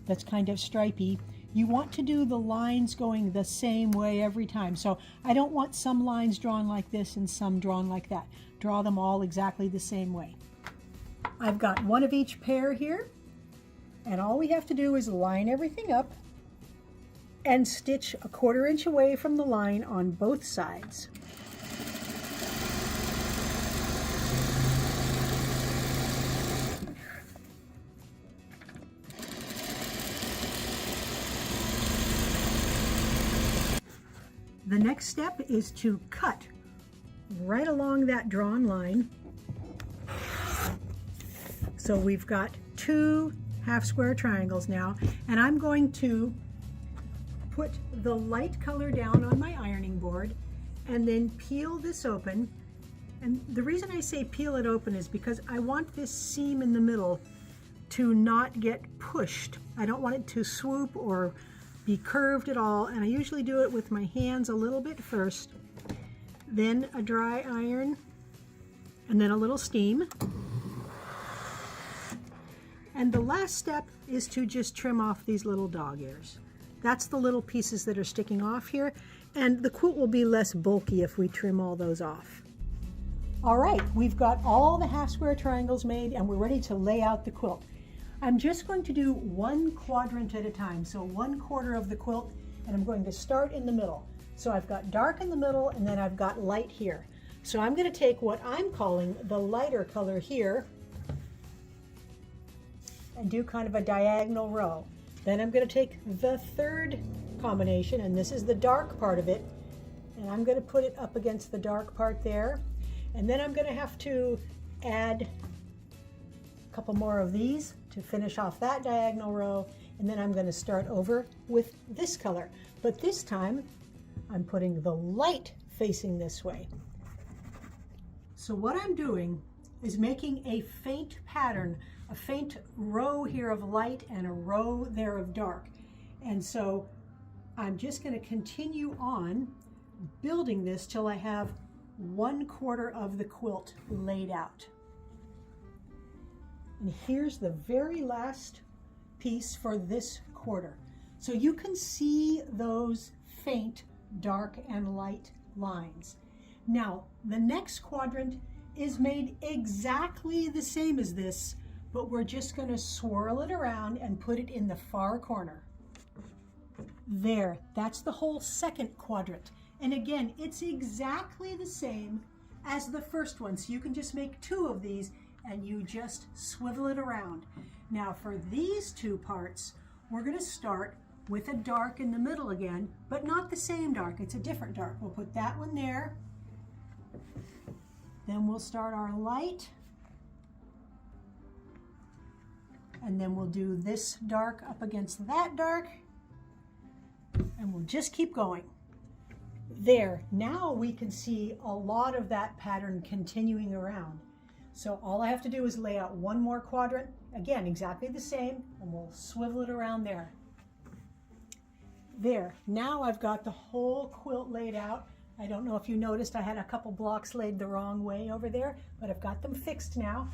that's kind of stripy, you want to do the lines going the same way every time. So I don't want some lines drawn like this and some drawn like that. Draw them all exactly the same way. I've got one of each pair here, and all we have to do is line everything up and stitch a 1/4 inch away from the line on both sides. The next step is to cut right along that drawn line. So we've got 2 half square triangles now, and I'm going to put the light color down on my ironing board and then peel this open. And the reason I say peel it open is because I want this seam in the middle to not get pushed. I don't want it to swoop or be curved at all, and I usually do it with my hands a little bit first, then a dry iron, and then a little steam. And the last step is to just trim off these little dog ears. That's the little pieces that are sticking off here, and the quilt will be less bulky if we trim all those off. All right, we've got all the half square triangles made, and we're ready to lay out the quilt. I'm just going to do 1 quadrant at a time, so 1/4 of the quilt, and I'm going to start in the middle. So I've got dark in the middle, and then I've got light here. So I'm going to take what I'm calling the lighter color here and do kind of a diagonal row. Then I'm going to take the 3rd combination, and this is the dark part of it, and I'm going to put it up against the dark part there. And then I'm going to have to add a couple more of these to finish off that diagonal row, and then I'm going to start over with this color. But this time I'm putting the light facing this way. So what I'm doing is making a faint pattern, a faint row here of light and a row there of dark. And so I'm just going to continue on building this till I have 1/4 of the quilt laid out. And here's the very last piece for this 1/4. So you can see those faint dark and light lines. Now, the next quadrant is made exactly the same as this, but we're just going to swirl it around and put it in the far corner. There, that's the whole 2nd quadrant. And again, it's exactly the same as the first one. So you can just make 2 of these and you just swivel it around. Now for these 2 parts, we're going to start with a dark in the middle again, but not the same dark. It's a different dark. We'll put that one there. Then we'll start our light. And then we'll do this dark up against that dark. And we'll just keep going. There, now we can see a lot of that pattern continuing around. So all I have to do is lay out 1 more quadrant, again, exactly the same, and we'll swivel it around there. There, now I've got the whole quilt laid out. I don't know if you noticed I had a couple blocks laid the wrong way over there, but I've got them fixed now.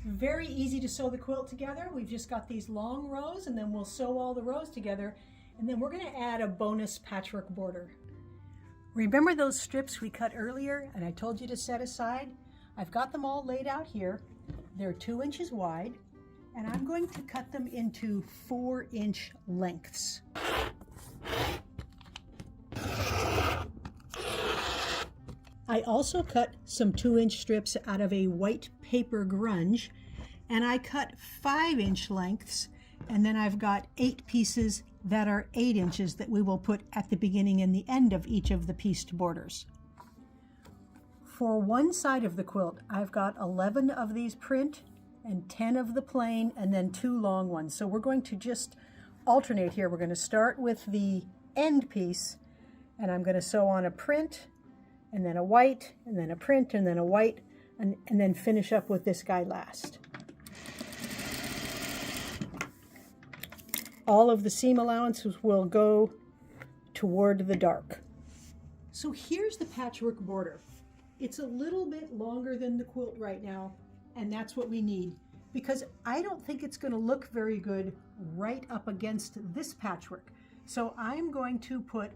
Very easy to sew the quilt together. We've just got these long rows, and then we'll sew all the rows together, and then we're going to add a bonus patchwork border. Remember those strips we cut earlier and I told you to set aside? I've got them all laid out here. They're 2 inches wide, and I'm going to cut them into 4-inch lengths. I also cut some 2-inch strips out of a white paper grunge, and I cut 5-inch lengths, and then I've got 8 pieces that are 8 inches that we will put at the beginning and the end of each of the pieced borders. For one side of the quilt, I've got 11 of these print and 10 of the plain, and then 2 long ones. So we're going to just alternate here. We're going to start with the end piece, and I'm going to sew on a print, and then a white, and then a print, and then a white, and then finish up with this guy last. All of the seam allowances will go toward the dark. So here's the patchwork border. It's a little bit longer than the quilt right now, and that's what we need, because I don't think it's going to look very good right up against this patchwork. So I'm going to put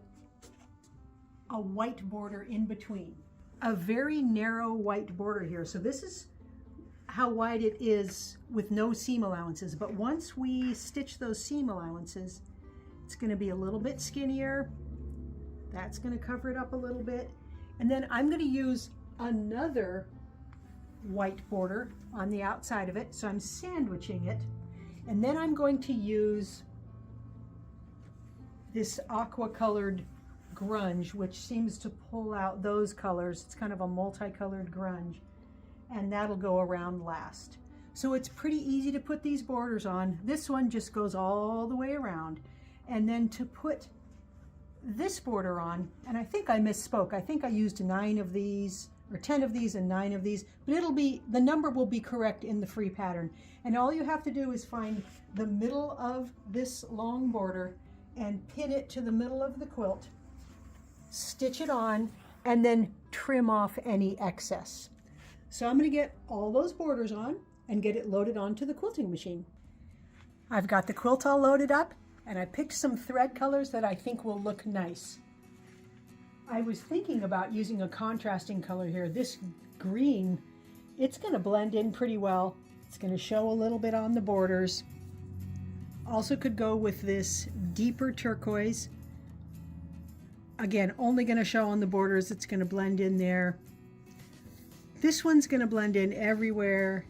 a white border in between, a very narrow white border here. So this is how wide it is with no seam allowances, but once we stitch those seam allowances, it's going to be a little bit skinnier. That's going to cover it up a little bit, and then I'm going to use another white border on the outside of it, so I'm sandwiching it, and then I'm going to use this aqua colored grunge, which seems to pull out those colors. It's kind of a multicolored grunge, and that'll go around last. So it's pretty easy to put these borders on. This one just goes all the way around, and then to put this border on, and I think I misspoke, I think I used 9 of these, or 10 of these and 9 of these, but it'll be, the number will be correct in the free pattern. And all you have to do is find the middle of this long border and pin it to the middle of the quilt, stitch it on, and then trim off any excess. So I'm going to get all those borders on and get it loaded onto the quilting machine. I've got the quilt all loaded up, and I picked some thread colors that I think will look nice. I was thinking about using a contrasting color here. This green, it's going to blend in pretty well. It's going to show a little bit on the borders. Also could go with this deeper turquoise. Again, only going to show on the borders. It's going to blend in there. This one's going to blend in everywhere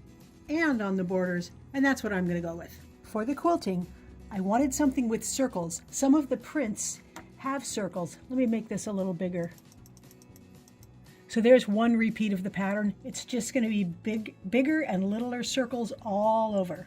and on the borders, and that's what I'm going to go with. For the quilting, I wanted something with circles. Some of the prints have circles. Let me make this a little bigger. So there's one repeat of the pattern. It's just going to be bigger and littler circles all over.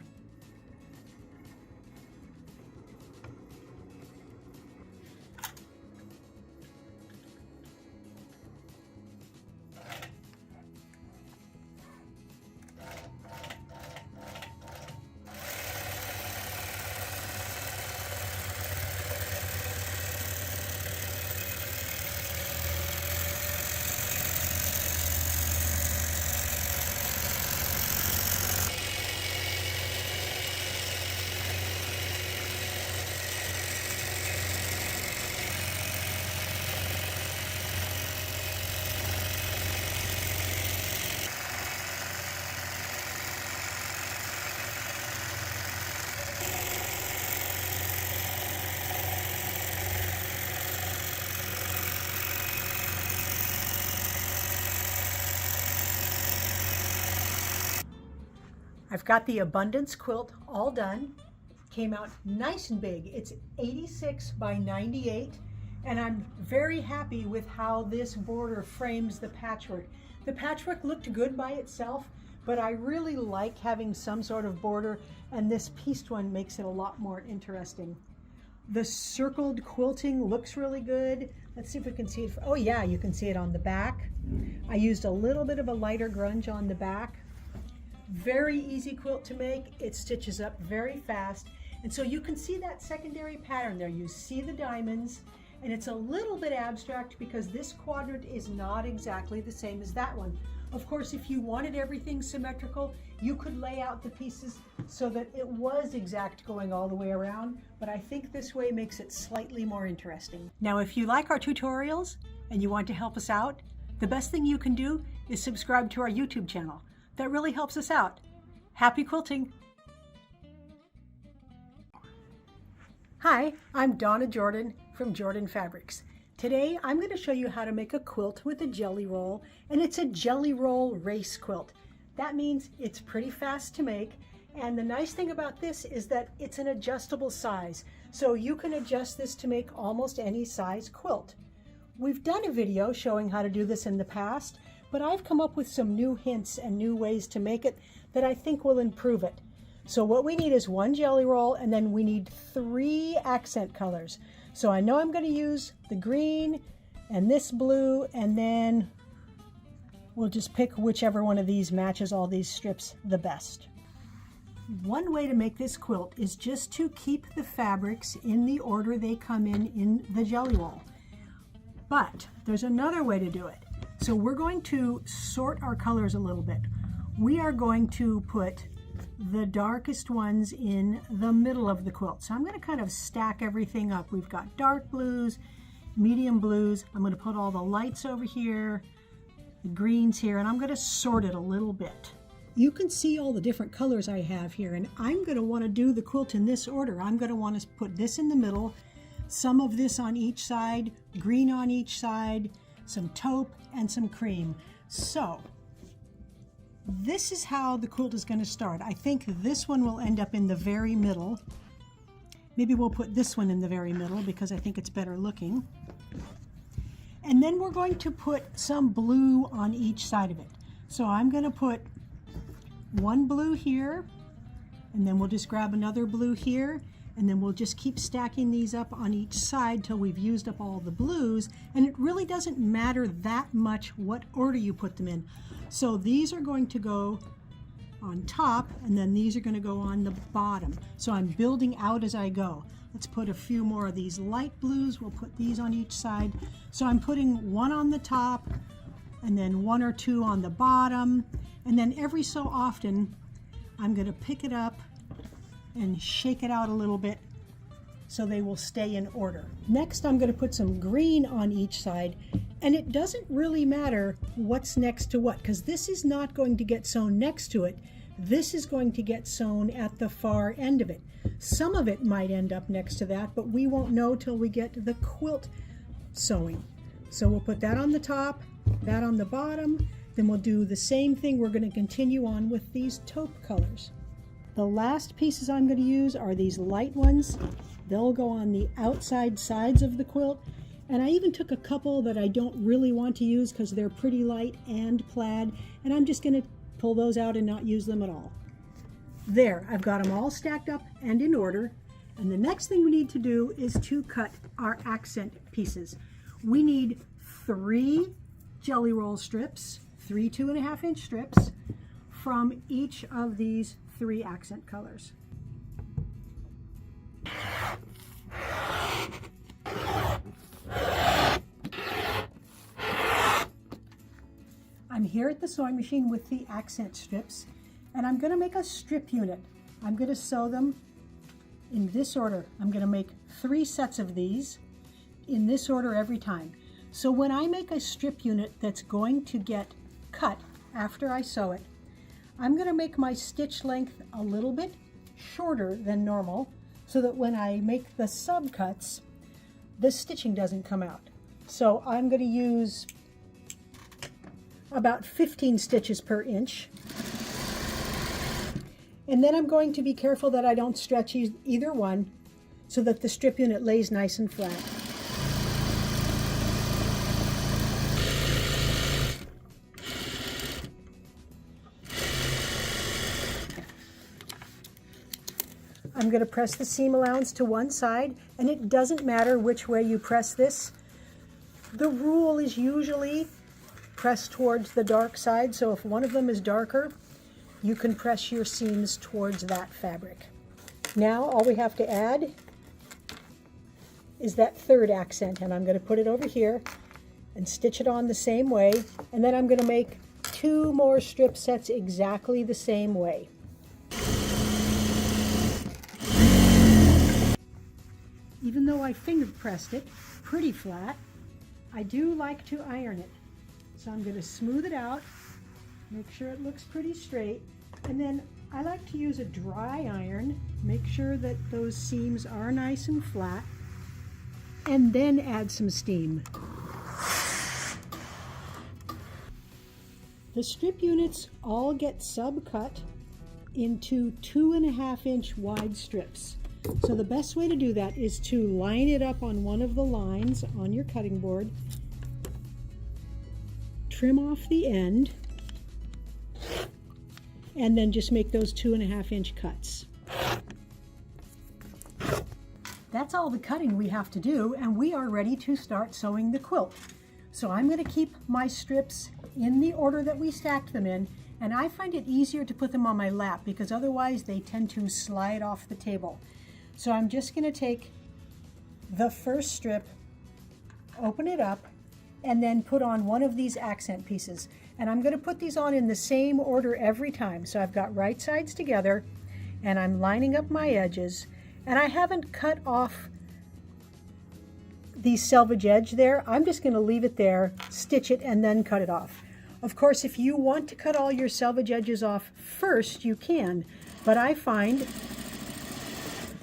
I've got the Abundance quilt all done. Came out nice and big. It's 86 by 98, and I'm very happy with how this border frames the patchwork. The patchwork looked good by itself, but I really like having some sort of border, and this pieced one makes it a lot more interesting. The circled quilting looks really good. Let's see if we can see it. Oh yeah, you can see it on the back. I used a little bit of a lighter grunge on the back. Very easy quilt to make. It stitches up very fast. And so you can see that secondary pattern there. You see the diamonds, and it's a little bit abstract because this quadrant is not exactly the same as that one. Of course, if you wanted everything symmetrical, you could lay out the pieces so that it was exact going all the way around, but I think this way makes it slightly more interesting. Now, if you like our tutorials and you want to help us out, the best thing you can do is subscribe to our YouTube channel. That really helps us out. Happy quilting! Hi, I'm Donna Jordan from Jordan Fabrics. Today I'm going to show you how to make a quilt with a jelly roll, and it's a jelly roll race quilt. That means it's pretty fast to make, and the nice thing about this is that it's an adjustable size. So you can adjust this to make almost any size quilt. We've done a video showing how to do this in the past, but I've come up with some new hints and new ways to make it that I think will improve it. So what we need is one jelly roll, and then we need 3 accent colors. So I know I'm going to use the green and this blue, and then we'll just pick whichever one of these matches all these strips the best. One way to make this quilt is just to keep the fabrics in the order they come in the jelly roll. But there's another way to do it. So we're going to sort our colors a little bit. We are going to put the darkest ones in the middle of the quilt. So I'm going to kind of stack everything up. We've got dark blues, medium blues. I'm going to put all the lights over here, the greens here, and I'm going to sort it a little bit. You can see all the different colors I have here, and I'm going to want to do the quilt in this order. I'm going to want to put this in the middle, some of this on each side, green on each side, some taupe, and some cream. So this is how the quilt is going to start. I think this one will end up in the very middle. Maybe we'll put this one in the very middle because I think it's better looking. And then we're going to put some blue on each side of it. So I'm going to put one blue here, and then we'll just grab another blue here, and then we'll just keep stacking these up on each side till we've used up all the blues. And it really doesn't matter that much what order you put them in. So these are going to go on top, and then these are going to go on the bottom. So I'm building out as I go. Let's put a few more of these light blues. We'll put these on each side. So I'm putting one on the top, and then 1 or 2 on the bottom. And then every so often, I'm going to pick it up and shake it out a little bit so they will stay in order. Next, I'm going to put some green on each side, and it doesn't really matter what's next to what, because this is not going to get sewn next to it. This is going to get sewn at the far end of it. Some of it might end up next to that, but we won't know till we get the quilt sewing. So we'll put that on the top, that on the bottom, then we'll do the same thing. We're going to continue on with these taupe colors. The last pieces I'm going to use are these light ones. They'll go on the outside sides of the quilt. And I even took a couple that I don't really want to use because they're pretty light and plaid. And I'm just going to pull those out and not use them at all. There, I've got them all stacked up and in order. And the next thing we need to do is to cut our accent pieces. We need 3 jelly roll strips, 3 2.5-inch strips from each of these 3 accent colors. I'm here at the sewing machine with the accent strips, and I'm going to make a strip unit. I'm going to sew them in this order. I'm going to make 3 sets of these in this order every time. So when I make a strip unit that's going to get cut after I sew it, I'm going to make my stitch length a little bit shorter than normal so that when I make the subcuts, the stitching doesn't come out. So I'm going to use about 15 stitches per inch. And then I'm going to be careful that I don't stretch either one so that the strip unit lays nice and flat. I'm going to press the seam allowance to one side, and it doesn't matter which way you press this. The rule is usually press towards the dark side, so if one of them is darker, you can press your seams towards that fabric. Now all we have to add is that 3rd accent, and I'm going to put it over here and stitch it on the same way, and then I'm going to make 2 more strip sets exactly the same way. Even though I finger pressed it pretty flat, I do like to iron it. So I'm going to smooth it out, make sure it looks pretty straight, and then I like to use a dry iron, make sure that those seams are nice and flat, and then add some steam. The strip units all get subcut into 2.5-inch wide strips. So the best way to do that is to line it up on one of the lines on your cutting board, trim off the end, and then just make those 2.5-inch cuts. That's all the cutting we have to do, and we are ready to start sewing the quilt. So I'm going to keep my strips in the order that we stacked them in, and I find it easier to put them on my lap because otherwise they tend to slide off the table. So I'm just going to take the first strip, open it up, and then put on one of these accent pieces. And I'm going to put these on in the same order every time. So I've got right sides together, and I'm lining up my edges, and I haven't cut off the selvage edge there. I'm just going to leave it there, stitch it, and then cut it off. Of course, if you want to cut all your selvage edges off first, you can, but I find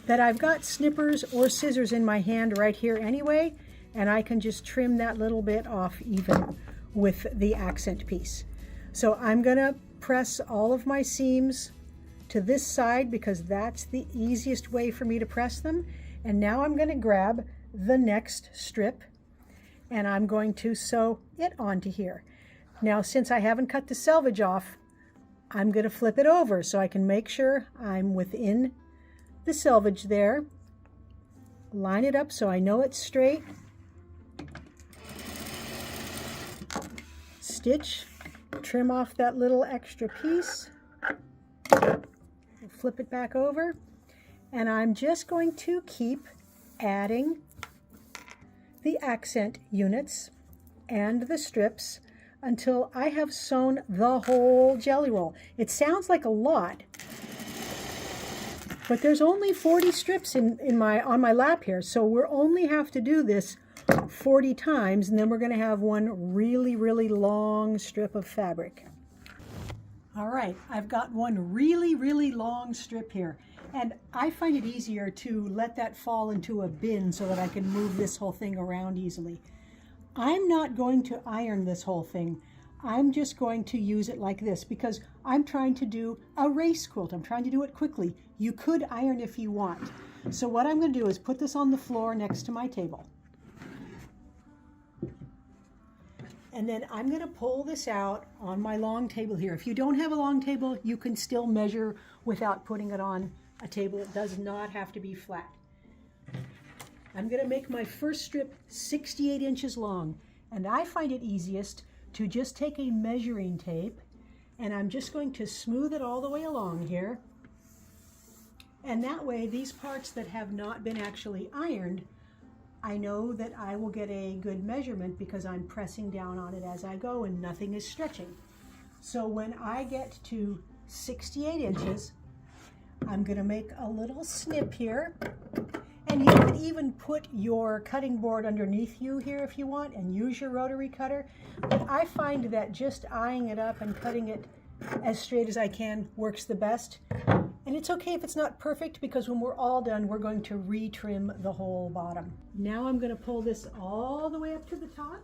that I've got snippers or scissors in my hand right here anyway, and I can just trim that little bit off even with the accent piece. So I'm going to press all of my seams to this side because that's the easiest way for me to press them. And now I'm going to grab the next strip and I'm going to sew it onto here. Now, since I haven't cut the selvage off, I'm going to flip it over so I can make sure I'm within the selvage there. Line it up so I know it's straight. Stitch, trim off that little extra piece. Flip it back over, and I'm just going to keep adding the accent units and the strips until I have sewn the whole jelly roll. It sounds like a lot, but there's only 40 strips on my lap here, so we'll only have to do this 40 times, and then we're going to have one really, really long strip of fabric. All right, I've got one really, really long strip here, and I find it easier to let that fall into a bin so that I can move this whole thing around easily. I'm not going to iron this whole thing. I'm just going to use it like this because I'm trying to do a race quilt. I'm trying to do it quickly. You could iron if you want. So what I'm going to do is put this on the floor next to my table. And then I'm going to pull this out on my long table here. If you don't have a long table, you can still measure without putting it on a table. It does not have to be flat. I'm going to make my first strip 68 inches long, and I find it easiest to just take a measuring tape, and I'm just going to smooth it all the way along here. And that way, these parts that have not been actually ironed, I know that I will get a good measurement because I'm pressing down on it as I go and nothing is stretching. So when I get to 68 inches, I'm going to make a little snip here. And you could even put your cutting board underneath you here if you want and use your rotary cutter. But I find that just eyeing it up and cutting it as straight as I can works the best. And it's okay if it's not perfect because when we're all done, we're going to retrim the whole bottom. Now I'm going to pull this all the way up to the top,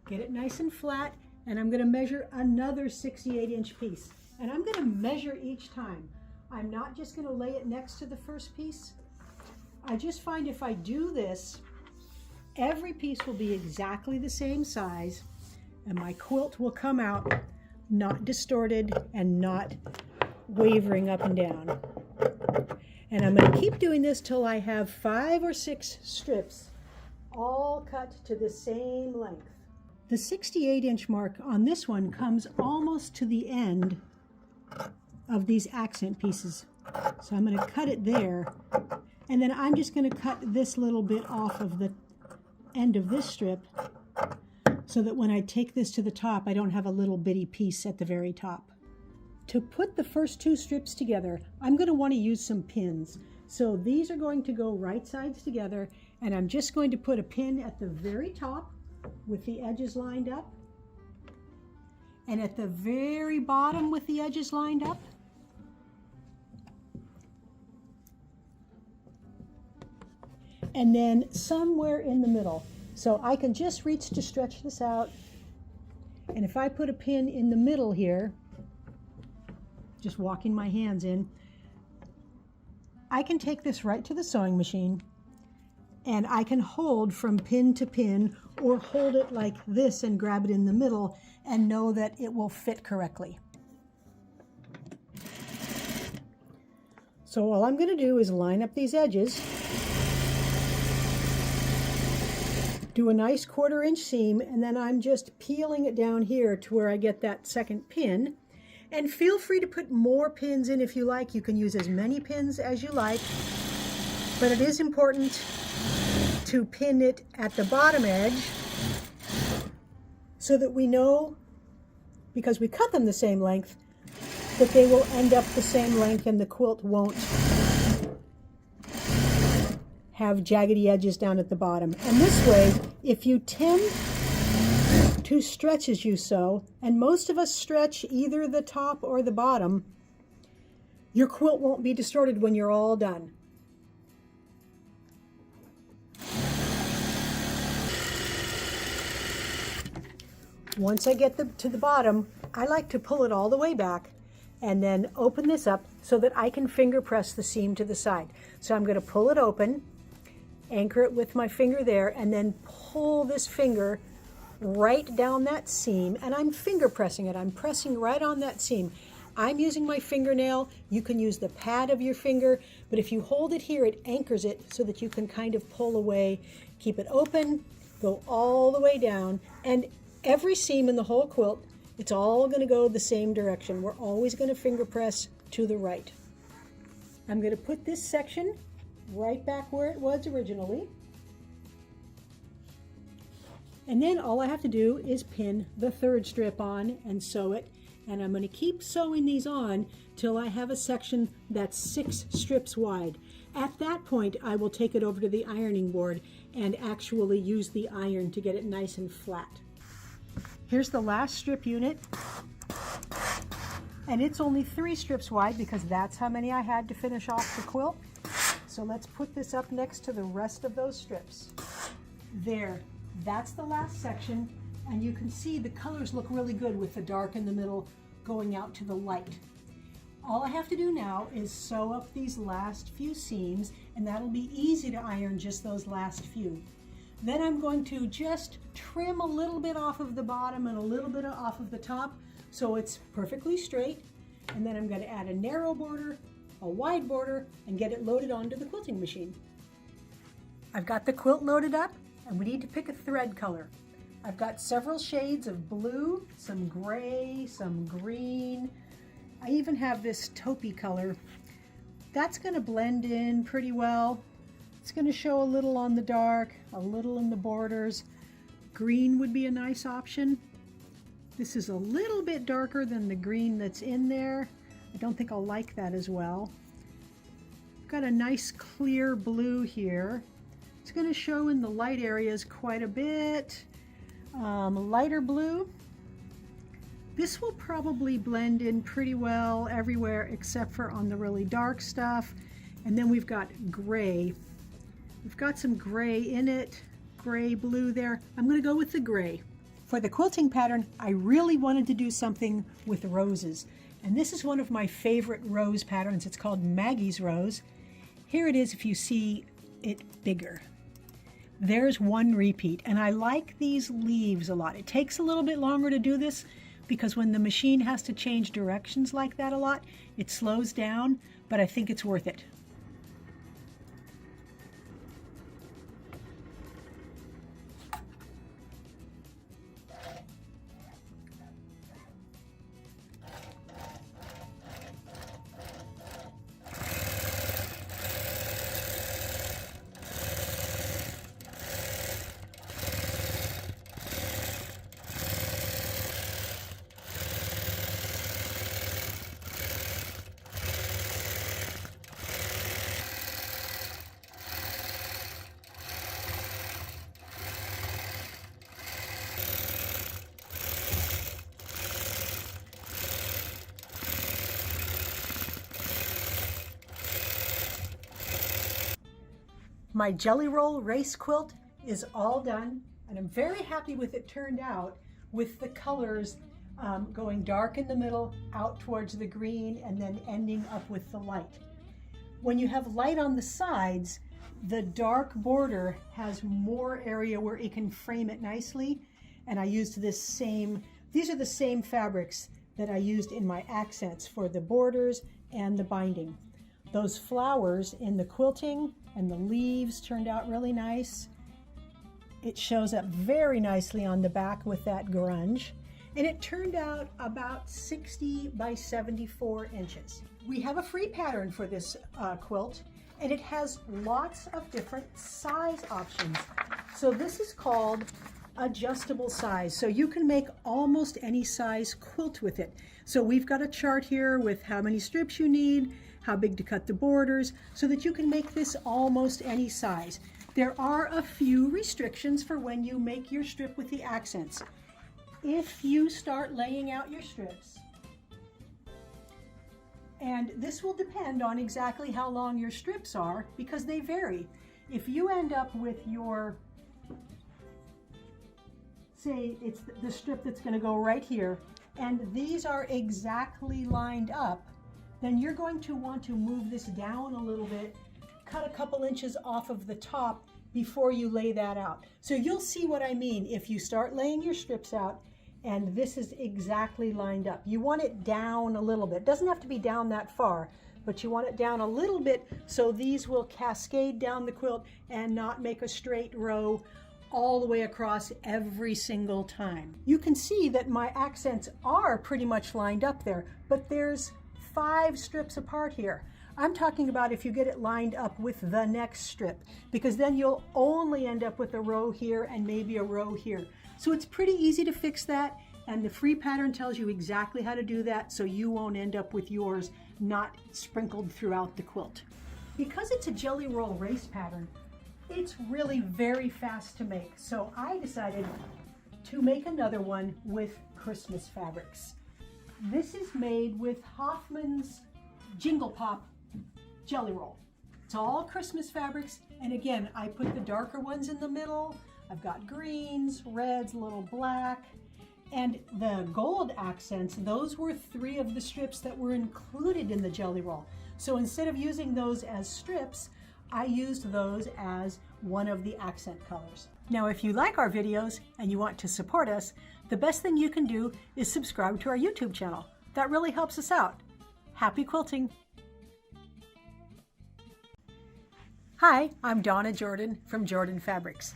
get it nice and flat, and I'm going to measure another 68-inch piece. And I'm going to measure each time. I'm not just going to lay it next to the first piece. I just find if I do this, every piece will be exactly the same size, and my quilt will come out not distorted and not wavering up and down. And I'm going to keep doing this till I have 5 or 6 strips all cut to the same length. The 68-inch mark on this one comes almost to the end of these accent pieces. So I'm going to cut it there, and then I'm just going to cut this little bit off of the end of this strip so that when I take this to the top, I don't have a little bitty piece at the very top. To put the first 2 strips together, I'm going to want to use some pins. So these are going to go right sides together, and I'm just going to put a pin at the very top with the edges lined up, and at the very bottom with the edges lined up. And then somewhere in the middle. So I can just reach to stretch this out, and if I put a pin in the middle here, just walking my hands in, I can take this right to the sewing machine and I can hold from pin to pin or hold it like this and grab it in the middle and know that it will fit correctly. So all I'm going to do is line up these edges, do a nice 1/4 inch seam, and then I'm just peeling it down here to where I get that second pin. And feel free to put more pins in if you like. You can use as many pins as you like, but it is important to pin it at the bottom edge so that we know, because we cut them the same length, that they will end up the same length and the quilt won't have jaggedy edges down at the bottom. And this way, if you tend to stretch as you sew, and most of us stretch either the top or the bottom, your quilt won't be distorted when you're all done. Once I get to the bottom, I like to pull it all the way back and then open this up so that I can finger press the seam to the side. So I'm going to pull it open, anchor it with my finger there, and then pull this finger right down that seam, and I'm finger pressing it. I'm pressing right on that seam. I'm using my fingernail. You can use the pad of your finger, but if you hold it here, it anchors it so that you can kind of pull away. Keep it open, go all the way down, and every seam in the whole quilt, it's all going to go the same direction. We're always going to finger press to the right. I'm going to put this section right back where it was originally. And then all I have to do is pin the 3rd strip on and sew it. And I'm going to keep sewing these on till I have a section that's 6 strips wide. At that point, I will take it over to the ironing board and actually use the iron to get it nice and flat. Here's the last strip unit. And it's only 3 strips wide because that's how many I had to finish off the quilt. So let's put this up next to the rest of those strips. There. That's the last section, and you can see the colors look really good with the dark in the middle going out to the light. All I have to do now is sew up these last few seams, and that'll be easy to iron, just those last few. Then I'm going to just trim a little bit off of the bottom and a little bit off of the top so it's perfectly straight, and then I'm going to add a narrow border, a wide border, and get it loaded onto the quilting machine. I've got the quilt loaded up, and we need to pick a thread color. I've got several shades of blue, some gray, some green. I even have this taupey color. That's going to blend in pretty well. It's going to show a little on the dark, a little in the borders. Green would be a nice option. This is a little bit darker than the green that's in there. I don't think I'll like that as well. I've got a nice clear blue here. It's going to show in the light areas quite a bit. Lighter blue. This will probably blend in pretty well everywhere except for on the really dark stuff. And then we've got gray. We've got some gray in it, gray, blue there. I'm going to go with the gray. For the quilting pattern, I really wanted to do something with roses. And this is one of my favorite rose patterns. It's called Maggie's Rose. Here it is if you see it bigger. There's one repeat, and I like these leaves a lot. It takes a little bit longer to do this because when the machine has to change directions like that a lot, it slows down, but I think it's worth it. My Jelly Roll Race quilt is all done, and I'm very happy with it turned out, with the colors going dark in the middle, out towards the green, and then ending up with the light. When you have light on the sides, the dark border has more area where it can frame it nicely. And I used these are the same fabrics that I used in my accents for the borders and the binding. Those flowers in the quilting and the leaves turned out really nice. It shows up very nicely on the back with that grunge. And it turned out about 60 by 74 inches. We have a free pattern for this quilt, and it has lots of different size options. So this is called adjustable size. So you can make almost any size quilt with it. So we've got a chart here with how many strips you need, how big to cut the borders, so that you can make this almost any size. There are a few restrictions for when you make your strip with the accents. If you start laying out your strips, and this will depend on exactly how long your strips are because they vary. If you end up with your, say it's the strip that's going to go right here, and these are exactly lined up, then you're going to want to move this down a little bit, cut a couple inches off of the top before you lay that out. So you'll see what I mean if you start laying your strips out and this is exactly lined up. You want it down a little bit. It doesn't have to be down that far, but you want it down a little bit so these will cascade down the quilt and not make a straight row all the way across every single time. You can see that my accents are pretty much lined up there, but there's 5 strips apart here. I'm talking about if you get it lined up with the next strip, because then you'll only end up with a row here and maybe a row here. So it's pretty easy to fix that, and the free pattern tells you exactly how to do that so you won't end up with yours not sprinkled throughout the quilt. Because it's a jelly roll race pattern, it's really very fast to make. So I decided to make another one with Christmas fabrics. This is made with Hoffman's Jingle Pop jelly roll. It's all Christmas fabrics, and again, I put the darker ones in the middle. I've got greens, reds, a little black, and the gold accents, those were 3 of the strips that were included in the jelly roll. So instead of using those as strips, I used those as one of the accent colors. Now, if you like our videos and you want to support us, the best thing you can do is subscribe to our YouTube channel. That really helps us out. Happy quilting! Hi, I'm Donna Jordan from Jordan Fabrics.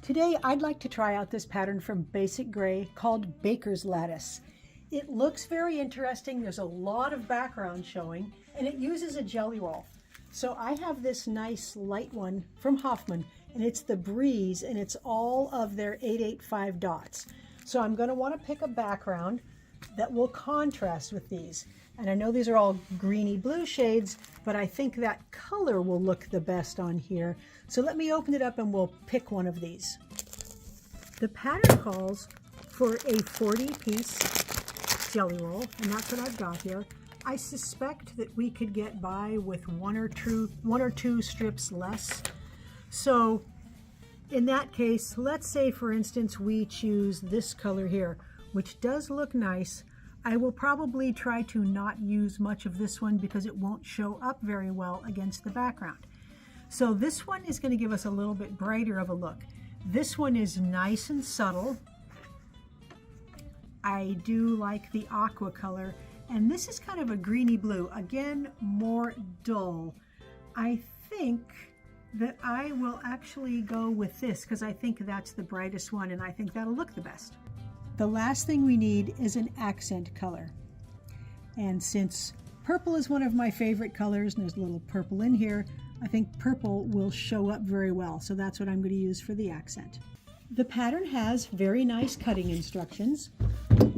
Today I'd like to try out this pattern from Basic Gray called Baker's Lattice. It looks very interesting. There's a lot of background showing, and it uses a jelly roll. So I have this nice light one from Hoffman, and it's the Breeze, and it's all of their 885 dots. So I'm going to want to pick a background that will contrast with these. And I know these are all greeny blue shades, but I think that color will look the best on here. So let me open it up and we'll pick one of these. The pattern calls for a 40-piece jelly roll, and that's what I've got here. I suspect that we could get by with one or two strips less. So in that case, let's say for instance we choose this color here, which does look nice. I will probably try to not use much of this one because it won't show up very well against the background. So this one is going to give us a little bit brighter of a look. This one is nice and subtle. I do like the aqua color, and this is kind of a greeny blue. Again, more dull. I think that I will actually go with this because I think that's the brightest one, and I think that'll look the best. The last thing we need is an accent color. And since purple is one of my favorite colors, and there's a little purple in here, I think purple will show up very well. So that's what I'm going to use for the accent. The pattern has very nice cutting instructions,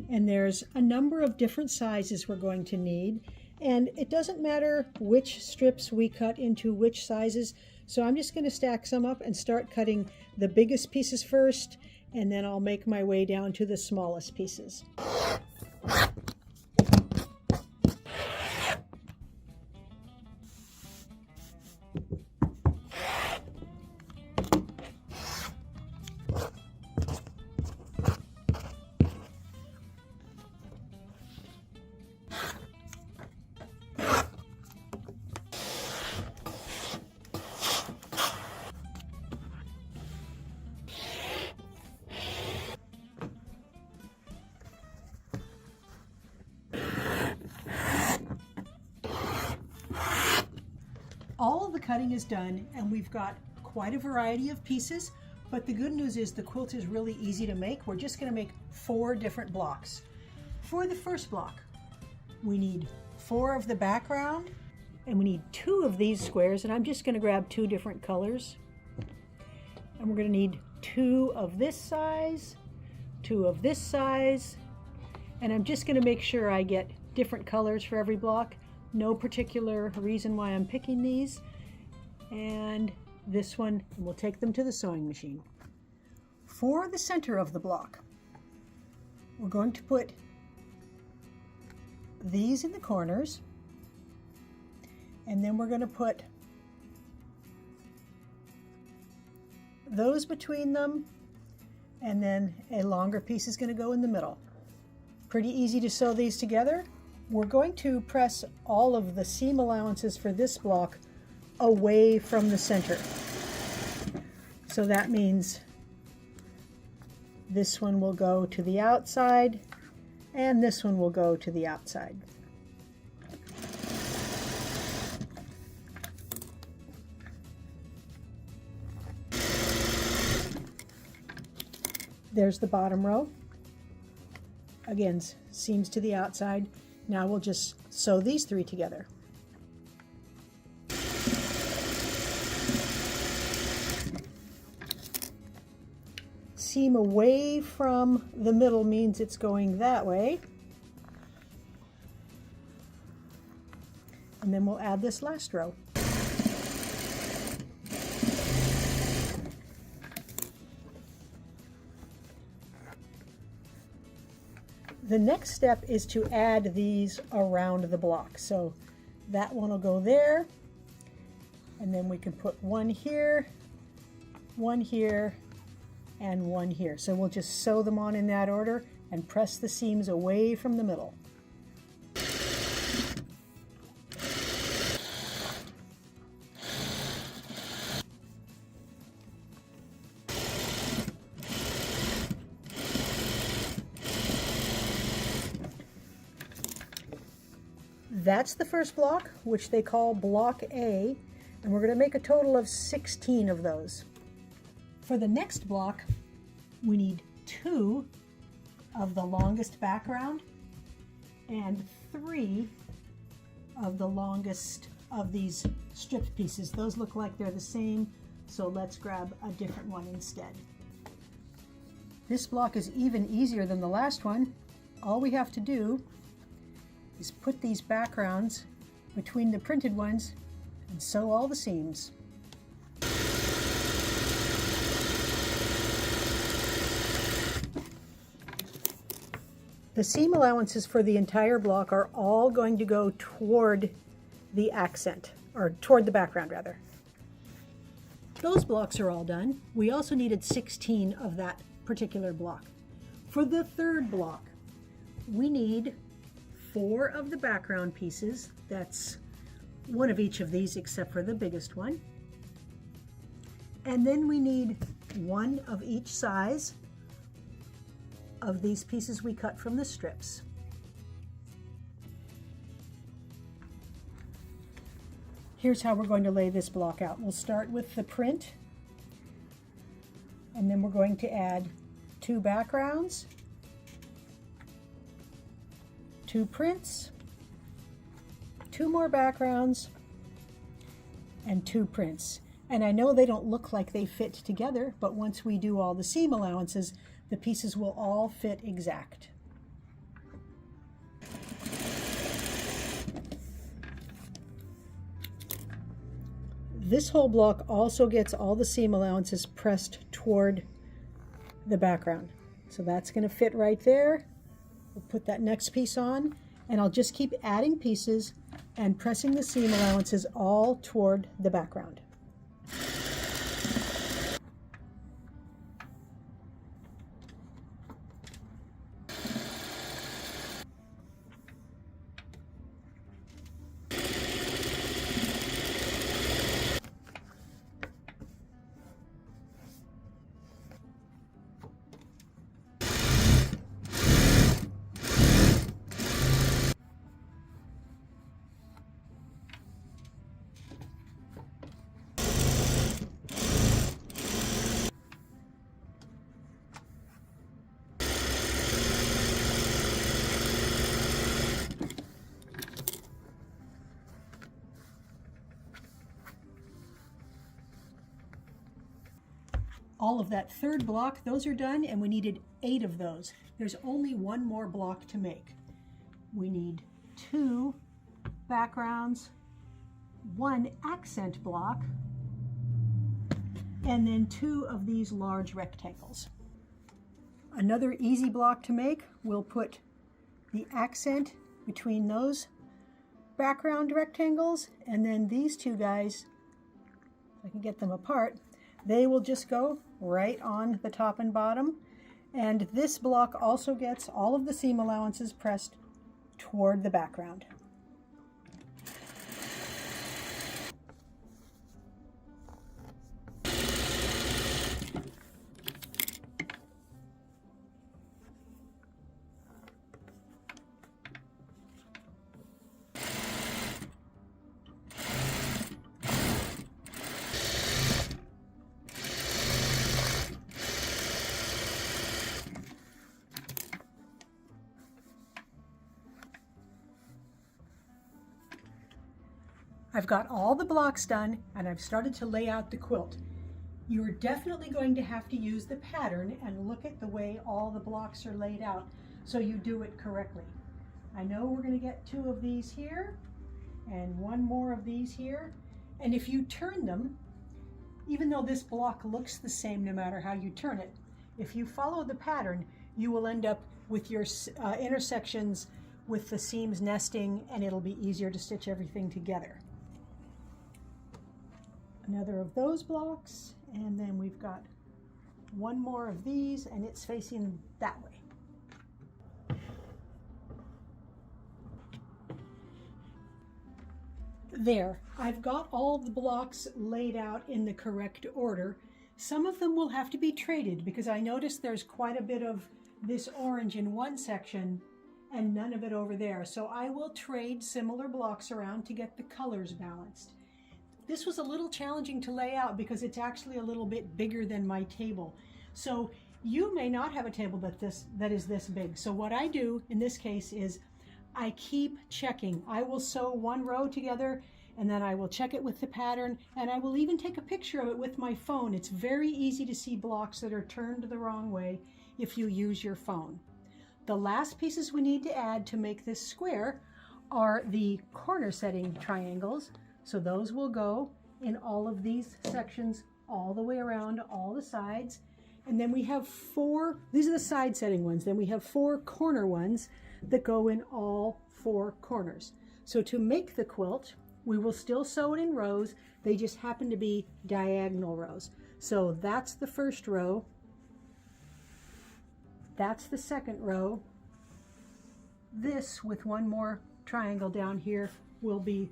and there's a number of different sizes we're going to need. And it doesn't matter which strips we cut into which sizes. So I'm just going to stack some up and start cutting the biggest pieces first, and then I'll make my way down to the smallest pieces. All of the cutting is done and we've got quite a variety of pieces, but the good news is the quilt is really easy to make. We're just going to make 4 different blocks. For the first block, we need 4 of the background and we need 2 of these squares, and I'm just going to grab 2 different colors. And we're going to need 2 of this size, 2 of this size, and I'm just going to make sure I get different colors for every block. No particular reason why I'm picking these. And this one, and we'll take them to the sewing machine. For the center of the block, we're going to put these in the corners, and then we're going to put those between them, and then a longer piece is going to go in the middle. Pretty easy to sew these together. We're going to press all of the seam allowances for this block away from the center. So that means this one will go to the outside and this one will go to the outside. There's the bottom row. Again, seams to the outside. Now we'll just sew these 3 together. Seam away from the middle means it's going that way. And then we'll add this last row. The next step is to add these around the block. So that one will go there, and then we can put one here, and one here. So we'll just sew them on in that order and press the seams away from the middle. That's the first block, which they call block A, and we're going to make a total of 16 of those. For the next block, we need 2 of the longest background and 3 of the longest of these stripped pieces. Those look like they're the same, so let's grab a different one instead. This block is even easier than the last one. All we have to do is put these backgrounds between the printed ones and sew all the seams. The seam allowances for the entire block are all going to go toward the accent, or toward the background rather. Those blocks are all done. We also needed 16 of that particular block. For the third block, we need 4 of the background pieces. That's one of each of these except for the biggest one. And then we need 1 of each size of these pieces we cut from the strips. Here's how we're going to lay this block out. We'll start with the print, and then we're going to add 2 backgrounds, 2 prints, 2 more backgrounds, and 2 prints. And I know they don't look like they fit together, but once we do all the seam allowances, the pieces will all fit exact. This whole block also gets all the seam allowances pressed toward the background. So that's going to fit right there. We'll put that next piece on, and I'll just keep adding pieces and pressing the seam allowances all toward the background. all of that third block. Those are done, and we needed 8 of those. There's only one more block to make. We need 2 backgrounds, 1 accent block, and then 2 of these large rectangles. Another easy block to make, we'll put the accent between those background rectangles, and then these 2 guys, if I can get them apart, they will just go right on the top and bottom. And this block also gets all of the seam allowances pressed toward the background. I've got all the blocks done, and I've started to lay out the quilt. You're definitely going to have to use the pattern and look at the way all the blocks are laid out so you do it correctly. I know we're going to get 2 of these here and 1 more of these here, and if you turn them, even though this block looks the same no matter how you turn it, if you follow the pattern, you will end up with your intersections with the seams nesting, and it'll be easier to stitch everything together. Another of those blocks, and then we've got 1 more of these, and it's facing that way. There, I've got all the blocks laid out in the correct order. Some of them will have to be traded because I noticed there's quite a bit of this orange in one section and none of it over there. So I will trade similar blocks around to get the colors balanced. This was a little challenging to lay out because it's actually a little bit bigger than my table. So you may not have a table that is this big. So what I do in this case is I keep checking. I will sew 1 row together, and then I will check it with the pattern, and I will even take a picture of it with my phone. It's very easy to see blocks that are turned the wrong way if you use your phone. The last pieces we need to add to make this square are the corner setting triangles. So those will go in all of these sections all the way around all the sides. And then we have 4, these are the side setting ones. Then we have 4 corner ones that go in all 4 corners. So to make the quilt, we will still sew it in rows. They just happen to be diagonal rows. So that's the first row. That's the second row. This, with 1 more triangle down here, will be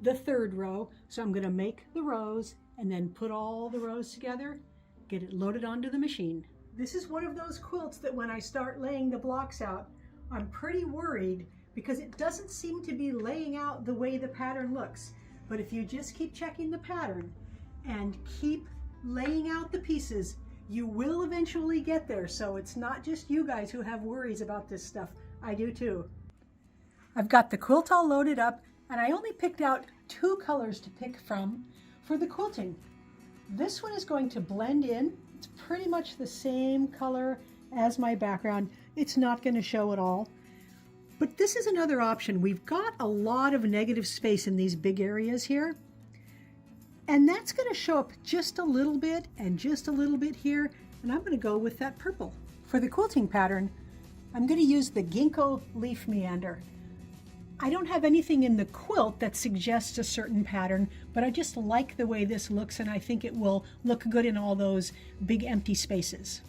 the third row. So I'm going to make the rows and then put all the rows together, get it loaded onto the machine. This is one of those quilts that when I start laying the blocks out, I'm pretty worried because it doesn't seem to be laying out the way the pattern looks. But if you just keep checking the pattern and keep laying out the pieces, you will eventually get there. So it's not just you guys who have worries about this stuff. I do too. I've got the quilt all loaded up, and I only picked out 2 colors to pick from for the quilting. This one is going to blend in. It's pretty much the same color as my background. It's not going to show at all. But this is another option. We've got a lot of negative space in these big areas here. And that's going to show up just a little bit and just a little bit here. And I'm going to go with that purple. For the quilting pattern, I'm going to use the ginkgo leaf meander. I don't have anything in the quilt that suggests a certain pattern, but I just like the way this looks, and I think it will look good in all those big empty spaces.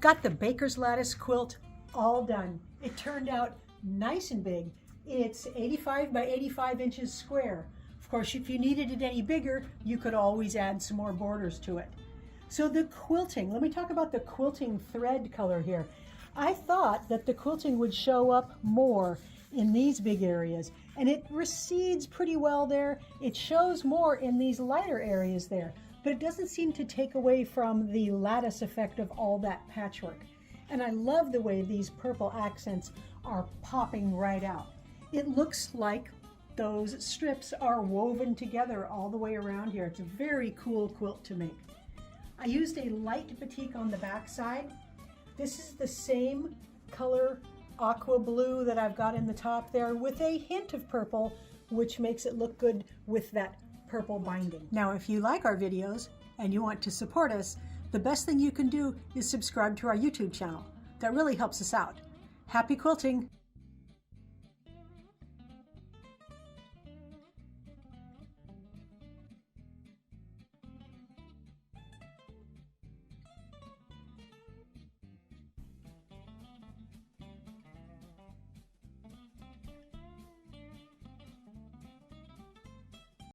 got the baker's lattice quilt all done. It turned out nice and big. It's 85 by 85 inches square. Of course, if you needed it any bigger, you could always add some more borders to it. So the quilting, let me talk about the quilting thread color here. I thought that the quilting would show up more in these big areas, and it recedes pretty well there. It shows more in these lighter areas there, but it doesn't seem to take away from the lattice effect of all that patchwork. And I love the way these purple accents are popping right out. It looks like those strips are woven together all the way around here. It's a very cool quilt to make. I used a light batik on the back side. This is the same color aqua blue that I've got in the top there with a hint of purple, which makes it look good with that purple binding. Now, if you like our videos and you want to support us, the best thing you can do is subscribe to our YouTube channel. That really helps us out. Happy quilting!